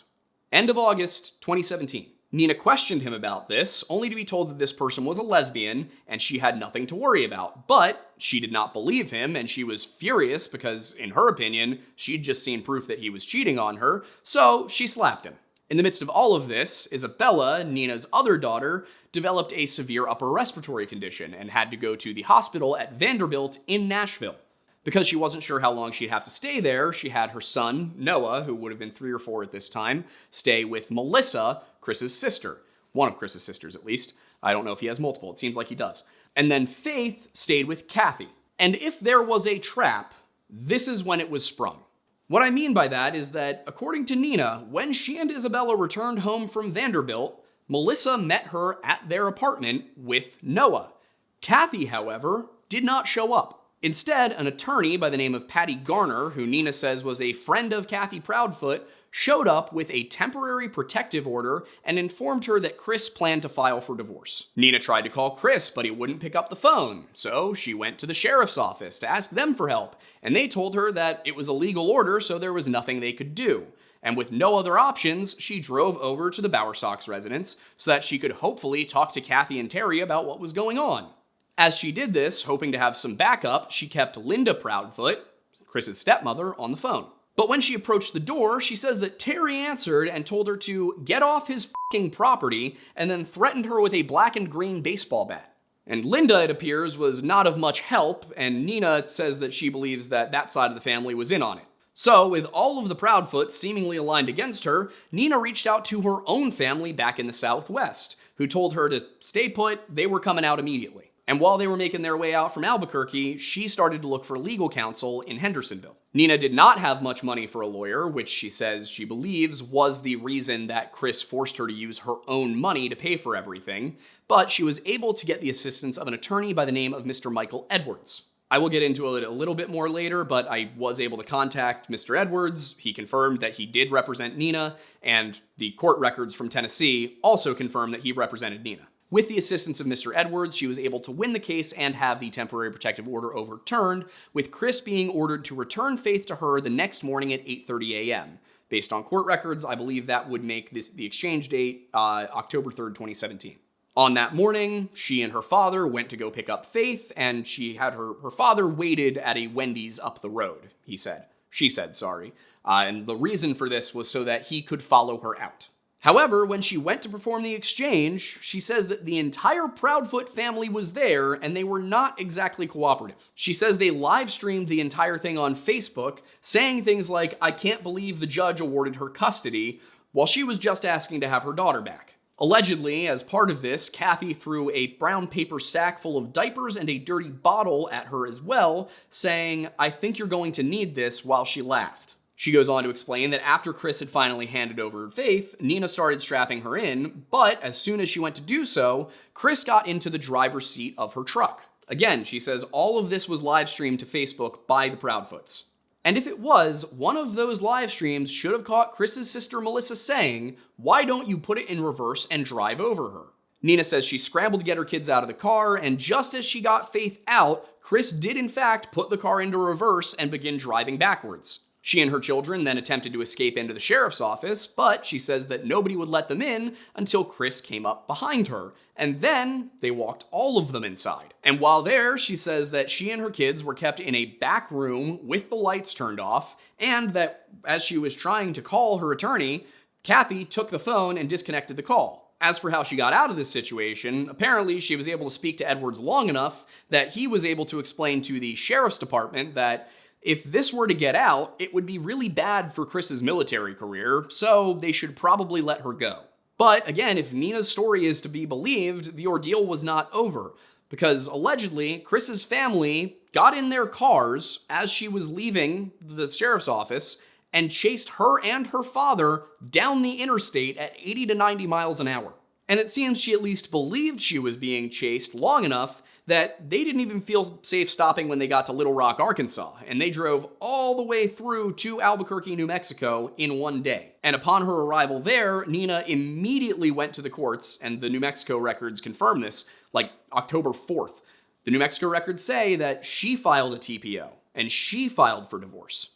end of August 2017. Nina questioned him about this, only to be told that this person was a lesbian and she had nothing to worry about. But she did not believe him, and she was furious because, in her opinion, she'd just seen proof that he was cheating on her, so she slapped him. In the midst of all of this, Isabella, Nina's other daughter, developed a severe upper respiratory condition and had to go to the hospital at Vanderbilt in Nashville. Because she wasn't sure how long she'd have to stay there, she had her son, Noah, who would have been 3 or 4 at this time, stay with Melissa, Chris's sister. One of Chris's sisters, at least. I don't know if he has multiple. It seems like he does. And then Faith stayed with Kathy. And if there was a trap, this is when it was sprung. What I mean by that is that, according to Nina, when she and Isabella returned home from Vanderbilt, Melissa met her at their apartment with Noah. Kathy, however, did not show up. Instead, an attorney by the name of Patty Garner, who Nina says was a friend of Kathy Proudfoot, showed up with a temporary protective order and informed her that Chris planned to file for divorce. Nina tried to call Chris, but he wouldn't pick up the phone, so she went to the sheriff's office to ask them for help, and they told her that it was a legal order, so there was nothing they could do. And with no other options, she drove over to the Bowersox residence so that she could hopefully talk to Kathy and Terry about what was going on. As she did this, hoping to have some backup, she kept Linda Proudfoot, Chris's stepmother, on the phone. But when she approached the door, she says that Terry answered and told her to get off his f***ing property, and then threatened her with a black and green baseball bat. And Linda, it appears, was not of much help, and Nina says that she believes that that side of the family was in on it. So, with all of the Proudfoots seemingly aligned against her, Nina reached out to her own family back in the Southwest, who told her to stay put, they were coming out immediately. And while they were making their way out from Albuquerque, she started to look for legal counsel in Hendersonville. Nina did not have much money for a lawyer, which she says she believes was the reason that Chris forced her to use her own money to pay for everything, but she was able to get the assistance of an attorney by the name of Mr. Michael Edwards. I will get into it a little bit more later, but I was able to contact Mr. Edwards. He confirmed that he did represent Nina, and the court records from Tennessee also confirmed that he represented Nina. With the assistance of Mr. Edwards, she was able to win the case and have the temporary protective order overturned, with Chris being ordered to return Faith to her the next morning at 8:30 a.m. Based on court records, I believe that would make the exchange date October 3rd, 2017. On that morning, she and her father went to go pick up Faith, and she had her father waited at a Wendy's up the road, he said. She said, sorry. And the reason for this was so that he could follow her out. However, when she went to perform the exchange, she says that the entire Proudfoot family was there and they were not exactly cooperative. She says they live streamed the entire thing on Facebook, saying things like, "I can't believe the judge awarded her custody," while she was just asking to have her daughter back. Allegedly, as part of this, Kathy threw a brown paper sack full of diapers and a dirty bottle at her as well, saying, "I think you're going to need this," while she laughed. She goes on to explain that after Chris had finally handed over Faith, Nina started strapping her in, but as soon as she went to do so, Chris got into the driver's seat of her truck. Again, she says all of this was live streamed to Facebook by the Proudfoots. And if it was, one of those live streams should have caught Chris's sister Melissa saying, "Why don't you put it in reverse and drive over her?" Nina says she scrambled to get her kids out of the car, and just as she got Faith out, Chris did in fact put the car into reverse and begin driving backwards. She and her children then attempted to escape into the sheriff's office, but she says that nobody would let them in until Chris came up behind her, and then they walked all of them inside. And while there, she says that she and her kids were kept in a back room with the lights turned off, and that as she was trying to call her attorney, Kathy took the phone and disconnected the call. As for how she got out of this situation, apparently she was able to speak to Edwards long enough that he was able to explain to the sheriff's department that if this were to get out, it would be really bad for Chris's military career, so they should probably let her go. But again, if Nina's story is to be believed, the ordeal was not over, because allegedly, Chris's family got in their cars as she was leaving the sheriff's office and chased her and her father down the interstate at 80 to 90 miles an hour. And it seems she at least believed she was being chased long enough that they didn't even feel safe stopping when they got to Little Rock, Arkansas, and they drove all the way through to Albuquerque, New Mexico in one day. And upon her arrival there, Nina immediately went to the courts, and the New Mexico records confirm this, like October 4th. The New Mexico records say that she filed a TPO, and she filed for divorce.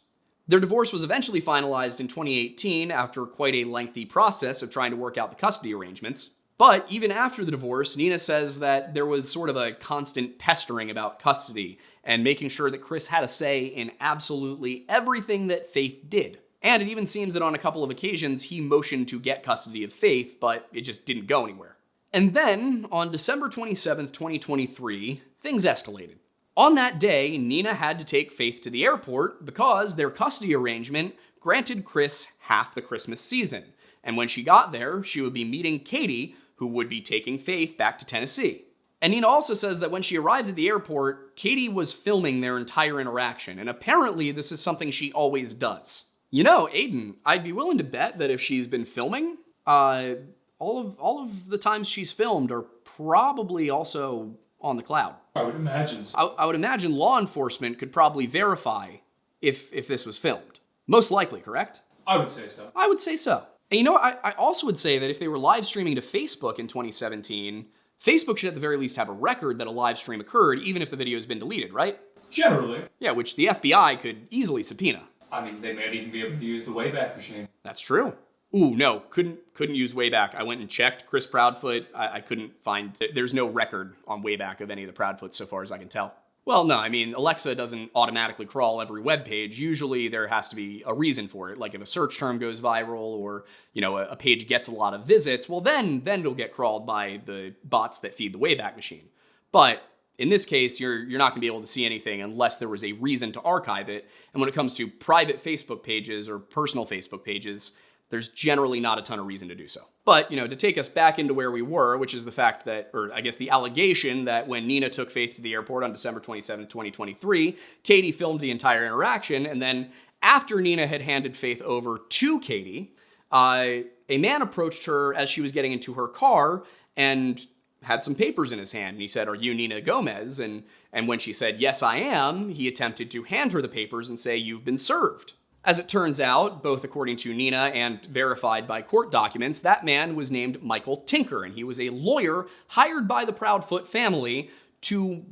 Their divorce was eventually finalized in 2018 after quite a lengthy process of trying to work out the custody arrangements. But even after the divorce, Nina says that there was sort of a constant pestering about custody and making sure that Chris had a say in absolutely everything that Faith did. And it even seems that on a couple of occasions he motioned to get custody of Faith, but it just didn't go anywhere. And then, on December 27th, 2023, things escalated. On that day, Nina had to take Faith to the airport because their custody arrangement granted Chris half the Christmas season. And when she got there, she would be meeting Katie, who would be taking Faith back to Tennessee. And Nina also says that when she arrived at the airport, Katie was filming their entire interaction, and apparently this is something she always does. You know, Aiden, I'd be willing to bet that if she's been filming, all of the times she's filmed are probably also on the cloud. I would imagine so. I would imagine law enforcement could probably verify if this was filmed. Most likely, correct? I would say so. I would say so. And you know what? I also would say that if they were live streaming to Facebook in 2017, Facebook should at the very least have a record that a live stream occurred, even if the video has been deleted, right? Generally. Yeah, which the FBI could easily subpoena. I mean, they might even be able to use the Wayback Machine. That's true. Ooh, no, couldn't use Wayback. I went and checked Chris Proudfoot. I couldn't find, there's no record on Wayback of any of the Proudfoots so far as I can tell. Well, no, I mean, Alexa doesn't automatically crawl every web page. Usually there has to be a reason for it. Like if a search term goes viral or, you know, a page gets a lot of visits, well, then it'll get crawled by the bots that feed the Wayback Machine. But in this case, you're not going to be able to see anything unless there was a reason to archive it. And when it comes to private Facebook pages or personal Facebook pages, there's generally not a ton of reason to do so. But, you know, to take us back into where we were, which is the fact that, or I guess the allegation that when Nina took Faith to the airport on December 27, 2023, Katie filmed the entire interaction, and then after Nina had handed Faith over to Katie, a man approached her as she was getting into her car and had some papers in his hand, and he said, "Are you Nina Gomez?" And when she said, "Yes, I am," he attempted to hand her the papers and say, "You've been served." As it turns out, both according to Nina and verified by court documents, that man was named Michael Tinker, and he was a lawyer hired by the Proudfoot family to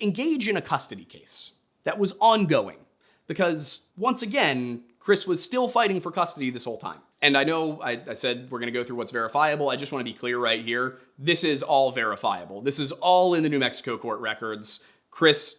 engage in a custody case that was ongoing. Because, once again, Chris was still fighting for custody this whole time. And I know I said we're going to go through what's verifiable. I just want to be clear right here. This is all verifiable. This is all in the New Mexico court records. Chris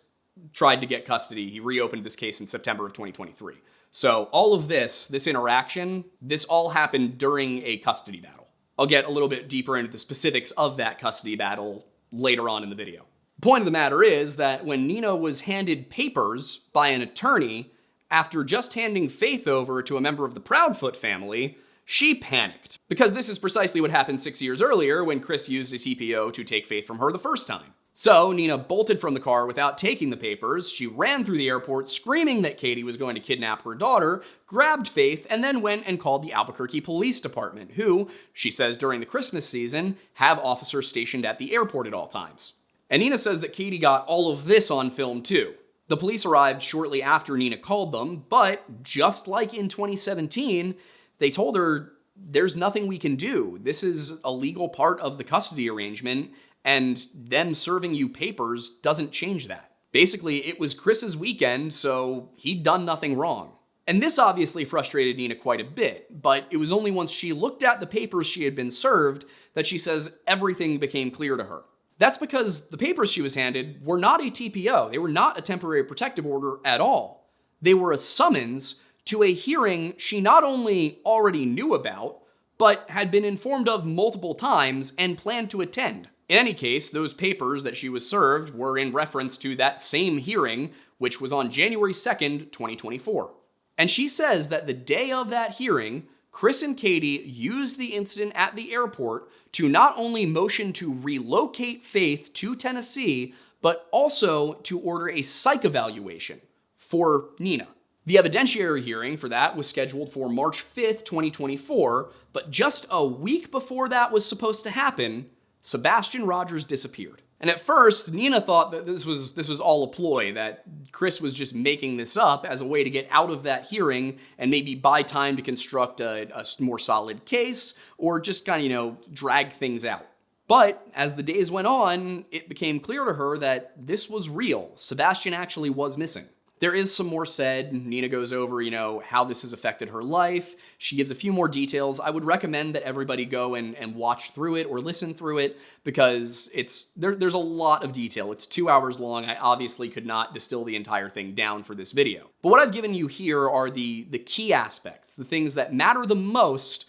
tried to get custody. He reopened this case in September of 2023. So all of this interaction, this all happened during a custody battle. I'll get a little bit deeper into the specifics of that custody battle later on in the video. The point of the matter is that when Nina was handed papers by an attorney after just handing Faith over to a member of the Proudfoot family, she panicked. Because this is precisely what happened 6 years earlier when Chris used a TPO to take Faith from her the first time. So Nina bolted from the car without taking the papers. She ran through the airport screaming that Katie was going to kidnap her daughter, grabbed Faith, and then went and called the Albuquerque Police Department, who, she says during the Christmas season, have officers stationed at the airport at all times. And Nina says that Katie got all of this on film too. The police arrived shortly after Nina called them, but just like in 2017, they told her, there's nothing we can do. This is a legal part of the custody arrangement, and them serving you papers doesn't change that. Basically, it was Chris's weekend, so he'd done nothing wrong. And this obviously frustrated Nina quite a bit, but it was only once she looked at the papers she had been served that she says everything became clear to her. That's because the papers she was handed were not a TPO. They were not a temporary protective order at all. They were a summons to a hearing she not only already knew about, but had been informed of multiple times and planned to attend. In any case, those papers that she was served were in reference to that same hearing, which was on January 2nd, 2024. And she says that the day of that hearing, Chris and Katie used the incident at the airport to not only motion to relocate Faith to Tennessee, but also to order a psych evaluation for Nina. The evidentiary hearing for that was scheduled for March 5th, 2024, but just a week before that was supposed to happen, Sebastian Rogers disappeared. And at first, Nina thought that this was all a ploy, that Chris was just making this up as a way to get out of that hearing and maybe buy time to construct a more solid case or just kind of, drag things out. But as the days went on, it became clear to her that this was real. Sebastian actually was missing. There is some more said. Nina goes over, how this has affected her life. She gives a few more details. I would recommend that everybody go and watch through it or listen through it because there's a lot of detail. It's 2 hours long. I obviously could not distill the entire thing down for this video. But what I've given you here are the key aspects, the things that matter the most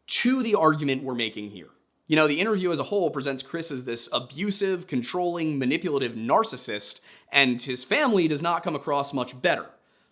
to the argument we're making here. The interview as a whole presents Chris as this abusive, controlling, manipulative narcissist, and his family does not come across much better.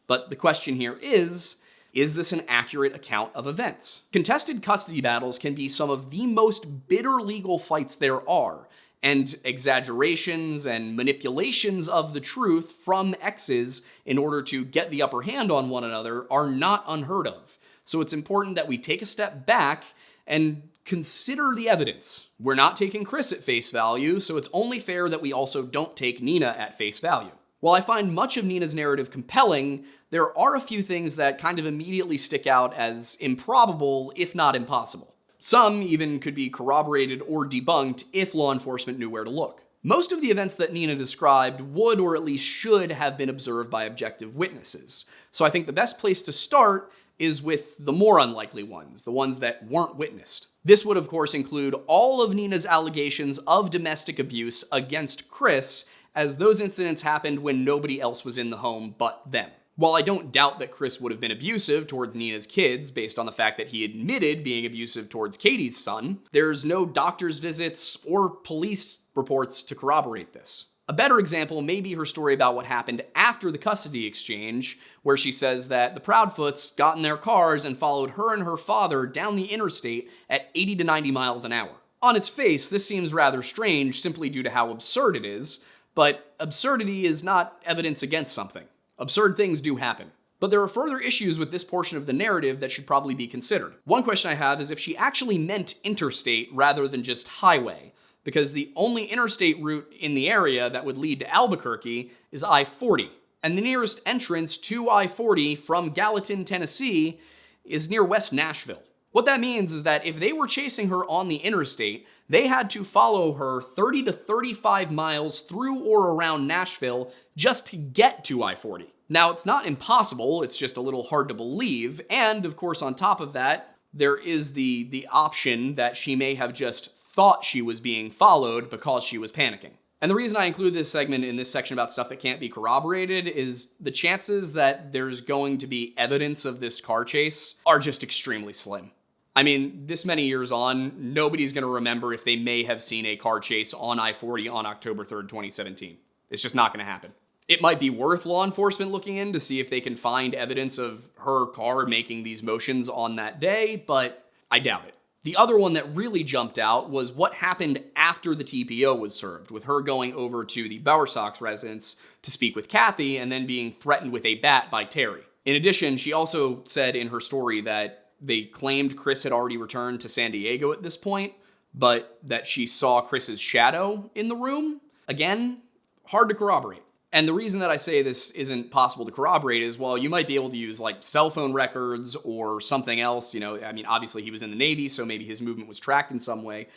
But the question here is this an accurate account of events? Contested custody battles can be some of the most bitter legal fights there are, and exaggerations and manipulations of the truth from exes in order to get the upper hand on one another are not unheard of. So it's important that we take a step back and consider the evidence. We're not taking Chris at face value, so it's only fair that we also don't take Nina at face value. While I find much of Nina's narrative compelling, there are a few things that kind of immediately stick out as improbable, if not impossible. Some even could be corroborated or debunked if law enforcement knew where to look. Most of the events that Nina described would, or at least should, have been observed by objective witnesses. So I think the best place to start is with the more unlikely ones, the ones that weren't witnessed. This would, of course, include all of Nina's allegations of domestic abuse against Chris, as those incidents happened when nobody else was in the home but them. While I don't doubt that Chris would have been abusive towards Nina's kids based on the fact that he admitted being abusive towards Katie's son, there's no doctor's visits or police reports to corroborate this. A better example may be her story about what happened after the custody exchange, where she says that the Proudfoots got in their cars and followed her and her father down the interstate at 80 to 90 miles an hour. On its face, this seems rather strange simply due to how absurd it is, but absurdity is not evidence against something. Absurd things do happen. But there are further issues with this portion of the narrative that should probably be considered. One question I have is if she actually meant interstate rather than just highway, because the only interstate route in the area that would lead to Albuquerque is I-40. And the nearest entrance to I-40 from Gallatin, Tennessee is near West Nashville. What that means is that if they were chasing her on the interstate, they had to follow her 30 to 35 miles through or around Nashville just to get to I-40. Now, it's not impossible, it's just a little hard to believe, and of course on top of that, there is the option that she may have just thought she was being followed because she was panicking. And the reason I include this segment in this section about stuff that can't be corroborated is the chances that there's going to be evidence of this car chase are just extremely slim. I mean, this many years on, nobody's going to remember if they may have seen a car chase on I-40 on October 3rd, 2017. It's just not going to happen. It might be worth law enforcement looking in to see if they can find evidence of her car making these motions on that day, but I doubt it. The other one that really jumped out was what happened after the TPO was served, with her going over to the Bowersox residence to speak with Kathy and then being threatened with a bat by Terry. In addition, she also said in her story that they claimed Chris had already returned to San Diego at this point, but that she saw Chris's shadow in the room. Again, hard to corroborate. And the reason that I say this isn't possible to corroborate is, well, you might be able to use like cell phone records or something else. I mean, obviously he was in the Navy, so maybe his movement was tracked in some way.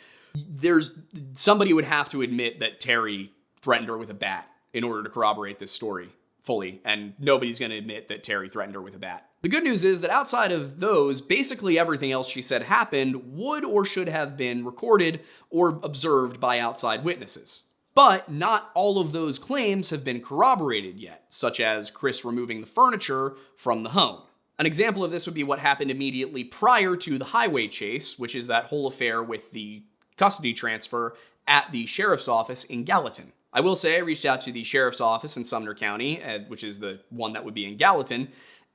Somebody would have to admit that Terry threatened her with a bat in order to corroborate this story fully, and nobody's going to admit that Terry threatened her with a bat. The good news is that outside of those, basically everything else she said happened would or should have been recorded or observed by outside witnesses. But not all of those claims have been corroborated yet, such as Chris removing the furniture from the home. An example of this would be what happened immediately prior to the highway chase, which is that whole affair with the custody transfer at the sheriff's office in Gallatin. I will say I reached out to the sheriff's office in Sumner County, which is the one that would be in Gallatin,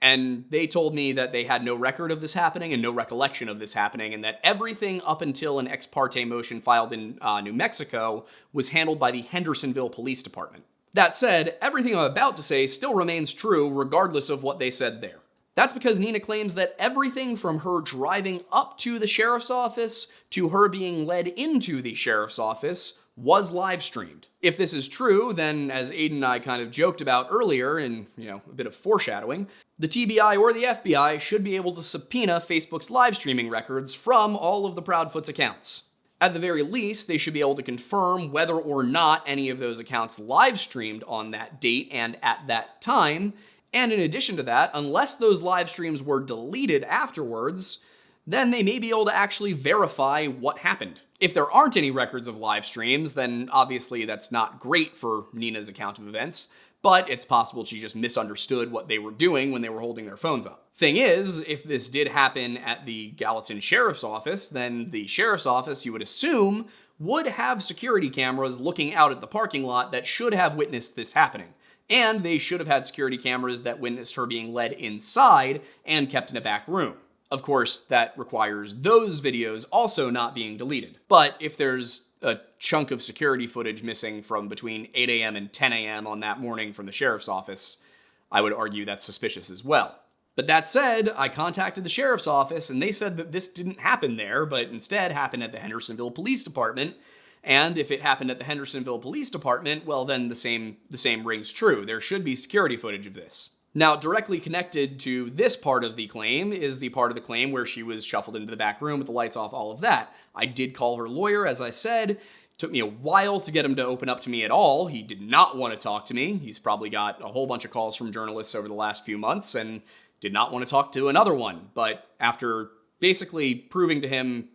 and they told me that they had no record of this happening and no recollection of this happening, and that everything up until an ex parte motion filed in New Mexico was handled by the Hendersonville Police Department. That said, everything I'm about to say still remains true regardless of what they said there. That's because Nina claims that everything from her driving up to the sheriff's office to her being led into the sheriff's office was live streamed. If this is true, then as Aiden and I kind of joked about earlier in, a bit of foreshadowing, the TBI or the FBI should be able to subpoena Facebook's live streaming records from all of the Proudfoot's accounts. At the very least, they should be able to confirm whether or not any of those accounts live streamed on that date and at that time, and in addition to that, unless those live streams were deleted afterwards, then they may be able to actually verify what happened. If there aren't any records of live streams, then obviously that's not great for Nina's account of events, but it's possible she just misunderstood what they were doing when they were holding their phones up. Thing is, if this did happen at the Gallatin Sheriff's Office, then the Sheriff's Office, you would assume, would have security cameras looking out at the parking lot that should have witnessed this happening. And they should have had security cameras that witnessed her being led inside and kept in a back room. Of course, that requires those videos also not being deleted. But if there's a chunk of security footage missing from between 8 a.m. and 10 a.m. on that morning from the sheriff's office, I would argue that's suspicious as well. But that said, I contacted the sheriff's office and they said that this didn't happen there, but instead happened at the Hendersonville Police Department. And if it happened at the Hendersonville Police Department, well then the same rings true. There should be security footage of this. Now, directly connected to this part of the claim is the part of the claim where she was shuffled into the back room with the lights off, all of that. I did call her lawyer, as I said. It took me a while to get him to open up to me at all. He did not want to talk to me. He's probably got a whole bunch of calls from journalists over the last few months and did not want to talk to another one. But after basically proving to him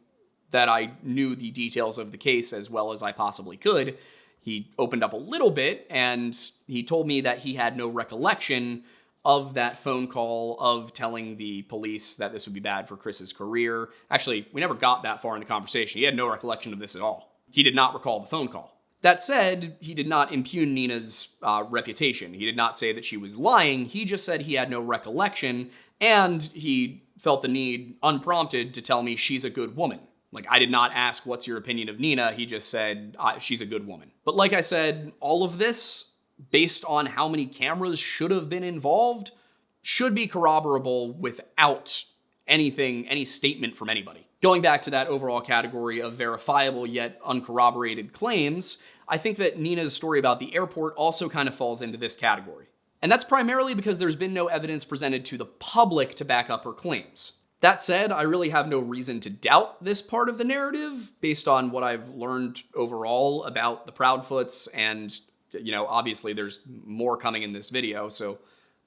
that I knew the details of the case as well as I possibly could, he opened up a little bit and he told me that he had no recollection of that phone call, of telling the police that this would be bad for Chris's career. Actually, we never got that far in the conversation. He had no recollection of this at all. He did not recall the phone call. That said, he did not impugn Nina's reputation. He did not say that she was lying. He just said he had no recollection, and he felt the need, unprompted, to tell me she's a good woman. Like, I did not ask, what's your opinion of Nina? He just said, she's a good woman. But like I said, all of this, based on how many cameras should have been involved, should be corroborable without any statement from anybody. Going back to that overall category of verifiable yet uncorroborated claims, I think that Nina's story about the airport also kind of falls into this category. And that's primarily because there's been no evidence presented to the public to back up her claims. That said, I really have no reason to doubt this part of the narrative based on what I've learned overall about the Proudfoots, and obviously there's more coming in this video, so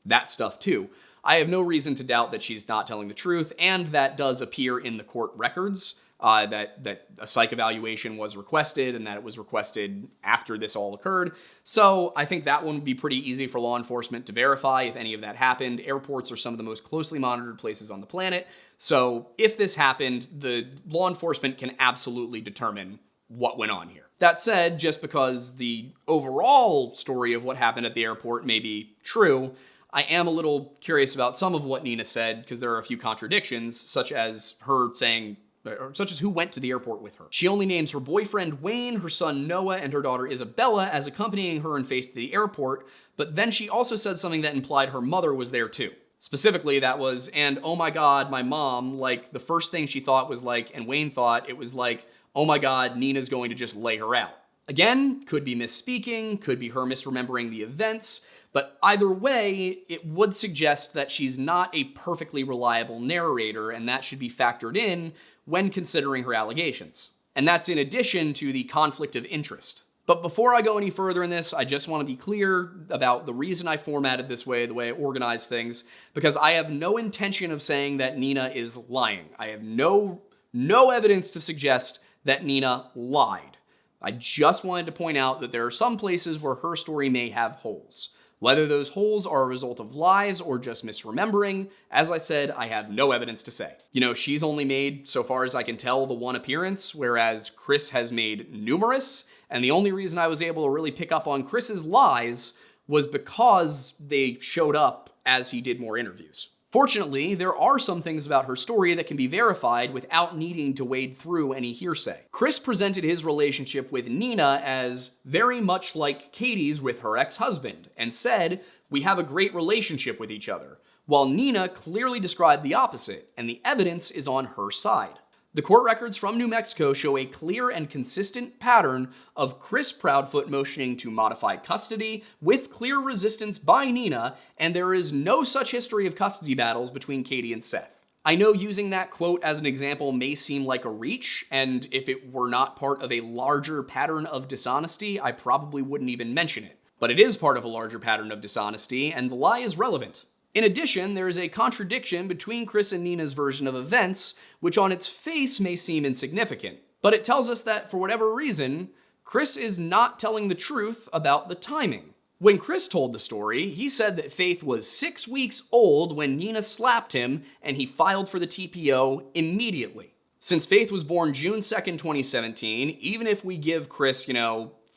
that stuff too. I have no reason to doubt that she's not telling the truth, and that does appear in the court records. that a psych evaluation was requested and that it was requested after this all occurred. So I think that one would be pretty easy for law enforcement to verify if any of that happened. Airports are some of the most closely monitored places on the planet. So if this happened, the law enforcement can absolutely determine what went on here. That said, just because the overall story of what happened at the airport may be true, I am a little curious about some of what Nina said because there are a few contradictions, such as who went to the airport with her. She only names her boyfriend Wayne, her son Noah, and her daughter Isabella as accompanying her and Faith to the airport, but then she also said something that implied her mother was there too. Specifically, that was, and oh my god, my mom, like the first thing she thought was like, and Wayne thought it was like, oh my god, Nina's going to just lay her out. Again, could be misspeaking, could be her misremembering the events, but either way, it would suggest that she's not a perfectly reliable narrator, and that should be factored in when considering her allegations. And that's in addition to the conflict of interest. But before I go any further in this, I just want to be clear about the reason I formatted this way, the way I organized things, because I have no intention of saying that Nina is lying. I have no evidence to suggest that Nina lied. I just wanted to point out that there are some places where her story may have holes. Whether those holes are a result of lies or just misremembering, as I said, I have no evidence to say. You know, she's only made, so far as I can tell, the one appearance, whereas Chris has made numerous, and the only reason I was able to really pick up on Chris's lies was because they showed up as he did more interviews. Fortunately, there are some things about her story that can be verified without needing to wade through any hearsay. Chris presented his relationship with Nina as very much like Katie's with her ex-husband, and said, "We have a great relationship with each other," while Nina clearly described the opposite, and the evidence is on her side. The court records from New Mexico show a clear and consistent pattern of Chris Proudfoot motioning to modify custody with clear resistance by Nina, and there is no such history of custody battles between Katie and Seth. I know using that quote as an example may seem like a reach, and if it were not part of a larger pattern of dishonesty, I probably wouldn't even mention it. But it is part of a larger pattern of dishonesty, and the lie is relevant. In addition, there is a contradiction between Chris and Nina's version of events, which on its face may seem insignificant. But it tells us that, for whatever reason, Chris is not telling the truth about the timing. When Chris told the story, he said that Faith was 6 weeks old when Nina slapped him, and he filed for the TPO immediately. Since Faith was born June 2nd, 2017, even if we give Chris,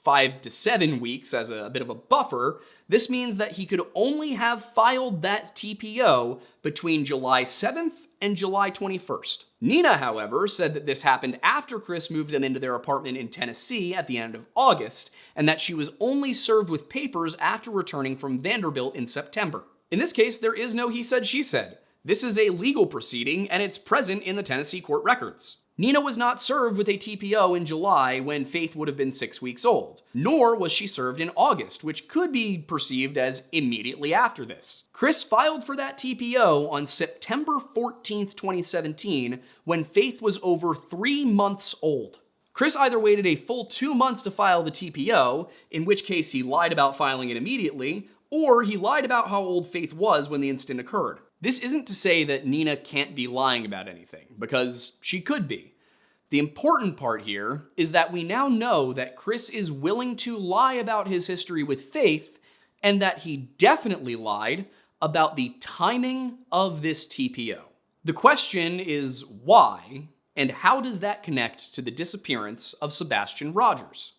5 to 7 weeks as a bit of a buffer, this means that he could only have filed that TPO between July 7th and July 21st. Nina, however, said that this happened after Chris moved them into their apartment in Tennessee at the end of August, and that she was only served with papers after returning from Vanderbilt in September. In this case, there is no he said, she said. This is a legal proceeding, and it's present in the Tennessee court records. Nina was not served with a TPO in July when Faith would have been 6 weeks old, nor was she served in August, which could be perceived as immediately after this. Chris filed for that TPO on September 14th, 2017, when Faith was over 3 months old. Chris either waited a full 2 months to file the TPO, in which case he lied about filing it immediately, or he lied about how old Faith was when the incident occurred. This isn't to say that Nina can't be lying about anything, because she could be. The important part here is that we now know that Chris is willing to lie about his history with Faith, and that he definitely lied about the timing of this TPO. The question is why, and how does that connect to the disappearance of Sebastian Rogers?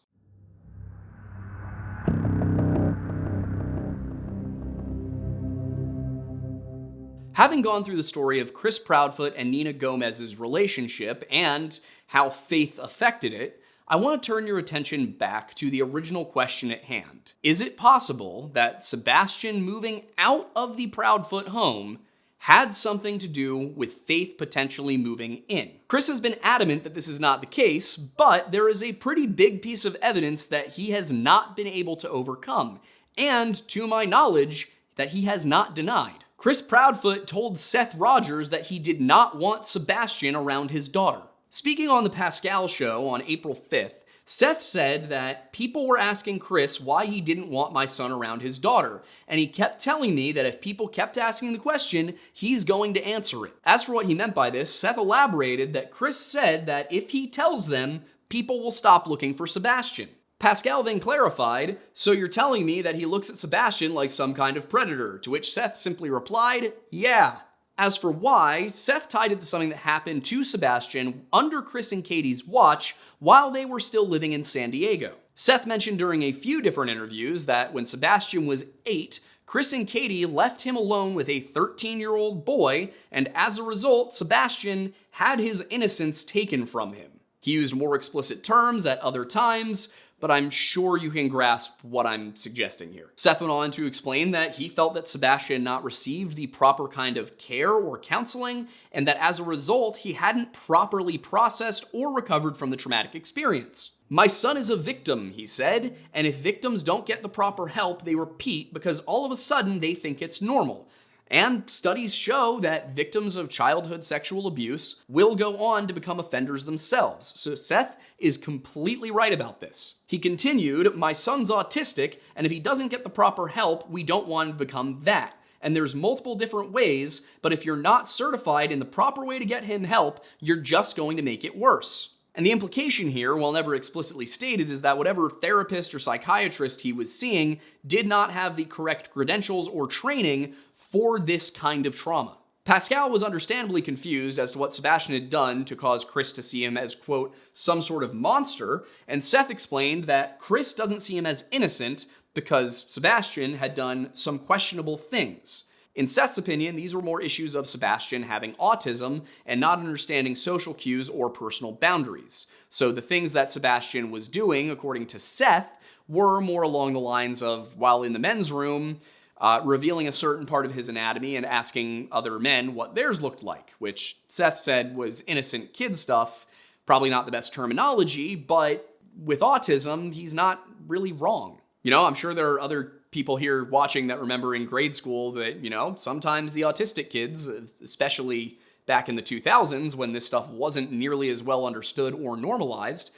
Having gone through the story of Chris Proudfoot and Nina Gomez's relationship and how Faith affected it, I want to turn your attention back to the original question at hand. Is it possible that Sebastian moving out of the Proudfoot home had something to do with Faith potentially moving in? Chris has been adamant that this is not the case, but there is a pretty big piece of evidence that he has not been able to overcome, and to my knowledge, that he has not denied. Chris Proudfoot told Seth Rogers that he did not want Sebastian around his daughter. Speaking on the Pascal show on April 5th, Seth said that people were asking Chris why he didn't want my son around his daughter, and he kept telling me that if people kept asking the question, he's going to answer it. As for what he meant by this, Seth elaborated that Chris said that if he tells them, people will stop looking for Sebastian. Pascal then clarified, "So you're telling me that he looks at Sebastian like some kind of predator?" To which Seth simply replied, "Yeah." As for why, Seth tied it to something that happened to Sebastian under Chris and Katie's watch while they were still living in San Diego. Seth mentioned during a few different interviews that when Sebastian was 8, Chris and Katie left him alone with a 13-year-old boy, and as a result, Sebastian had his innocence taken from him. He used more explicit terms at other times, but I'm sure you can grasp what I'm suggesting here. Seth went on to explain that he felt that Sebastian had not received the proper kind of care or counseling, and that as a result, he hadn't properly processed or recovered from the traumatic experience. "My son is a victim," he said, "and if victims don't get the proper help, they repeat because all of a sudden they think it's normal. And studies show that victims of childhood sexual abuse will go on to become offenders themselves." So Seth is completely right about this. He continued, "My son's autistic, and if he doesn't get the proper help, we don't want him to become that. And there's multiple different ways, but if you're not certified in the proper way to get him help, you're just going to make it worse." And the implication here, while never explicitly stated, is that whatever therapist or psychiatrist he was seeing did not have the correct credentials or training for this kind of trauma. Pascal was understandably confused as to what Sebastian had done to cause Chris to see him as, quote, some sort of monster, and Seth explained that Chris doesn't see him as innocent because Sebastian had done some questionable things. In Seth's opinion, these were more issues of Sebastian having autism and not understanding social cues or personal boundaries. So the things that Sebastian was doing, according to Seth, were more along the lines of, while in the men's room, revealing a certain part of his anatomy and asking other men what theirs looked like, which Seth said was innocent kid stuff, probably not the best terminology, but with autism, he's not really wrong. You know, I'm sure there are other people here watching that remember in grade school that, you know, sometimes the autistic kids, especially back in the 2000s when this stuff wasn't nearly as well understood or normalized,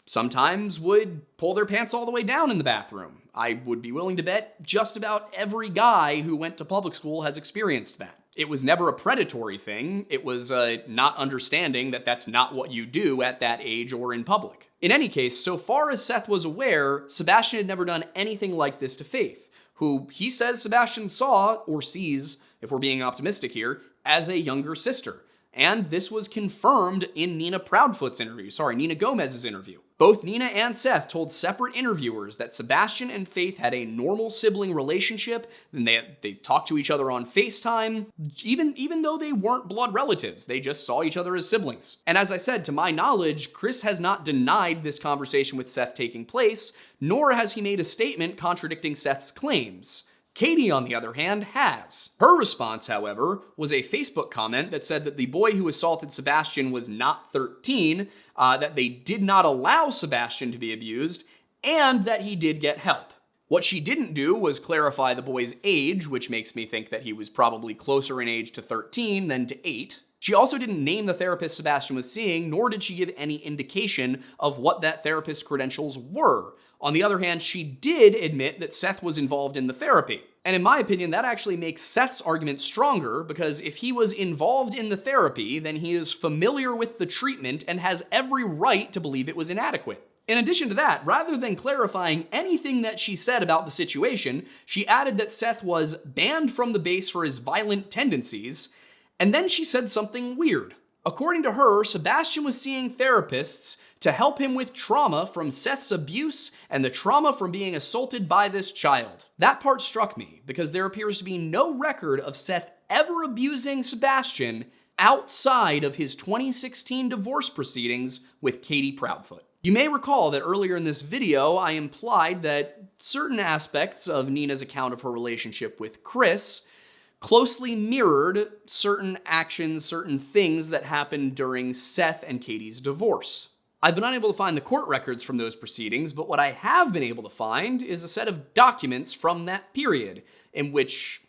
sometimes would pull their pants all the way down in the bathroom. I would be willing to bet just about every guy who went to public school has experienced that. It was never a predatory thing. It was not understanding that that's not what you do at that age or in public. In any case, so far as Seth was aware, Sebastian had never done anything like this to Faith, who he says Sebastian saw, or sees, if we're being optimistic here, as a younger sister. And this was confirmed in Nina Gomez's interview. Both Nina and Seth told separate interviewers that Sebastian and Faith had a normal sibling relationship, and they talked to each other on FaceTime, even though they weren't blood relatives. They just saw each other as siblings. And as I said, to my knowledge, Chris has not denied this conversation with Seth taking place, nor has he made a statement contradicting Seth's claims. Katie, on the other hand, has. Her response, however, was a Facebook comment that said that the boy who assaulted Sebastian was not 13, that they did not allow Sebastian to be abused, and that he did get help. What she didn't do was clarify the boy's age, which makes me think that he was probably closer in age to 13 than to 8. She also didn't name the therapist Sebastian was seeing, nor did she give any indication of what that therapist's credentials were. On the other hand, she did admit that Seth was involved in the therapy. And in my opinion, that actually makes Seth's argument stronger, because if he was involved in the therapy, then he is familiar with the treatment and has every right to believe it was inadequate. In addition to that, rather than clarifying anything that she said about the situation, she added that Seth was banned from the base for his violent tendencies, and then she said something weird. According to her, Sebastian was seeing therapists to help him with trauma from Seth's abuse and the trauma from being assaulted by this child. That part struck me, because there appears to be no record of Seth ever abusing Sebastian outside of his 2016 divorce proceedings with Katie Proudfoot. You may recall that earlier in this video, I implied that certain aspects of Nina's account of her relationship with Chris closely mirrored certain actions, certain things that happened during Seth and Katie's divorce. I've been unable to find the court records from those proceedings, but what I have been able to find is a set of documents from that period, in which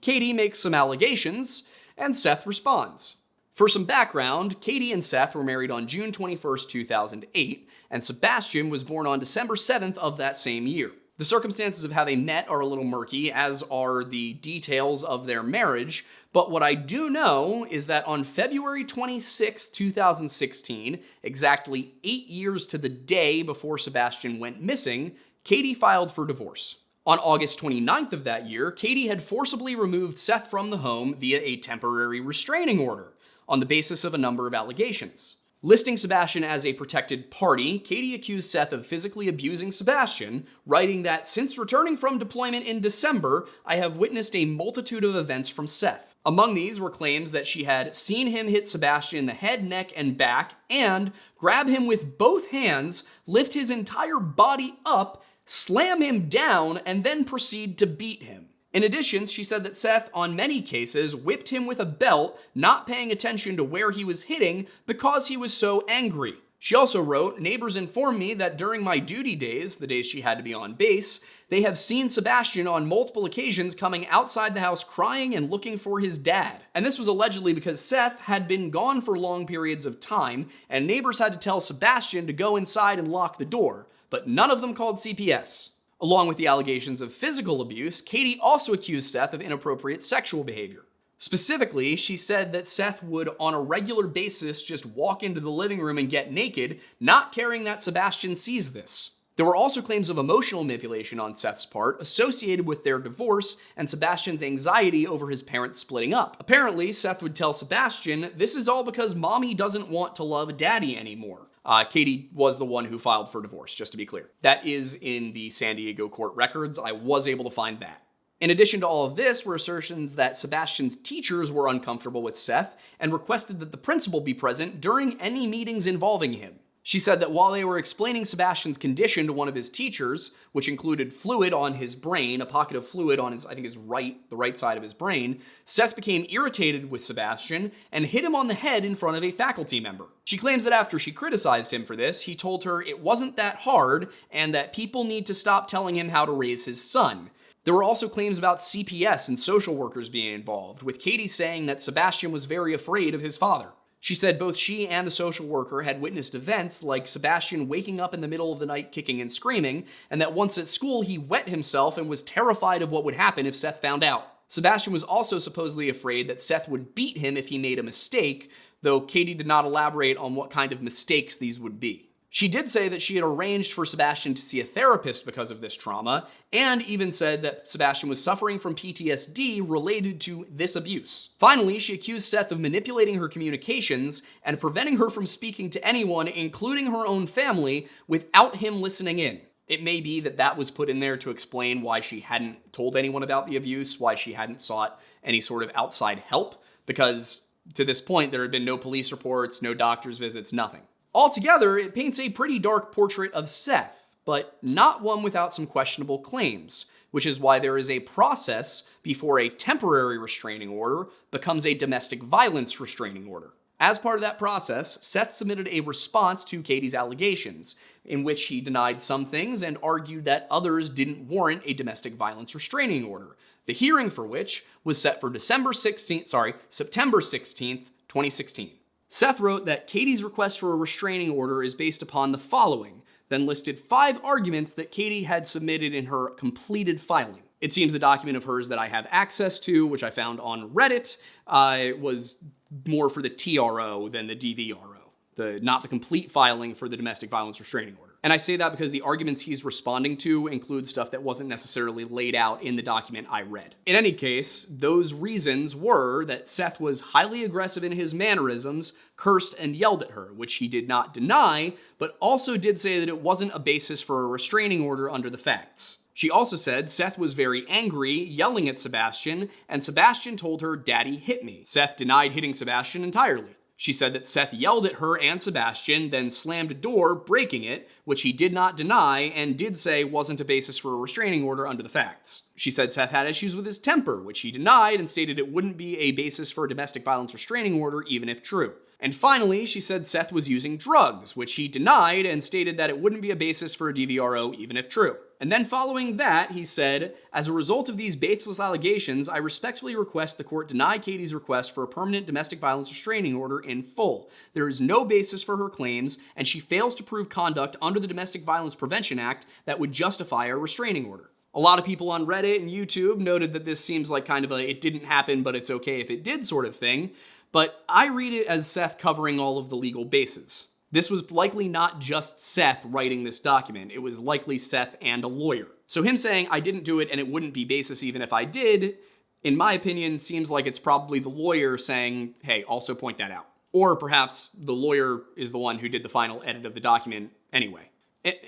Katie makes some allegations, and Seth responds. For some background, Katie and Seth were married on June 21st, 2008, and Sebastian was born on December 7th of that same year. The circumstances of how they met are a little murky, as are the details of their marriage, but what I do know is that on February 26, 2016, exactly 8 years to the day before Sebastian went missing, Katie filed for divorce. On August 29th of that year, Katie had forcibly removed Seth from the home via a temporary restraining order, on the basis of a number of allegations. Listing Sebastian as a protected party, Katie accused Seth of physically abusing Sebastian, writing that since returning from deployment in December, I have witnessed a multitude of events from Seth. Among these were claims that she had seen him hit Sebastian in the head, neck, and back, and grab him with both hands, lift his entire body up, slam him down, and then proceed to beat him. In addition, she said that Seth, on many cases, whipped him with a belt, not paying attention to where he was hitting because he was so angry. She also wrote, neighbors informed me that during my duty days, the days she had to be on base, they have seen Sebastian on multiple occasions coming outside the house crying and looking for his dad. And this was allegedly because Seth had been gone for long periods of time, and neighbors had to tell Sebastian to go inside and lock the door, but none of them called CPS. Along with the allegations of physical abuse, Katie also accused Seth of inappropriate sexual behavior. Specifically, she said that Seth would on a regular basis just walk into the living room and get naked, not caring that Sebastian sees this. There were also claims of emotional manipulation on Seth's part associated with their divorce and Sebastian's anxiety over his parents splitting up. Apparently, Seth would tell Sebastian, this is all because mommy doesn't want to love daddy anymore. Katie was the one who filed for divorce, just to be clear. That is in the San Diego court records. I was able to find that. In addition to all of this were assertions that Sebastian's teachers were uncomfortable with Seth and requested that the principal be present during any meetings involving him. She said that while they were explaining Sebastian's condition to one of his teachers, which included fluid on his brain, a pocket of fluid on the right side of his brain, Seth became irritated with Sebastian and hit him on the head in front of a faculty member. She claims that after she criticized him for this, he told her it wasn't that hard and that people need to stop telling him how to raise his son. There were also claims about CPS and social workers being involved, with Katie saying that Sebastian was very afraid of his father. She said both she and the social worker had witnessed events like Sebastian waking up in the middle of the night kicking and screaming, and that once at school he wet himself and was terrified of what would happen if Seth found out. Sebastian was also supposedly afraid that Seth would beat him if he made a mistake, though Katie did not elaborate on what kind of mistakes these would be. She did say that she had arranged for Sebastian to see a therapist because of this trauma, and even said that Sebastian was suffering from PTSD related to this abuse. Finally, she accused Seth of manipulating her communications and preventing her from speaking to anyone, including her own family, without him listening in. It may be that that was put in there to explain why she hadn't told anyone about the abuse, why she hadn't sought any sort of outside help, because to this point there had been no police reports, no doctor's visits, nothing. Altogether, it paints a pretty dark portrait of Seth, but not one without some questionable claims, which is why there is a process before a temporary restraining order becomes a domestic violence restraining order. As part of that process, Seth submitted a response to Katie's allegations, in which he denied some things and argued that others didn't warrant a domestic violence restraining order, the hearing for which was set for September 16th, 2016. Seth wrote that Katie's request for a restraining order is based upon the following, then listed 5 arguments that Katie had submitted in her completed filing. It seems the document of hers that I have access to, which I found on Reddit, was more for the TRO than the DVRO, not the complete filing for the domestic violence restraining order. And I say that because the arguments he's responding to include stuff that wasn't necessarily laid out in the document I read. In any case, those reasons were that Seth was highly aggressive in his mannerisms, cursed and yelled at her, which he did not deny, but also did say that it wasn't a basis for a restraining order under the facts. She also said Seth was very angry, yelling at Sebastian, and Sebastian told her, "Daddy hit me." Seth denied hitting Sebastian entirely. She said that Seth yelled at her and Sebastian, then slammed a door, breaking it, which he did not deny and did say wasn't a basis for a restraining order under the facts. She said Seth had issues with his temper, which he denied and stated it wouldn't be a basis for a domestic violence restraining order even if true. And finally, she said Seth was using drugs, which he denied and stated that it wouldn't be a basis for a DVRO even if true. And then following that, he said, as a result of these baseless allegations, I respectfully request the court deny Katie's request for a permanent domestic violence restraining order in full. There is no basis for her claims, and she fails to prove conduct under the Domestic Violence Prevention Act that would justify a restraining order. A lot of people on Reddit and YouTube noted that this seems like kind of a it didn't happen, but it's okay if it did sort of thing, but I read it as Seth covering all of the legal bases. This was likely not just Seth writing this document, it was likely Seth and a lawyer. So him saying, I didn't do it and it wouldn't be basis even if I did, in my opinion, seems like it's probably the lawyer saying, hey, also point that out. Or perhaps the lawyer is the one who did the final edit of the document anyway.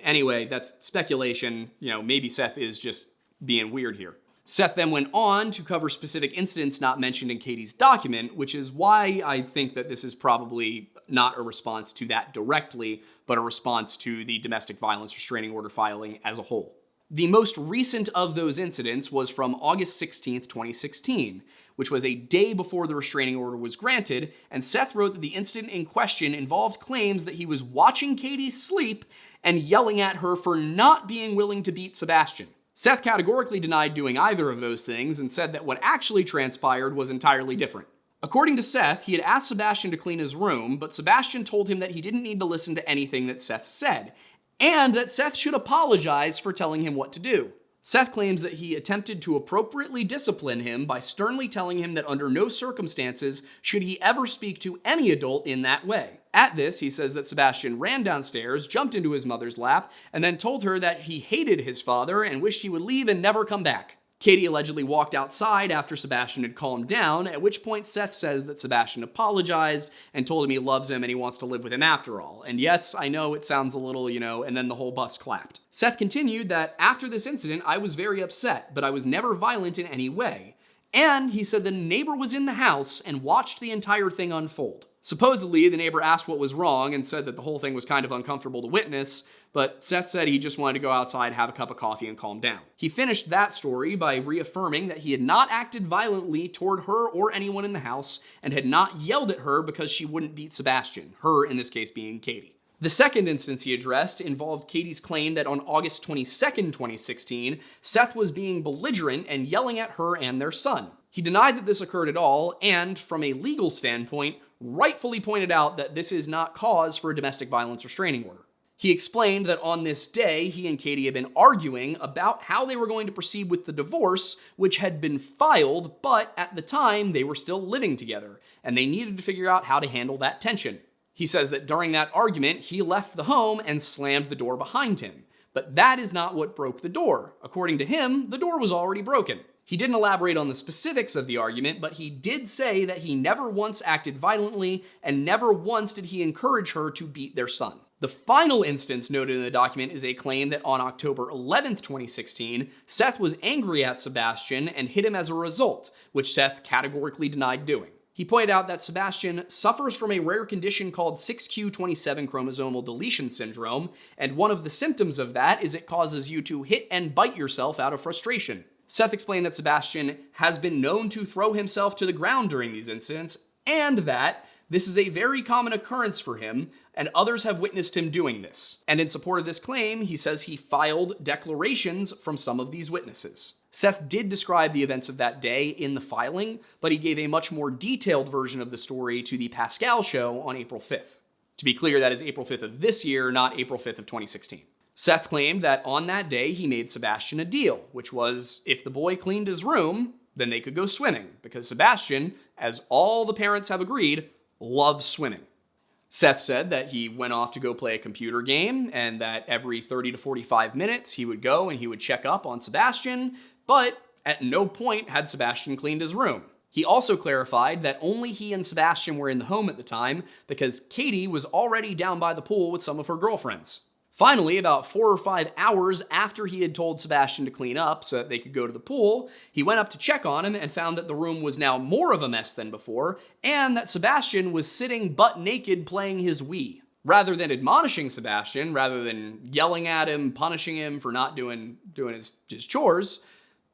Anyway, that's speculation. Maybe Seth is just being weird here. Seth then went on to cover specific incidents not mentioned in Katie's document, which is why I think that this is probably not a response to that directly, but a response to the domestic violence restraining order filing as a whole. The most recent of those incidents was from August 16th, 2016, which was a day before the restraining order was granted, and Seth wrote that the incident in question involved claims that he was watching Katie sleep and yelling at her for not being willing to beat Sebastian. Seth categorically denied doing either of those things and said that what actually transpired was entirely different. According to Seth, he had asked Sebastian to clean his room, but Sebastian told him that he didn't need to listen to anything that Seth said, and that Seth should apologize for telling him what to do. Seth claims that he attempted to appropriately discipline him by sternly telling him that under no circumstances should he ever speak to any adult in that way. At this, he says that Sebastian ran downstairs, jumped into his mother's lap, and then told her that he hated his father and wished he would leave and never come back. Katie allegedly walked outside after Sebastian had calmed down, at which point Seth says that Sebastian apologized and told him he loves him and he wants to live with him after all. And yes, I know it sounds a little, and then the whole bus clapped. Seth continued that after this incident, I was very upset, but I was never violent in any way. And he said the neighbor was in the house and watched the entire thing unfold. Supposedly, the neighbor asked what was wrong and said that the whole thing was kind of uncomfortable to witness, but Seth said he just wanted to go outside, have a cup of coffee, and calm down. He finished that story by reaffirming that he had not acted violently toward her or anyone in the house and had not yelled at her because she wouldn't beat Sebastian, her in this case being Katie. The second instance he addressed involved Katie's claim that on August 22nd, 2016, Seth was being belligerent and yelling at her and their son. He denied that this occurred at all, and from a legal standpoint, rightfully pointed out that this is not cause for a domestic violence restraining order. He explained that on this day, he and Katie had been arguing about how they were going to proceed with the divorce, which had been filed, but at the time, they were still living together, and they needed to figure out how to handle that tension. He says that during that argument, he left the home and slammed the door behind him. But that is not what broke the door. According to him, the door was already broken. He didn't elaborate on the specifics of the argument, but he did say that he never once acted violently and never once did he encourage her to beat their son. The final instance noted in the document is a claim that on October 11th, 2016, Seth was angry at Sebastian and hit him as a result, which Seth categorically denied doing. He pointed out that Sebastian suffers from a rare condition called 6q27 chromosomal deletion syndrome, and one of the symptoms of that is it causes you to hit and bite yourself out of frustration. Seth explained that Sebastian has been known to throw himself to the ground during these incidents, and that this is a very common occurrence for him, and others have witnessed him doing this. And in support of this claim, he says he filed declarations from some of these witnesses. Seth did describe the events of that day in the filing, but he gave a much more detailed version of the story to the Pascal show on April 5th. To be clear, that is April 5th of this year, not April 5th of 2016. Seth claimed that on that day he made Sebastian a deal, which was if the boy cleaned his room, then they could go swimming, because Sebastian, as all the parents have agreed, loves swimming. Seth said that he went off to go play a computer game, and that every 30 to 45 minutes he would go and he would check up on Sebastian, but at no point had Sebastian cleaned his room. He also clarified that only he and Sebastian were in the home at the time because Katie was already down by the pool with some of her girlfriends. Finally, about 4 or 5 hours after he had told Sebastian to clean up so that they could go to the pool, he went up to check on him and found that the room was now more of a mess than before, and that Sebastian was sitting butt naked playing his Wii. Rather than admonishing Sebastian, rather than yelling at him, punishing him for not doing his chores,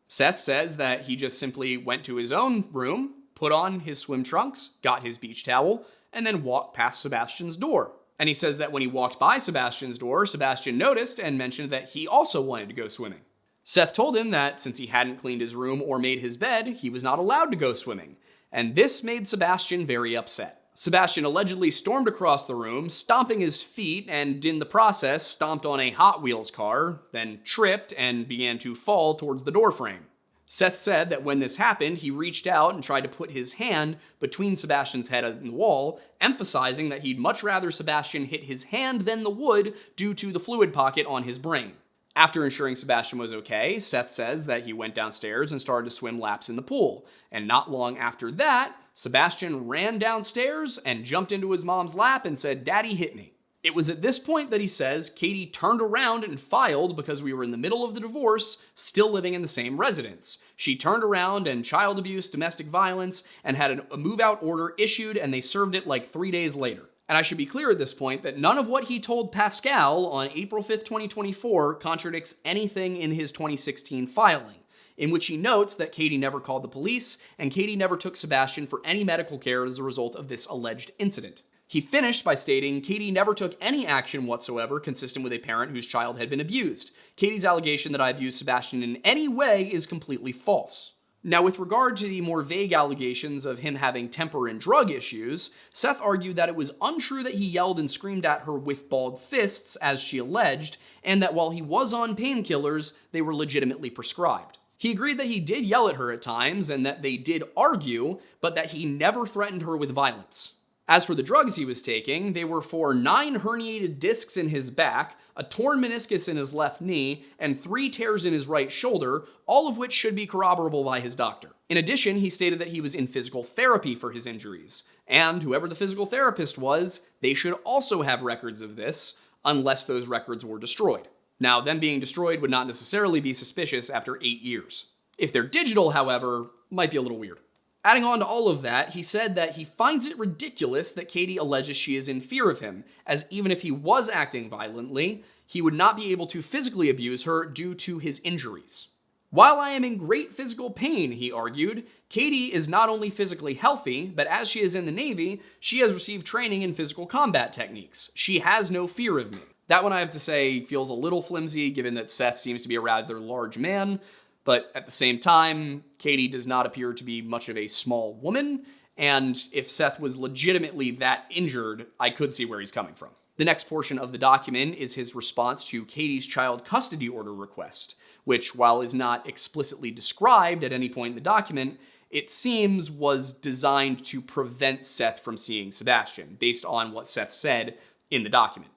Seth says that he just simply went to his own room, put on his swim trunks, got his beach towel, and then walked past Sebastian's door. And he says that when he walked by Sebastian's door, Sebastian noticed and mentioned that he also wanted to go swimming. Seth told him that since he hadn't cleaned his room or made his bed, he was not allowed to go swimming, and this made Sebastian very upset. Sebastian allegedly stormed across the room, stomping his feet, and in the process stomped on a Hot Wheels car, then tripped and began to fall towards the doorframe. Seth said that when this happened, he reached out and tried to put his hand between Sebastian's head and the wall, emphasizing that he'd much rather Sebastian hit his hand than the wood due to the fluid pocket on his brain. After ensuring Sebastian was okay, Seth says that he went downstairs and started to swim laps in the pool, and not long after that, Sebastian ran downstairs and jumped into his mom's lap and said, "Daddy hit me." It was at this point that he says Katie turned around and filed because we were in the middle of the divorce, still living in the same residence. She turned around and child abuse, domestic violence, and had a move-out order issued, and they served it like 3 days later. And I should be clear at this point that none of what he told Pascal on April 5th, 2024 contradicts anything in his 2016 filing, in which he notes that Katie never called the police and Katie never took Sebastian for any medical care as a result of this alleged incident. He finished by stating Katie never took any action whatsoever consistent with a parent whose child had been abused. Katie's allegation that I abused Sebastian in any way is completely false. Now, with regard to the more vague allegations of him having temper and drug issues, Seth argued that it was untrue that he yelled and screamed at her with balled fists, as she alleged, and that while he was on painkillers, they were legitimately prescribed. He agreed that he did yell at her at times and that they did argue, but that he never threatened her with violence. As for the drugs he was taking, they were for 9 herniated discs in his back, a torn meniscus in his left knee, and 3 tears in his right shoulder, all of which should be corroborable by his doctor. In addition, he stated that he was in physical therapy for his injuries, and whoever the physical therapist was, they should also have records of this, unless those records were destroyed. Now, them being destroyed would not necessarily be suspicious after 8 years. If they're digital, however, might be a little weird. Adding on to all of that, he said that he finds it ridiculous that Katie alleges she is in fear of him, as even if he was acting violently, he would not be able to physically abuse her due to his injuries. While I am in great physical pain, he argued, Katie is not only physically healthy, but as she is in the Navy, she has received training in physical combat techniques. She has no fear of me. That one, I have to say, feels a little flimsy, given that Seth seems to be a rather large man, but at the same time, Katie does not appear to be much of a small woman, and if Seth was legitimately that injured, I could see where he's coming from. The next portion of the document is his response to Katie's child custody order request, which, while is not explicitly described at any point in the document, it seems was designed to prevent Seth from seeing Sebastian, based on what Seth said in the document.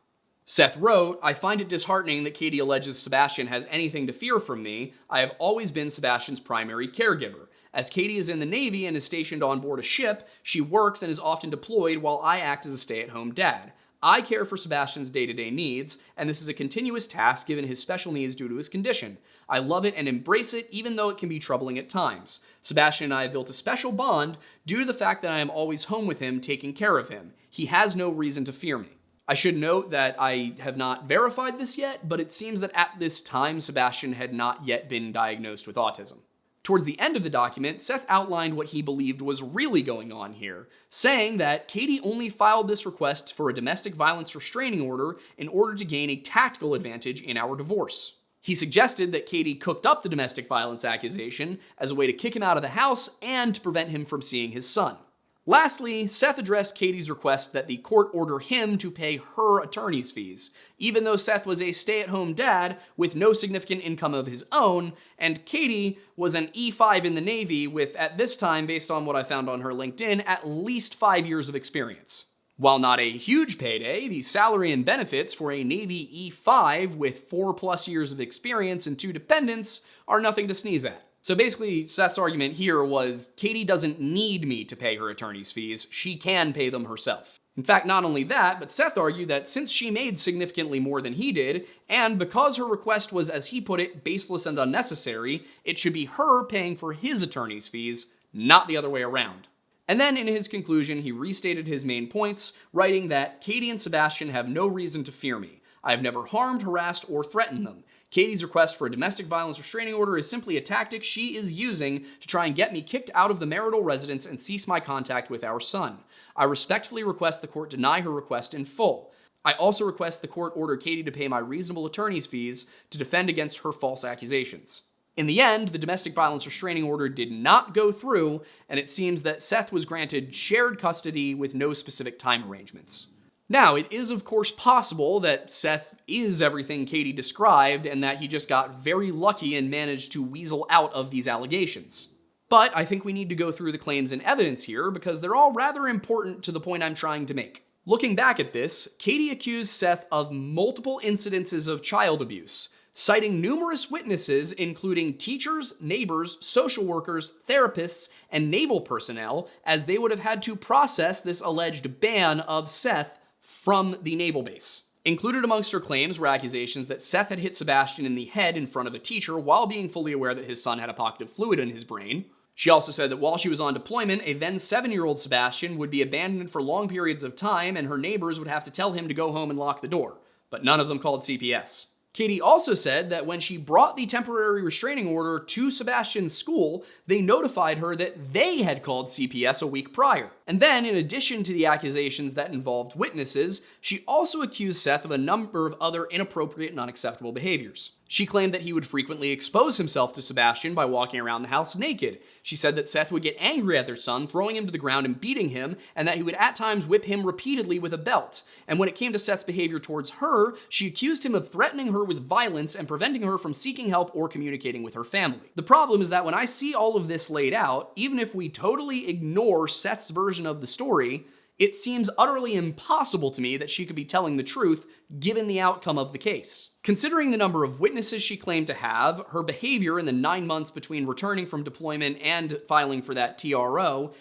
Seth wrote, "I find it disheartening that Katie alleges Sebastian has anything to fear from me. I have always been Sebastian's primary caregiver. As Katie is in the Navy and is stationed on board a ship, she works and is often deployed while I act as a stay-at-home dad. I care for Sebastian's day-to-day needs, and this is a continuous task given his special needs due to his condition. I love it and embrace it, even though it can be troubling at times. Sebastian and I have built a special bond due to the fact that I am always home with him, taking care of him. He has no reason to fear me." I should note that I have not verified this yet, but it seems that at this time, Sebastian had not yet been diagnosed with autism. Towards the end of the document, Seth outlined what he believed was really going on here, saying that Katie only filed this request for a domestic violence restraining order in order to gain a tactical advantage in our divorce. He suggested that Katie cooked up the domestic violence accusation as a way to kick him out of the house and to prevent him from seeing his son. Lastly, Seth addressed Katie's request that the court order him to pay her attorney's fees, even though Seth was a stay-at-home dad with no significant income of his own, and Katie was an E5 in the Navy with, at this time, based on what I found on her LinkedIn, at least 5 years of experience. While not a huge payday, the salary and benefits for a Navy E5 with 4+ years of experience and 2 dependents are nothing to sneeze at. So basically, Seth's argument here was, Katie doesn't need me to pay her attorney's fees, she can pay them herself. In fact, not only that, but Seth argued that since she made significantly more than he did, and because her request was, as he put it, baseless and unnecessary, it should be her paying for his attorney's fees, not the other way around. And then in his conclusion, he restated his main points, writing that Katie and Sebastian have no reason to fear me. I have never harmed, harassed, or threatened them. Katie's request for a domestic violence restraining order is simply a tactic she is using to try and get me kicked out of the marital residence and cease my contact with our son. I respectfully request the court deny her request in full. I also request the court order Katie to pay my reasonable attorney's fees to defend against her false accusations. In the end, the domestic violence restraining order did not go through, and it seems that Seth was granted shared custody with no specific time arrangements. Now, it is of course possible that Seth is everything Katie described and that he just got very lucky and managed to weasel out of these allegations. But I think we need to go through the claims and evidence here because they're all rather important to the point I'm trying to make. Looking back at this, Katie accused Seth of multiple incidences of child abuse, citing numerous witnesses including teachers, neighbors, social workers, therapists, and naval personnel, as they would have had to process this alleged ban of Seth from the naval base. Included amongst her claims were accusations that Seth had hit Sebastian in the head in front of a teacher while being fully aware that his son had hypoxic fluid in his brain. She also said that while she was on deployment, a then 7-year-old Sebastian would be abandoned for long periods of time and her neighbors would have to tell him to go home and lock the door, but none of them called CPS. Katie also said that when she brought the temporary restraining order to Sebastian's school, they notified her that they had called CPS a week prior. And then, in addition to the accusations that involved witnesses, she also accused Seth of a number of other inappropriate and unacceptable behaviors. She claimed that he would frequently expose himself to Sebastian by walking around the house naked. She said that Seth would get angry at their son, throwing him to the ground and beating him, and that he would at times whip him repeatedly with a belt. And when it came to Seth's behavior towards her, she accused him of threatening her with violence and preventing her from seeking help or communicating with her family. The problem is that when I see all of this laid out, even if we totally ignore Seth's version of the story, it seems utterly impossible to me that she could be telling the truth given the outcome of the case. Considering the number of witnesses she claimed to have, her behavior in the 9 months between returning from deployment and filing for that TRO,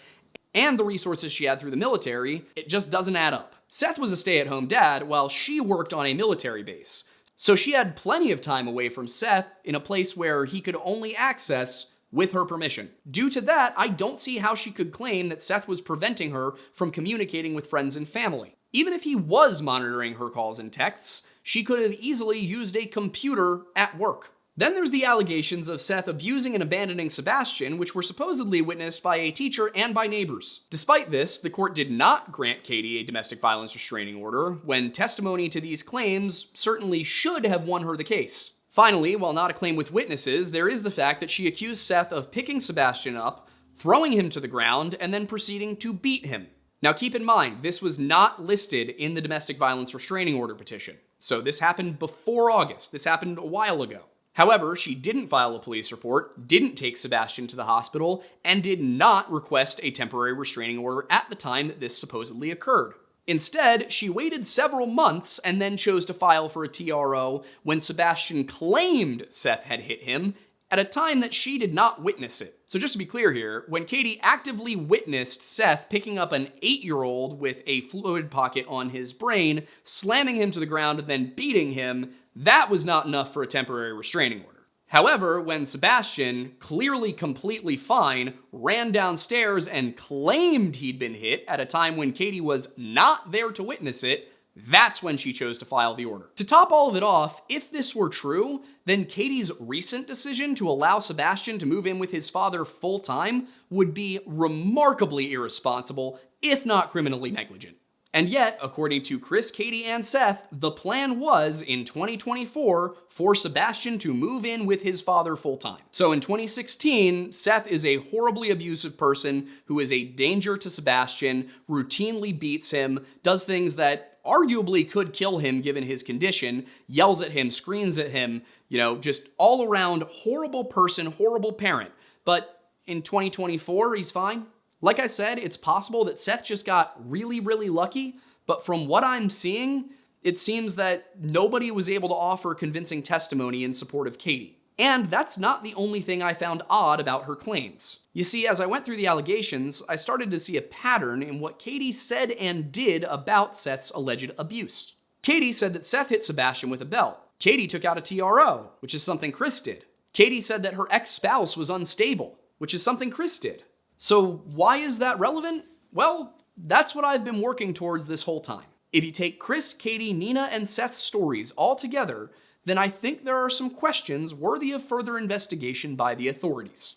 and the resources she had through the military, it just doesn't add up. Seth was a stay-at-home dad while she worked on a military base, so she had plenty of time away from Seth in a place where he could only access with her permission. Due to that, I don't see how she could claim that Seth was preventing her from communicating with friends and family. Even if he was monitoring her calls and texts, she could have easily used a computer at work. Then there's the allegations of Seth abusing and abandoning Sebastian, which were supposedly witnessed by a teacher and by neighbors. Despite this, the court did not grant Katie a domestic violence restraining order, when testimony to these claims certainly should have won her the case. Finally, while not a claim with witnesses, there is the fact that she accused Seth of picking Sebastian up, throwing him to the ground, and then proceeding to beat him. Now keep in mind, this was not listed in the domestic violence restraining order petition. So this happened before August. This happened a while ago. However, she didn't file a police report, didn't take Sebastian to the hospital, and did not request a temporary restraining order at the time that this supposedly occurred. Instead, she waited several months and then chose to file for a TRO when Sebastian claimed Seth had hit him at a time that she did not witness it. So just to be clear here, when Katie actively witnessed Seth picking up an 8-year-old with a fluid pocket on his brain, slamming him to the ground and then beating him, that was not enough for a temporary restraining order. However, when Sebastian, clearly completely fine, ran downstairs and claimed he'd been hit at a time when Katie was not there to witness it, that's when she chose to file the order. To top all of it off, if this were true, then Katie's recent decision to allow Sebastian to move in with his father full-time would be remarkably irresponsible, if not criminally negligent. And yet, according to Chris, Katie, and Seth, the plan was, in 2024, for Sebastian to move in with his father full-time. So in 2016, Seth is a horribly abusive person who is a danger to Sebastian, routinely beats him, does things that arguably could kill him given his condition, yells at him, screams at him, just all around horrible person, horrible parent. But in 2024, he's fine. Like I said, it's possible that Seth just got really, really lucky, but from what I'm seeing, it seems that nobody was able to offer convincing testimony in support of Katie. And that's not the only thing I found odd about her claims. You see, as I went through the allegations, I started to see a pattern in what Katie said and did about Seth's alleged abuse. Katie said that Seth hit Sebastian with a belt. Katie took out a TRO, which is something Chris did. Katie said that her ex-spouse was unstable, which is something Chris did. So why is that relevant? Well, that's what I've been working towards this whole time. If you take Chris, Katie, Nina, and Seth's stories all together, then I think there are some questions worthy of further investigation by the authorities.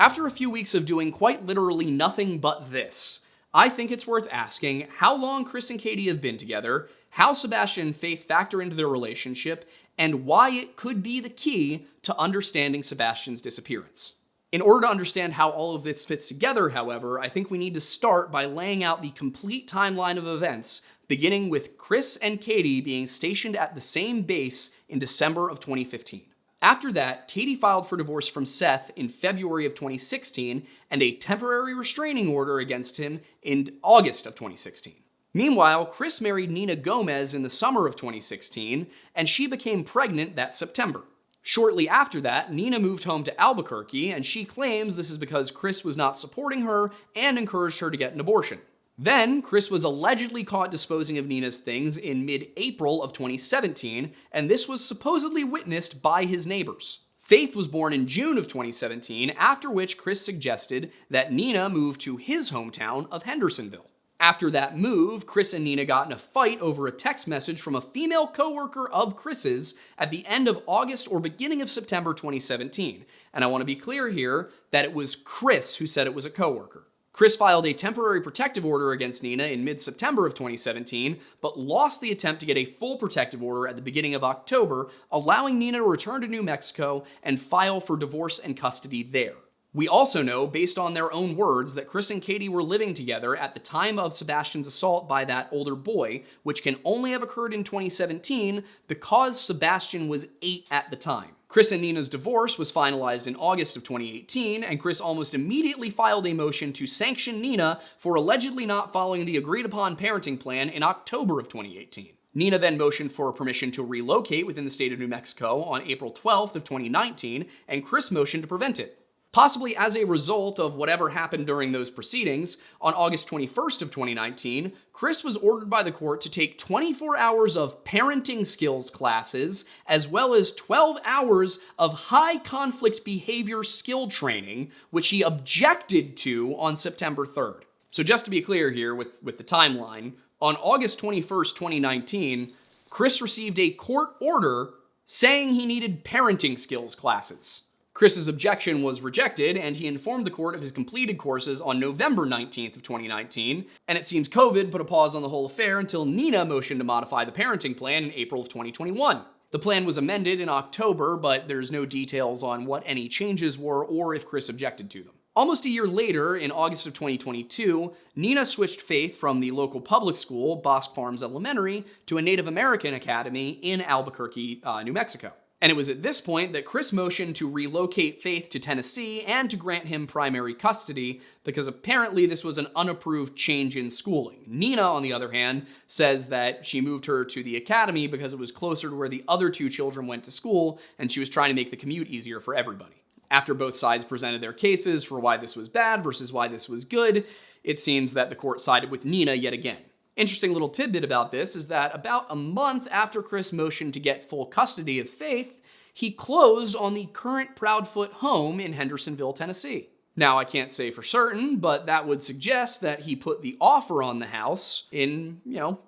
After a few weeks of doing quite literally nothing but this, I think it's worth asking how long Chris and Katie have been together, how Sebastian and Faith factor into their relationship, and why it could be the key to understanding Sebastian's disappearance. In order to understand how all of this fits together, however, I think we need to start by laying out the complete timeline of events, beginning with Chris and Katie being stationed at the same base in December of 2015. After that, Katie filed for divorce from Seth in February of 2016 and a temporary restraining order against him in August of 2016. Meanwhile, Chris married Nina Gomez in the summer of 2016, and she became pregnant that September. Shortly after that, Nina moved home to Albuquerque, and she claims this is because Chris was not supporting her and encouraged her to get an abortion. Then, Chris was allegedly caught disposing of Nina's things in mid-April of 2017, and this was supposedly witnessed by his neighbors. Faith was born in June of 2017, after which Chris suggested that Nina move to his hometown of Hendersonville. After that move, Chris and Nina got in a fight over a text message from a female coworker of Chris's at the end of August or beginning of September 2017. And I want to be clear here that it was Chris who said it was a coworker. Chris filed a temporary protective order against Nina in mid-September of 2017, but lost the attempt to get a full protective order at the beginning of October, allowing Nina to return to New Mexico and file for divorce and custody there. We also know, based on their own words, that Chris and Katie were living together at the time of Sebastian's assault by that older boy, which can only have occurred in 2017 because Sebastian was 8 at the time. Chris and Nina's divorce was finalized in August of 2018, and Chris almost immediately filed a motion to sanction Nina for allegedly not following the agreed-upon parenting plan in October of 2018. Nina then motioned for permission to relocate within the state of New Mexico on April 12th of 2019, and Chris motioned to prevent it. Possibly as a result of whatever happened during those proceedings, on August 21st of 2019, Chris was ordered by the court to take 24 hours of parenting skills classes, as well as 12 hours of high conflict behavior skill training, which he objected to on September 3rd. So just to be clear here with the timeline, on August 21st, 2019, Chris received a court order saying he needed parenting skills classes. Chris's objection was rejected, and he informed the court of his completed courses on November 19th of 2019, and it seems COVID put a pause on the whole affair until Nina motioned to modify the parenting plan in April of 2021. The plan was amended in October, but there's no details on what any changes were or if Chris objected to them. Almost a year later, in August of 2022, Nina switched Faith from the local public school, Bosque Farms Elementary, to a Native American academy in Albuquerque, New Mexico. And it was at this point that Chris motioned to relocate Faith to Tennessee and to grant him primary custody, because apparently this was an unapproved change in schooling. Nina, on the other hand, says that she moved her to the academy because it was closer to where the other two children went to school, and she was trying to make the commute easier for everybody. After both sides presented their cases for why this was bad versus why this was good, it seems that the court sided with Nina yet again. Interesting little tidbit about this is that about a month after Chris motioned to get full custody of Faith, he closed on the current Proudfoot home in Hendersonville, Tennessee. Now, I can't say for certain, but that would suggest that he put the offer on the house in,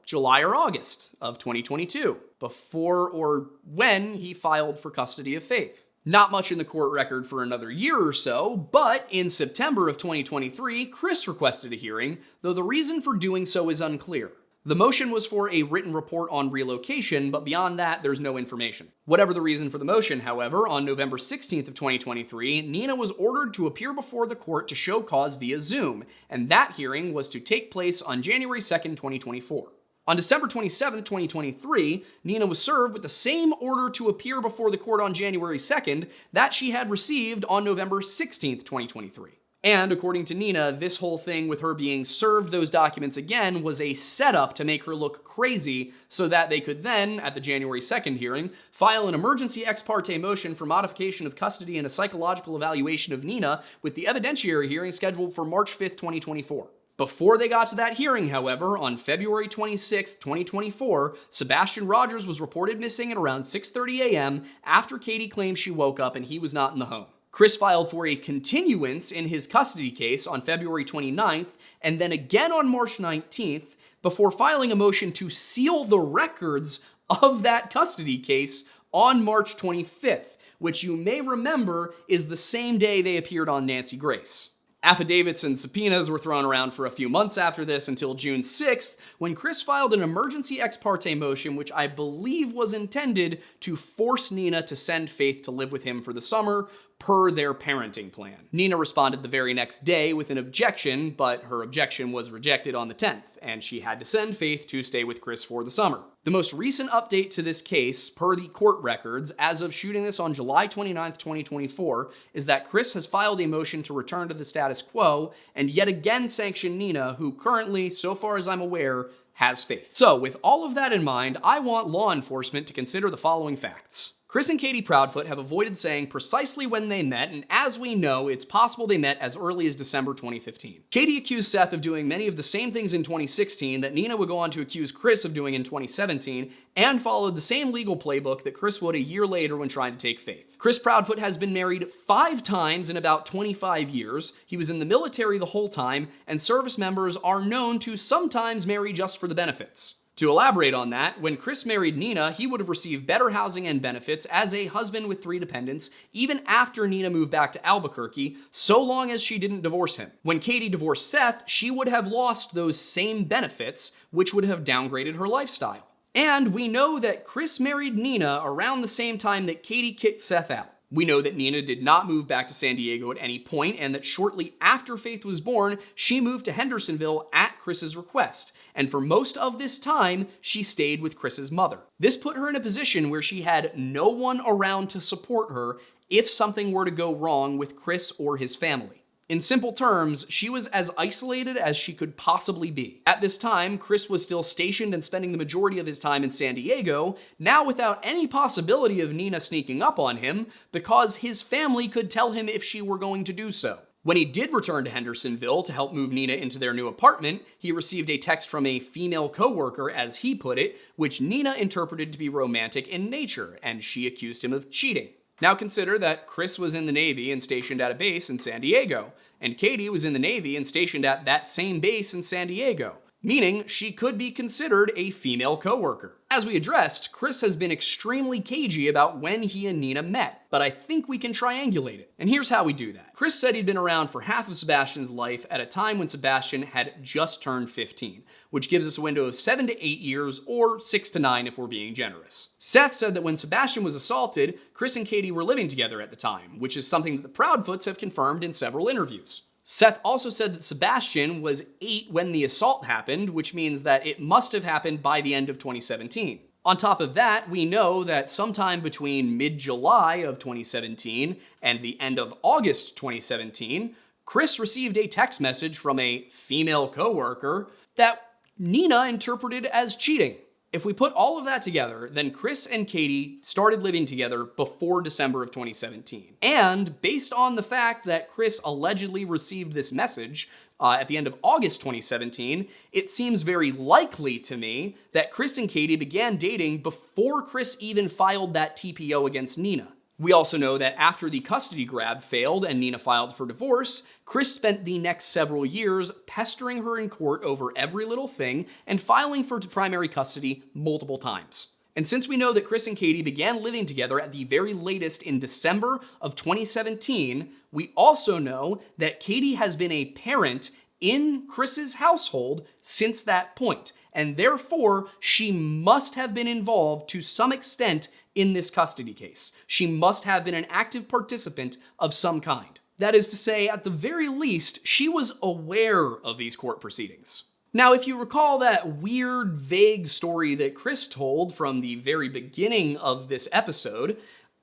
July or August of 2022, before or when he filed for custody of Faith. Not much in the court record for another year or so, but in September of 2023, Chris requested a hearing, though the reason for doing so is unclear. The motion was for a written report on relocation, but beyond that, there's no information. Whatever the reason for the motion, however, on November 16th of 2023, Nina was ordered to appear before the court to show cause via Zoom, and that hearing was to take place on January 2nd, 2024. On December 27th, 2023, Nina was served with the same order to appear before the court on January 2nd that she had received on November 16th, 2023. And according to Nina, this whole thing with her being served those documents again was a setup to make her look crazy so that they could then, at the January 2nd hearing, file an emergency ex parte motion for modification of custody and a psychological evaluation of Nina, with the evidentiary hearing scheduled for March 5th, 2024. Before they got to that hearing, however, on February 26, 2024, Sebastian Rogers was reported missing at around 6:30 a.m. after Katie claimed she woke up and he was not in the home. Chris filed for a continuance in his custody case on February 29th and then again on March 19th before filing a motion to seal the records of that custody case on March 25th, which you may remember is the same day they appeared on Nancy Grace. Affidavits and subpoenas were thrown around for a few months after this until June 6th, when Chris filed an emergency ex parte motion which I believe was intended to force Nina to send Faith to live with him for the summer, per their parenting plan. Nina responded the very next day with an objection, but her objection was rejected on the 10th, and she had to send Faith to stay with Chris for the summer. The most recent update to this case, per the court records, as of shooting this on July 29th, 2024, is that Chris has filed a motion to return to the status quo, and yet again sanction Nina, who currently, so far as I'm aware, has Faith. So, with all of that in mind, I want law enforcement to consider the following facts. Chris and Katie Proudfoot have avoided saying precisely when they met, and as we know, it's possible they met as early as December 2015. Katie accused Seth of doing many of the same things in 2016 that Nina would go on to accuse Chris of doing in 2017, and followed the same legal playbook that Chris would a year later when trying to take Faith. Chris Proudfoot has been married 5 times in about 25 years, he was in the military the whole time, and service members are known to sometimes marry just for the benefits. To elaborate on that, when Chris married Nina, he would have received better housing and benefits as a husband with 3 dependents, even after Nina moved back to Albuquerque, so long as she didn't divorce him. When Katie divorced Seth, she would have lost those same benefits, which would have downgraded her lifestyle. And we know that Chris married Nina around the same time that Katie kicked Seth out. We know that Nina did not move back to San Diego at any point, and that shortly after Faith was born, she moved to Hendersonville at Chris's request. And for most of this time, she stayed with Chris's mother. This put her in a position where she had no one around to support her if something were to go wrong with Chris or his family. In simple terms, she was as isolated as she could possibly be. At this time, Chris was still stationed and spending the majority of his time in San Diego, now without any possibility of Nina sneaking up on him, because his family could tell him if she were going to do so. When he did return to Hendersonville to help move Nina into their new apartment, he received a text from a female coworker, as he put it, which Nina interpreted to be romantic in nature, and she accused him of cheating. Now consider that Chris was in the Navy and stationed at a base in San Diego, and Katie was in the Navy and stationed at that same base in San Diego, meaning she could be considered a female coworker. As we addressed, Chris has been extremely cagey about when he and Nina met, but I think we can triangulate it. And here's how we do that. Chris said he'd been around for half of Sebastian's life at a time when Sebastian had just turned 15, which gives us a window of 7 to 8 years, or 6 to 9 if we're being generous. Seth said that when Sebastian was assaulted, Chris and Katie were living together at the time, which is something that the Proudfoots have confirmed in several interviews. Seth also said that Sebastian was 8 when the assault happened, which means that it must have happened by the end of 2017. On top of that, we know that sometime between mid-July of 2017 and the end of August 2017, Chris received a text message from a female coworker that Nina interpreted as cheating. If we put all of that together, then Chris and Katie started living together before December of 2017. And based on the fact that Chris allegedly received this message at the end of August 2017, it seems very likely to me that Chris and Katie began dating before Chris even filed that TPO against Nina. We also know that after the custody grab failed and Nina filed for divorce, Chris spent the next several years pestering her in court over every little thing and filing for primary custody multiple times. And since we know that Chris and Katie began living together at the very latest in December of 2017, we also know that Katie has been a parent in Chris's household since that point, and therefore she must have been involved to some extent in this custody case. She must have been an active participant of some kind. That is to say, at the very least, she was aware of these court proceedings. Now, if you recall that weird, vague story that Chris told from the very beginning of this episode,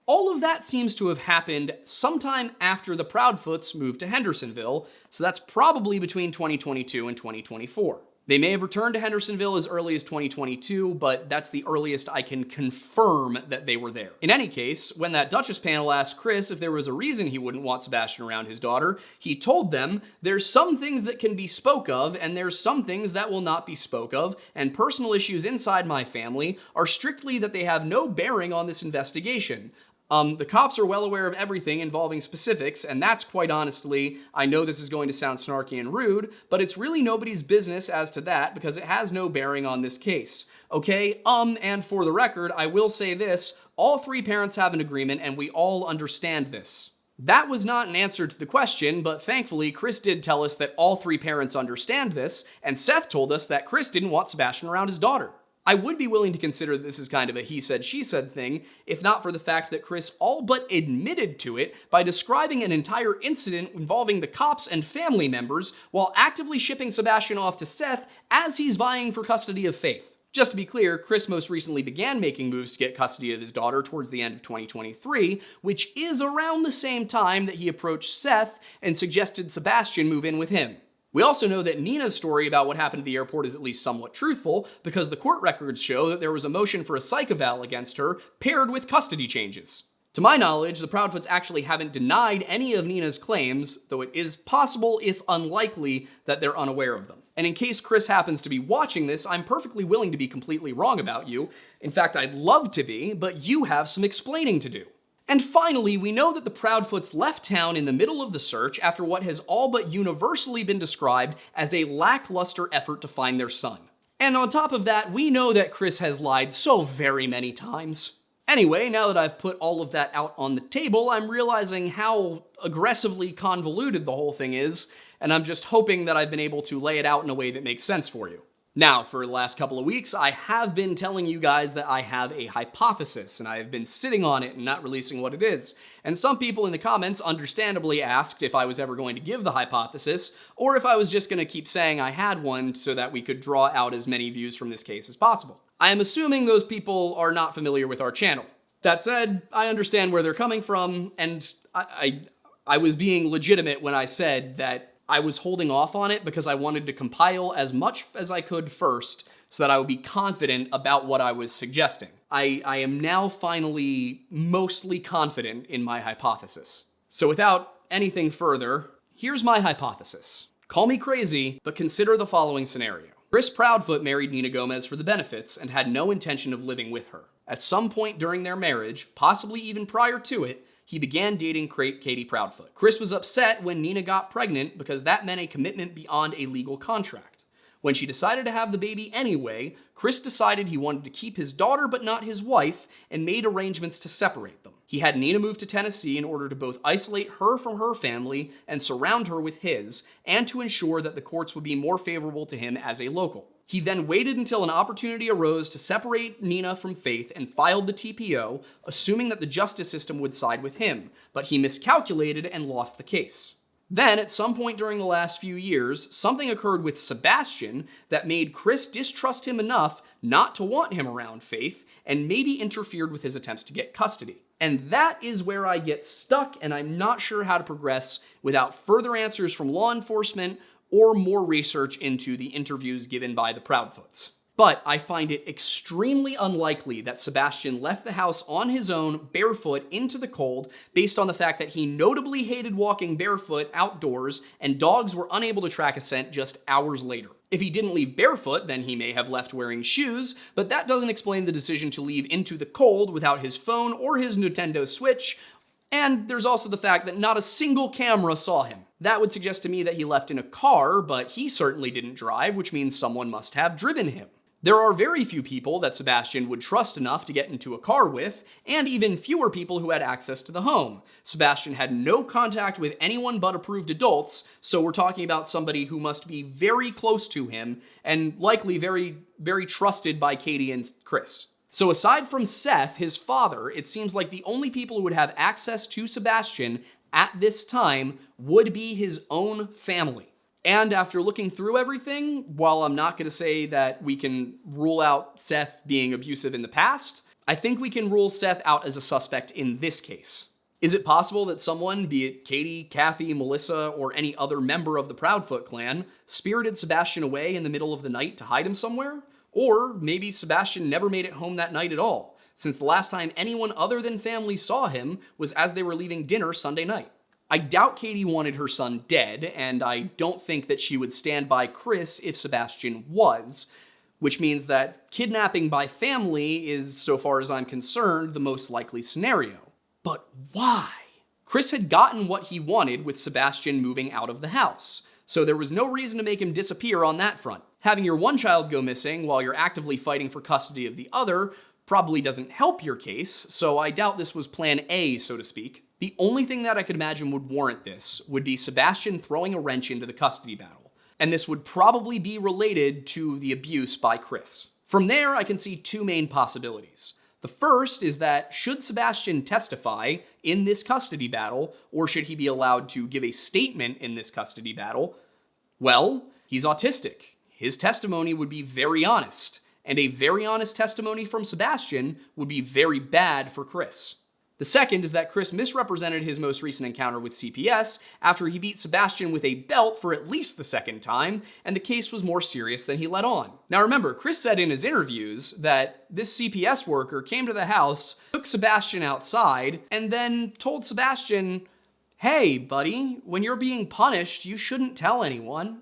all of that seems to have happened sometime after the Proudfoots moved to Hendersonville, so that's probably between 2022 and 2024. They may have returned to Hendersonville as early as 2022, but that's the earliest I can confirm that they were there. In any case, when that Duchess panel asked Chris if there was a reason he wouldn't want Sebastian around his daughter, he told them, "There's some things that can be spoke of, and there's some things that will not be spoke of, and personal issues inside my family are strictly that they have no bearing on this investigation. The cops are well aware of everything involving specifics, and that's quite honestly, I know this is going to sound snarky and rude, but it's really nobody's business as to that because it has no bearing on this case. Okay, and for the record, I will say this, all 3 parents have an agreement and we all understand this. That was not an answer to the question, but thankfully Chris did tell us that all 3 parents understand this, and Seth told us that Chris didn't want Sebastian around his daughter. I would be willing to consider this is kind of a he said, she said thing, if not for the fact that Chris all but admitted to it by describing an entire incident involving the cops and family members while actively shipping Sebastian off to Seth as he's vying for custody of Faith. Just to be clear, Chris most recently began making moves to get custody of his daughter towards the end of 2023, which is around the same time that he approached Seth and suggested Sebastian move in with him. We also know that Nina's story about what happened at the airport is at least somewhat truthful, because the court records show that there was a motion for a psych eval against her, paired with custody changes. To my knowledge, the Proudfoots actually haven't denied any of Nina's claims, though it is possible, if unlikely, that they're unaware of them. And in case Chris happens to be watching this, I'm perfectly willing to be completely wrong about you. In fact, I'd love to be, but you have some explaining to do. And finally, we know that the Proudfoots left town in the middle of the search after what has all but universally been described as a lackluster effort to find their son. And on top of that, we know that Chris has lied so very many times. Anyway, now that I've put all of that out on the table, I'm realizing how aggressively convoluted the whole thing is, and I'm just hoping that I've been able to lay it out in a way that makes sense for you. Now, for the last couple of weeks, I have been telling you guys that I have a hypothesis, and I have been sitting on it and not releasing what it is. And some people in the comments understandably asked if I was ever going to give the hypothesis, or if I was just going to keep saying I had one so that we could draw out as many views from this case as possible. I am assuming those people are not familiar with our channel. That said, I understand where they're coming from, and I was being legitimate when I said that I was holding off on it because I wanted to compile as much as I could first so that I would be confident about what I was suggesting. I am now finally mostly confident in my hypothesis. So without anything further, here's my hypothesis. Call me crazy, but consider the following scenario. Chris Proudfoot married Nina Gomez for the benefits and had no intention of living with her. At some point during their marriage, possibly even prior to it, he began dating Katie Proudfoot. Chris was upset when Nina got pregnant because that meant a commitment beyond a legal contract. When she decided to have the baby anyway, Chris decided he wanted to keep his daughter but not his wife and made arrangements to separate them. He had Nina move to Tennessee in order to both isolate her from her family and surround her with his, and to ensure that the courts would be more favorable to him as a local. He then waited until an opportunity arose to separate Nina from Faith and filed the TPO, assuming that the justice system would side with him, but he miscalculated and lost the case. Then, at some point during the last few years, something occurred with Sebastian that made Chris distrust him enough not to want him around Faith, and maybe interfered with his attempts to get custody. And that is where I get stuck, and I'm not sure how to progress without further answers from law enforcement or more research into the interviews given by the Proudfoots. But I find it extremely unlikely that Sebastian left the house on his own, barefoot, into the cold, based on the fact that he notably hated walking barefoot outdoors, and dogs were unable to track a scent just hours later. If he didn't leave barefoot, then he may have left wearing shoes, but that doesn't explain the decision to leave into the cold without his phone or his Nintendo Switch. And there's also the fact that not a single camera saw him. That would suggest to me that he left in a car, but he certainly didn't drive, which means someone must have driven him. There are very few people that Sebastian would trust enough to get into a car with, and even fewer people who had access to the home. Sebastian had no contact with anyone but approved adults, so we're talking about somebody who must be very close to him, and likely very, very trusted by Katie and Chris. So aside from Seth, his father, it seems like the only people who would have access to Sebastian at this time would be his own family. And after looking through everything, while I'm not going to say that we can rule out Seth being abusive in the past, I think we can rule Seth out as a suspect in this case. Is it possible that someone, be it Katie, Kathy, Melissa, or any other member of the Proudfoot clan, spirited Sebastian away in the middle of the night to hide him somewhere? Or maybe Sebastian never made it home that night at all, since the last time anyone other than family saw him was as they were leaving dinner Sunday night. I doubt Katie wanted her son dead, and I don't think that she would stand by Chris if Sebastian was, which means that kidnapping by family is, so far as I'm concerned, the most likely scenario. But why? Chris had gotten what he wanted with Sebastian moving out of the house, so there was no reason to make him disappear on that front. Having your one child go missing while you're actively fighting for custody of the other probably doesn't help your case, so I doubt this was plan A, so to speak. The only thing that I could imagine would warrant this would be Sebastian throwing a wrench into the custody battle, and this would probably be related to the abuse by Chris. From there, I can see two main possibilities. The first is that should Sebastian testify in this custody battle, or should he be allowed to give a statement in this custody battle? Well, he's autistic. His testimony would be very honest, and a very honest testimony from Sebastian would be very bad for Chris. The second is that Chris misrepresented his most recent encounter with CPS after he beat Sebastian with a belt for at least the second time, and the case was more serious than he let on. Now remember, Chris said in his interviews that this CPS worker came to the house, took Sebastian outside, and then told Sebastian, "Hey, buddy, when you're being punished, you shouldn't tell anyone.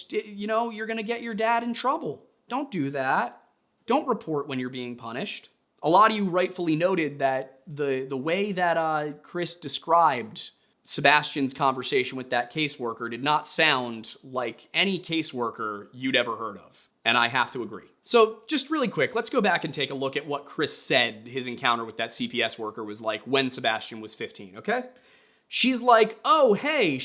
You're gonna get your dad in trouble. Don't do that. Don't report when you're being punished." A lot of you rightfully noted that the way that Chris described Sebastian's conversation with that caseworker did not sound like any caseworker you'd ever heard of, and I have to agree. So just really quick, let's go back and take a look at what Chris said his encounter with that CPS worker was like when Sebastian was 15, okay? She's like, "Oh, hey,"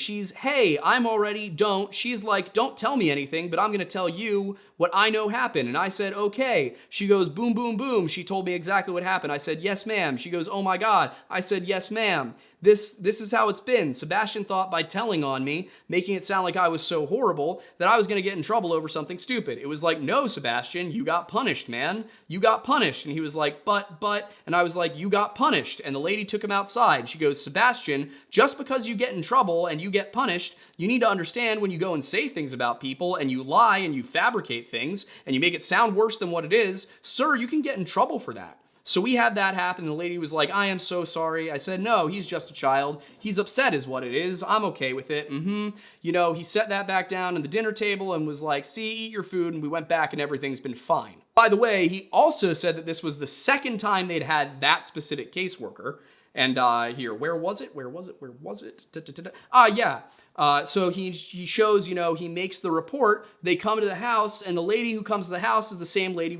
I'm already, don't. She's like, "Don't tell me anything, but I'm gonna tell you what I know happened." And I said, "Okay." She goes, "Boom, boom, boom." She told me exactly what happened. I said, "Yes, ma'am." She goes, "Oh my God." I said, "Yes, ma'am. This is how it's been." Sebastian thought by telling on me, making it sound like I was so horrible, that I was gonna get in trouble over something stupid. It was like, "No, Sebastian, you got punished, man. You got punished." And he was like, but, and I was like, "You got punished." And the lady took him outside. She goes, "Sebastian, just because you get in trouble and you get punished, you need to understand when you go and say things about people and you lie and you fabricate things and you make it sound worse than what it is, sir, you can get in trouble for that." So we had that happen. The lady was like, "I am so sorry." I said, "No, he's just a child. He's upset is what it is. I'm okay with it. He set that back down on the dinner table and was like, 'See, eat your food.' And we went back and everything's been fine." By the way, he also said that this was the second time they'd had that specific caseworker. And here, where was it? So he shows, he makes the report. They come to the house, and the lady who comes to the house is the same lady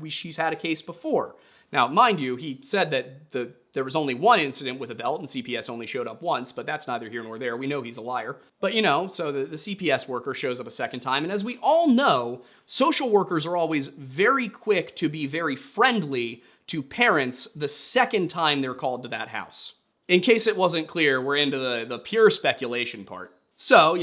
she's had a case before. Now, mind you, he said that there was only one incident with a belt and CPS only showed up once, but that's neither here nor there. We know he's a liar. But so the CPS worker shows up a second time, and as we all know, social workers are always very quick to be very friendly to parents the second time they're called to that house. In case it wasn't clear, we're into the pure speculation part. So,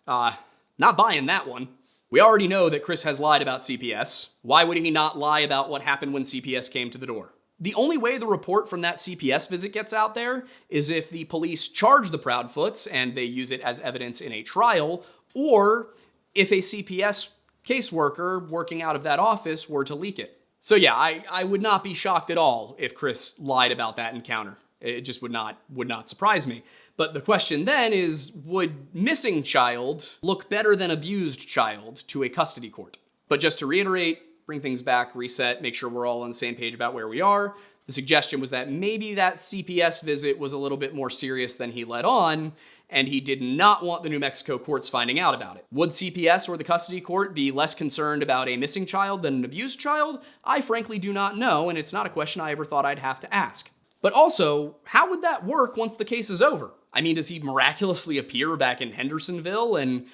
not buying that one. We already know that Chris has lied about CPS. Why would he not lie about what happened when CPS came to the door? The only way the report from that CPS visit gets out there is if the police charge the Proudfoots and they use it as evidence in a trial, or if a CPS caseworker working out of that office were to leak it. So yeah, I would not be shocked at all if Chris lied about that encounter. It just would not surprise me. But the question then is, would missing child look better than abused child to a custody court? But just to reiterate, bring things back, reset, make sure we're all on the same page about where we are. The suggestion was that maybe that CPS visit was a little bit more serious than he let on, and he did not want the New Mexico courts finding out about it. Would CPS or the custody court be less concerned about a missing child than an abused child? I frankly do not know, and it's not a question I ever thought I'd have to ask. But also, how would that work once the case is over? I mean, does he miraculously appear back in Hendersonville and,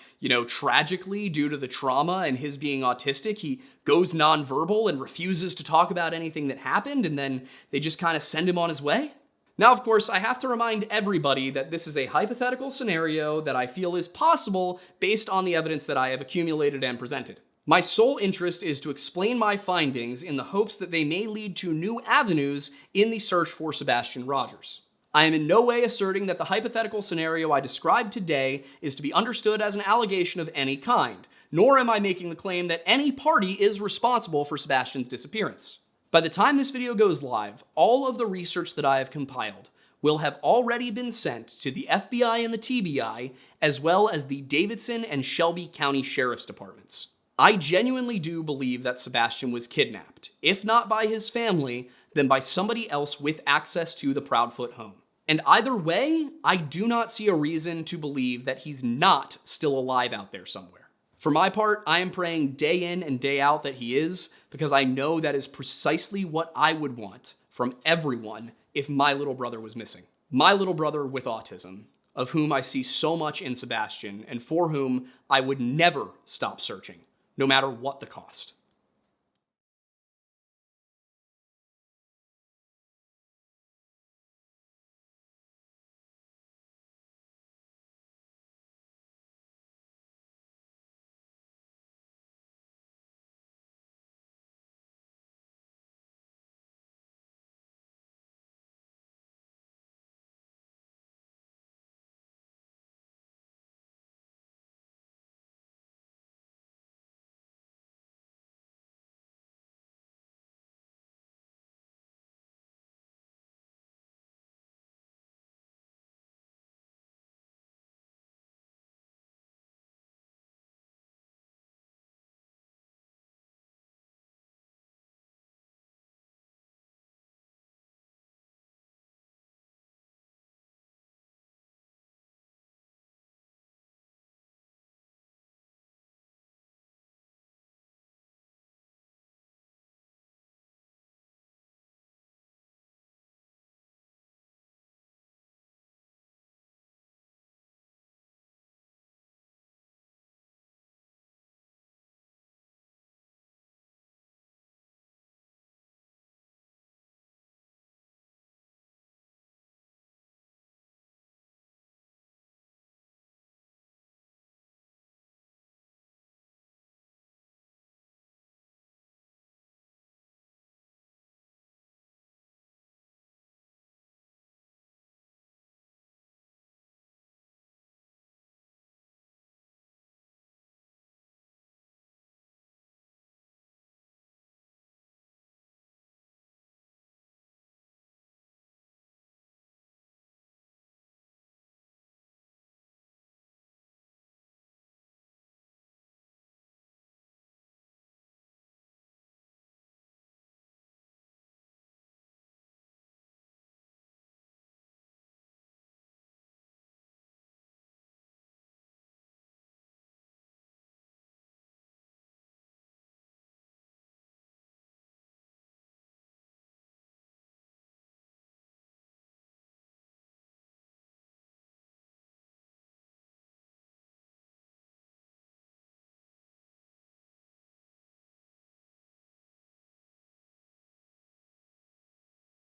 tragically, due to the trauma and his being autistic, he goes nonverbal and refuses to talk about anything that happened, and then they just kind of send him on his way? Now, of course, I have to remind everybody that this is a hypothetical scenario that I feel is possible based on the evidence that I have accumulated and presented. My sole interest is to explain my findings in the hopes that they may lead to new avenues in the search for Sebastian Rogers. I am in no way asserting that the hypothetical scenario I described today is to be understood as an allegation of any kind, nor am I making the claim that any party is responsible for Sebastian's disappearance. By the time this video goes live, all of the research that I have compiled will have already been sent to the FBI and the TBI, as well as the Davidson and Shelby County Sheriff's Departments. I genuinely do believe that Sebastian was kidnapped, if not by his family, than by somebody else with access to the Proudfoot home. And either way, I do not see a reason to believe that he's not still alive out there somewhere. For my part, I am praying day in and day out that he is, because I know that is precisely what I would want from everyone if my little brother was missing. My little brother with autism, of whom I see so much in Sebastian, and for whom I would never stop searching, no matter what the cost.